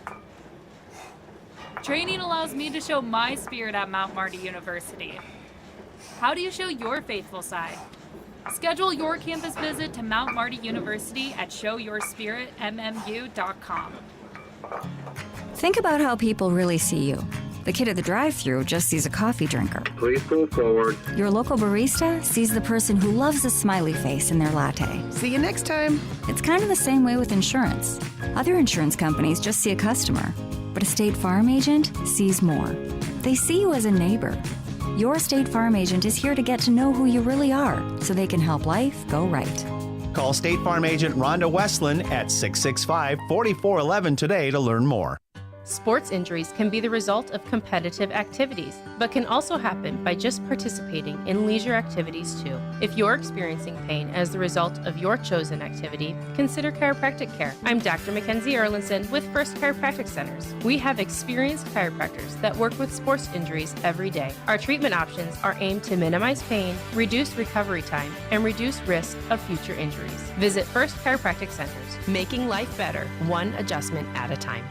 Training allows me to show my spirit at Mount Marty University. How do you show your faithful side? Schedule your campus visit to Mount Marty University at showyourspiritmmu.com. Think about how people really see you. The kid at the drive-thru just sees a coffee drinker. Please go forward. Your local barista sees the person who loves a smiley face in their latte. See you next time. It's kind of the same way with insurance. Other insurance companies just see a customer, but a State Farm agent sees more. They see you as a neighbor. Your State Farm agent is here to get to know who you really are so they can help life go right. Call State Farm agent Rhonda Westland at 665-4411 today to learn more. Sports injuries can be the result of competitive activities, but can also happen by just participating in leisure activities too. If you're experiencing pain as the result of your chosen activity, consider chiropractic care. I'm Dr. Mackenzie Erlinson with First Chiropractic Centers. We have experienced chiropractors that work with sports injuries every day. Our treatment options are aimed to minimize pain, reduce recovery time, and reduce risk of future injuries. Visit First Chiropractic Centers, making life better, one adjustment at a time.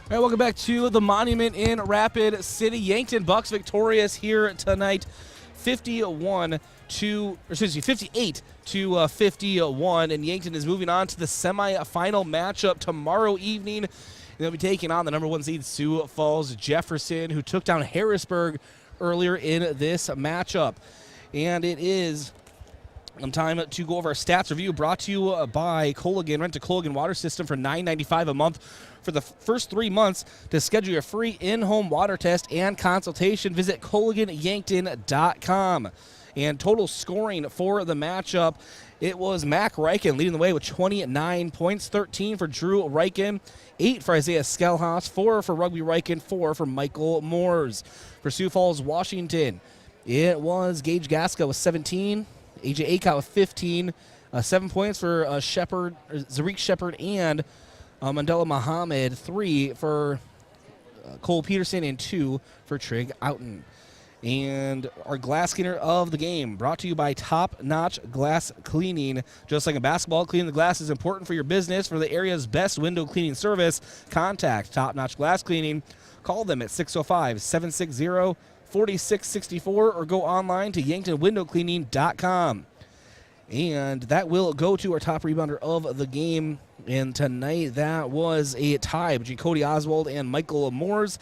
All right, welcome back to the Monument in Rapid City. Yankton Bucks victorious here tonight, 58 to 51, and Yankton is moving on to the semifinal matchup tomorrow evening. They'll be taking on the number 1 seed Sioux Falls Jefferson, who took down Harrisburg earlier in this matchup. And it is time to go over our stats review, brought to you by Colligan. Rent a Colligan water system for $9.95 a month for the first 3 months. To schedule your free in-home water test and consultation, visit ColliganYankton.com. And total scoring for the matchup, it was Mac Reichen leading the way with 29 points, 13 for Drew Reichen, 8 for Isaiah Skelhaus, 4 for Rugby Reichen, 4 for Michael Moores. For Sioux Falls, Washington, it was Gage Gasca with 17, AJ Akot with 15, 7 points for Zarik Shepard, and Mandela Muhammad, 3 for Cole Peterson, and 2 for Trig Outen. And our glass cleaner of the game, brought to you by Top Notch Glass Cleaning. Just like a basketball, cleaning the glass is important for your business. For the area's best window cleaning service, contact Top Notch Glass Cleaning. Call them at 605-760-5700. 4664 or go online to yanktonwindowcleaning.com. And that will go to our top rebounder of the game. And tonight, that was a tie between Cody Oswald and Michael Moores.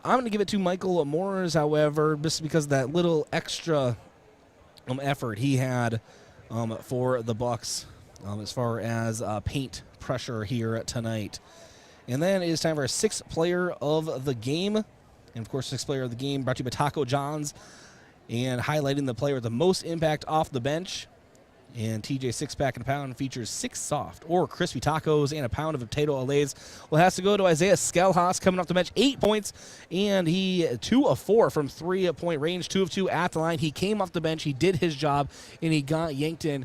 I'm going to give it to Michael Moores, however, just because of that little extra effort he had for the Bucks as far as paint pressure here tonight. And then it is time for our sixth player of the game. And, of course, sixth player of the game brought to you by Taco John's. And highlighting the player with the most impact off the bench. And TJ 6-pack and a pound features 6 soft or crispy tacos and a pound of potato olays. Well, it has to go to Isaiah Skelhaas coming off the bench, 8 points, and he 2 of 4 from 3-point range, 2 of 2 at the line. He came off the bench, he did his job, and he got Yankton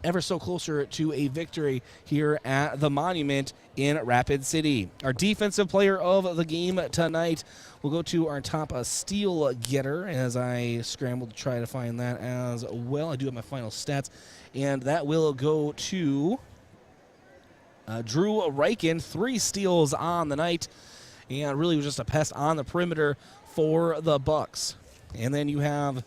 ever so closer to a victory here at the Monument in Rapid City. Our defensive player of the game tonight will go to our top steal getter as I scramble to try to find that as well. I do have my final stats, and that will go to Drew Reichen, 3 steals on the night, and really was just a pest on the perimeter for the Bucks. And then you have,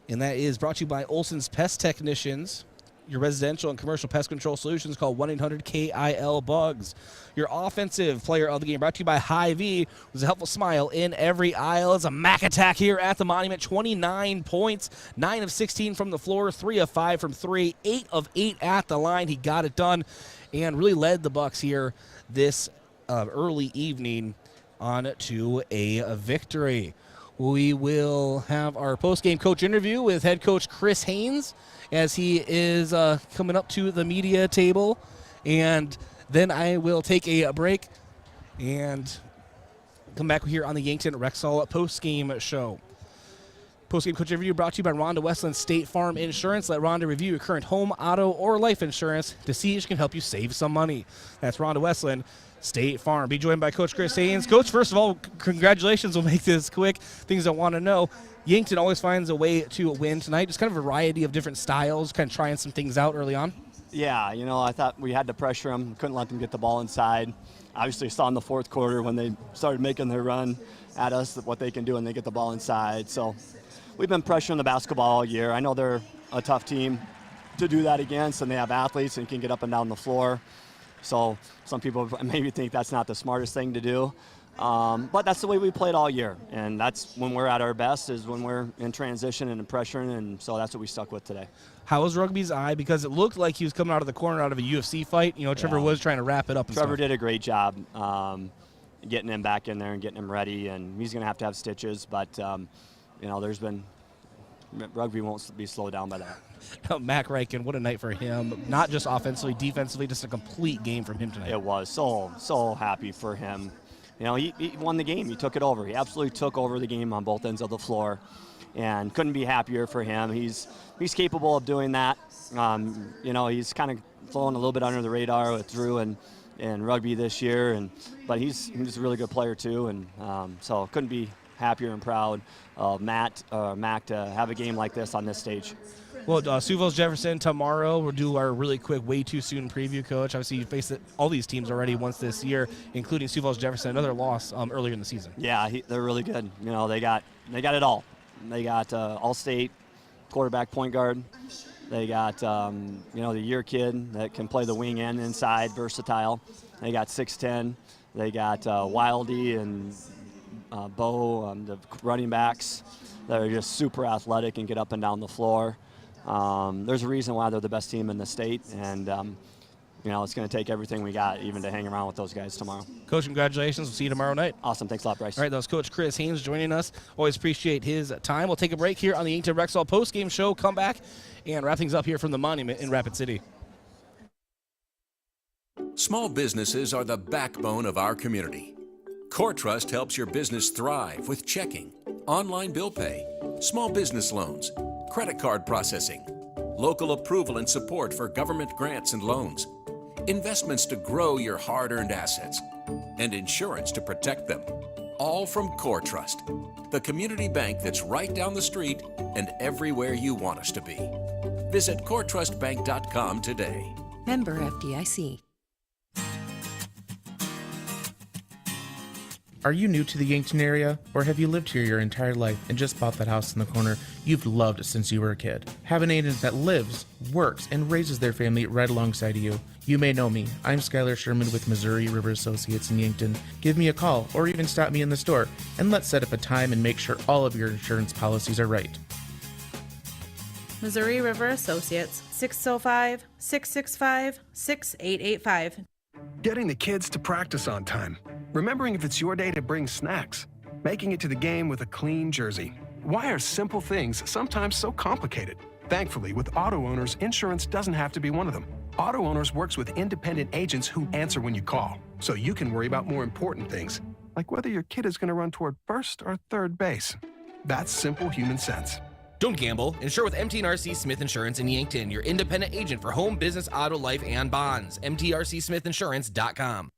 and that is brought to you by Olson's Pest Technicians, your residential and commercial pest control solutions. Call 1-800-KIL-BUGS. Your offensive player of the game brought to you by Hy-Vee, with a helpful smile in every aisle. It's a Mac attack here at the Monument. 29 points, 9 of 16 from the floor, 3 of 5 from 3, 8 of 8 at the line. He got it done and really led the Bucks here this early evening on to a victory. We will have our post-game coach interview with head coach Chris Haynes as he is coming up to the media table. And then I will take a break and come back here on the Yankton Rexall post-game show. Post-game coach interview brought to you by Rhonda Westland State Farm Insurance. Let Rhonda review your current home, auto, or life insurance to see if she can help you save some money. That's Rhonda Westland State Farm. Be joined by Coach Chris Haynes. Coach, first of all, congratulations. We'll make this quick. Things I want to know. Yankton always finds a way to win tonight. Just kind of a variety of different styles, kind of trying some things out early on. Yeah, you know, I thought we had to pressure them. Couldn't let them get the ball inside. Obviously, saw in the fourth quarter when they started making their run at us what they can do when they get the ball inside. So we've been pressuring the basketball all year. I know they're a tough team to do that against, and they have athletes and can get up and down the floor. So some people maybe think that's not the smartest thing to do. But that's the way we played all year. And that's when we're at our best, is when we're in transition and in pressuring. And so that's what we stuck with today. How was Rugby's eye? Because it looked like he was coming out of the corner out of a UFC fight. You know, Trevor was trying to wrap it up. Trevor did a great job getting him back in there and getting him ready. And he's going to have stitches. But, you know, Rugby won't be slowed down by that. Mac Reichen, what a night for him. Not just offensively, defensively, just a complete game from him tonight. It was. So happy for him. You know, he won the game. He took it over. He absolutely took over the game on both ends of the floor, and couldn't be happier for him. He's capable of doing that. You know, he's kind of flowing a little bit under the radar with Drew and Rugby this year, but he's a really good player too, and so couldn't be happier and proud of Mac to have a game like this on this stage. Well, Sioux Jefferson tomorrow. We'll do our really quick, way too soon preview, Coach. Obviously, you faced all these teams already once this year, including Sioux Jefferson, another loss earlier in the season. Yeah, they're really good. You know, they got it all. They got all-state quarterback, point guard. They got you know, the year kid that can play the wing and inside, versatile. They got 6'10". They got Wildy and Bo, the running backs that are just super athletic and get up and down the floor. There's a reason why they're the best team in the state, and you know, it's going to take everything we got even to hang around with those guys tomorrow. Coach, congratulations. We'll see you tomorrow night. Awesome. Thanks a lot, Bryce. All right, that was Coach Chris Haynes joining us. Always appreciate his time. We'll take a break here on the Yankton Rexall post-game show. Come back and wrap things up here from the Monument in Rapid City. Small businesses are the backbone of our community. CoreTrust helps your business thrive with checking, online bill pay, small business loans, credit card processing, local approval and support for government grants and loans, investments to grow your hard-earned assets, and insurance to protect them. All from CoreTrust, the community bank that's right down the street and everywhere you want us to be. Visit CoreTrustBank.com today. Member FDIC. Are you new to the Yankton area, or have you lived here your entire life and just bought that house in the corner you've loved since you were a kid? Have an agent that lives, works, and raises their family right alongside you. You may know me. I'm Skylar Sherman with Missouri River Associates in Yankton. Give me a call or even stop me in the store, and let's set up a time and make sure all of your insurance policies are right. Missouri River Associates, 605-665-6885. Getting the kids to practice on time. Remembering if it's your day to bring snacks. Making it to the game with a clean jersey. Why are simple things sometimes so complicated? Thankfully, with auto owners, insurance doesn't have to be one of them. Auto Owners works with independent agents who answer when you call, so you can worry about more important things, like whether your kid is going to run toward first or third base. That's simple human sense. Don't gamble. Insure with MT&RC Smith Insurance in Yankton, your independent agent for home, business, auto, life, and bonds. MTRCSmithInsurance.com.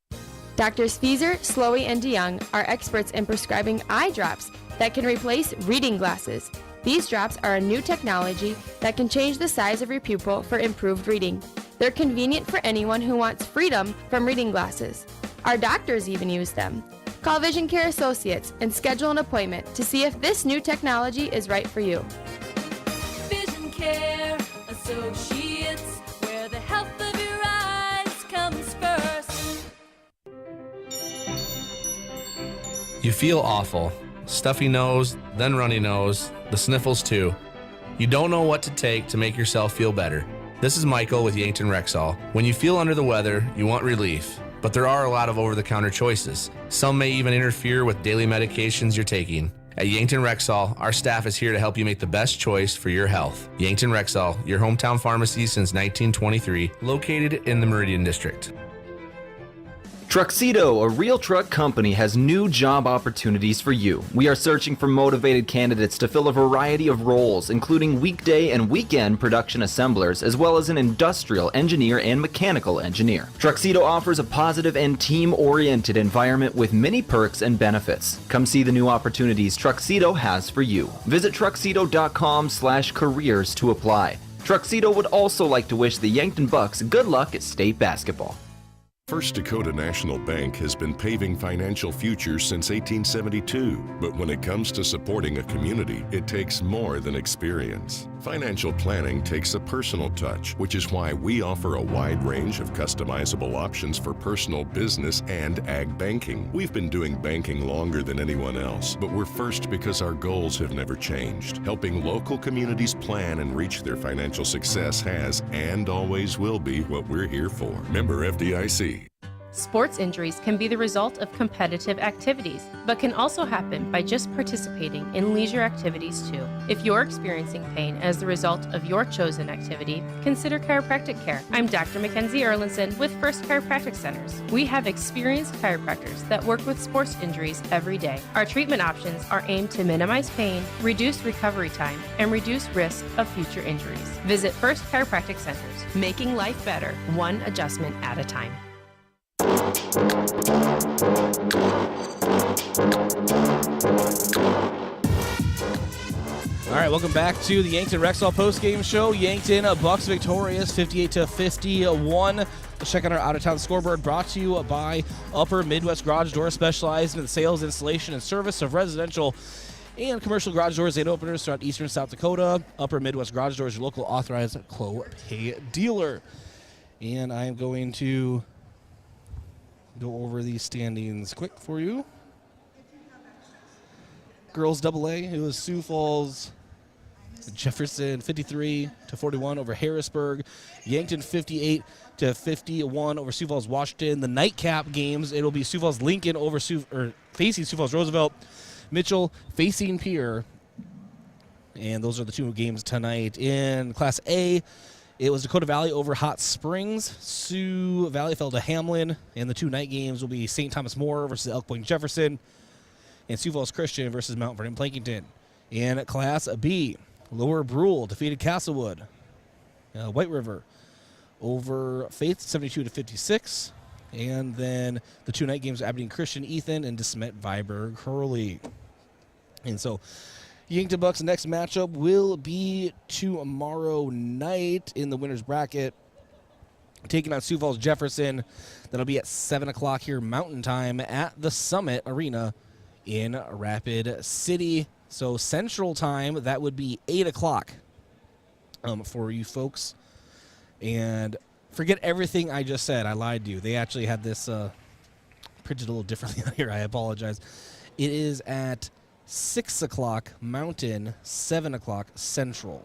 Doctors Feeser, Slowey, and DeYoung are experts in prescribing eye drops that can replace reading glasses. These drops are a new technology that can change the size of your pupil for improved reading. They're convenient for anyone who wants freedom from reading glasses. Our doctors even use them. Call Vision Care Associates and schedule an appointment to see if this new technology is right for you. Vision Care Associates, where the health of your eyes comes first. You feel awful. Stuffy nose, then runny nose, the sniffles too. You don't know what to take to make yourself feel better. This is Michael with Yankton Rexall. When you feel under the weather, you want relief, but there are a lot of over-the-counter choices. Some may even interfere with daily medications you're taking. At Yankton Rexall, our staff is here to help you make the best choice for your health. Yankton Rexall, your hometown pharmacy since 1923, located in the Meridian District. Truxedo, a real truck company, has new job opportunities for you. We are searching for motivated candidates to fill a variety of roles, including weekday and weekend production assemblers, as well as an industrial engineer and mechanical engineer. Truxedo offers a positive and team-oriented environment with many perks and benefits. Come see the new opportunities Truxedo has for you. Visit truxedo.com/careers to apply. Truxedo would also like to wish the Yankton Bucks good luck at state basketball. First Dakota National Bank has been paving financial futures since 1872. But when it comes to supporting a community, it takes more than experience. Financial planning takes a personal touch, which is why we offer a wide range of customizable options for personal, business, and ag banking. We've been doing banking longer than anyone else, but we're first because our goals have never changed. Helping local communities plan and reach their financial success has and always will be what we're here for. Member FDIC. Sports injuries can be the result of competitive activities, but can also happen by just participating in leisure activities too. If you're experiencing pain as the result of your chosen activity, consider chiropractic care. I'm Dr. Mackenzie Erlinson with First Chiropractic Centers. We have experienced chiropractors that work with sports injuries every day. Our treatment options are aimed to minimize pain, reduce recovery time, and reduce risk of future injuries. Visit First Chiropractic Centers, making life better, one adjustment at a time. All right, welcome back to the Yankton Rexall postgame show. Yankton Bucks victorious 58-51. Let's check out our out-of-town scoreboard, brought to you by Upper Midwest Garage Door, specialized in the sales, installation, and service of residential and commercial garage doors and openers throughout eastern South Dakota. Upper Midwest Garage Doors, your local authorized Clopay dealer. And I'm going to go over the standings quick for you. Girls AA, it was Sioux Falls Jefferson 53-41 over Harrisburg. Yankton 58-51 over Sioux Falls Washington. The nightcap games, it'll be Sioux Falls Lincoln over facing Sioux Falls Roosevelt. Mitchell facing Pierre. And those are the two games tonight. In Class A, it was Dakota Valley over Hot Springs. Sioux Valley fell to Hamlin. And the two night games will be St. Thomas More versus Elk Point Jefferson. And Sioux Falls Christian versus Mount Vernon Plankington. In Class B, Lower Brule defeated Castlewood. White River over Faith 72-56. And then the two night games, Aberdeen Christian Ethan and DeSmet Viborg Hurley. And so Yankton Bucks' next matchup will be tomorrow night in the winner's bracket. taking on Sioux Falls Jefferson. That'll be at 7 o'clock here Mountain Time at the Summit Arena in Rapid City. So Central Time, that would be 8 o'clock for you folks. And forget everything I just said. I lied to you. They actually had this printed a little differently on here. I apologize. It is at 6 o'clock Mountain, 7 o'clock Central.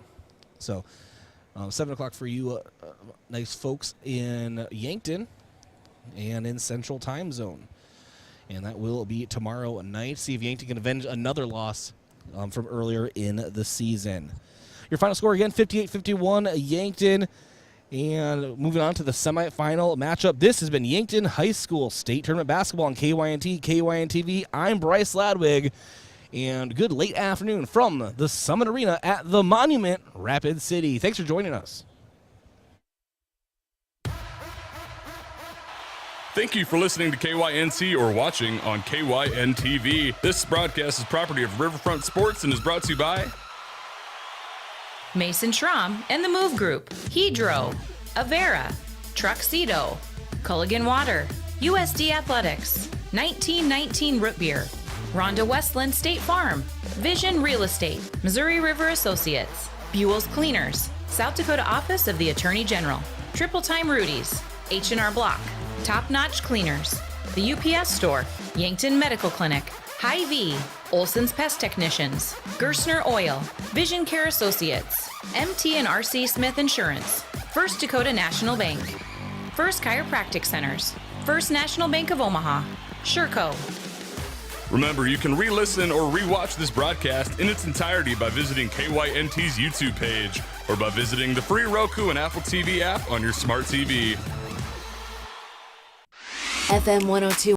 So 7 o'clock for you nice folks in Yankton and in Central Time Zone. And that will be tomorrow night. See if Yankton can avenge another loss from earlier in the season. Your final score again, 58-51 Yankton. And moving on to the semifinal matchup, this has been Yankton High School State Tournament Basketball on KYNT, KYNTV. I'm Bryce Ladwig, and good late afternoon from the Summit Arena at the Monument, Rapid City. Thanks for joining us. Thank you for listening to KYNC or watching on KYNTV. This broadcast is property of Riverfront Sports and is brought to you by Mason Schramm and the Move Group, Hedro, Avera, Truxedo, Culligan Water, USD Athletics, 1919 Root Beer, Rhonda Westland State Farm, Vision Real Estate, Missouri River Associates, Buell's Cleaners, South Dakota Office of the Attorney General, Triple Time Rudy's, H&R Block, Top Notch Cleaners, the UPS Store, Yankton Medical Clinic, Hy-Vee, Olson's Pest Technicians, Gerstner Oil, Vision Care Associates, MT&RC Smith Insurance, First Dakota National Bank, First Chiropractic Centers, First National Bank of Omaha, Sherco. Remember, you can re-listen or re-watch this broadcast in its entirety by visiting KYNT's YouTube page or by visiting the free Roku and Apple TV app on your smart TV. FM 102.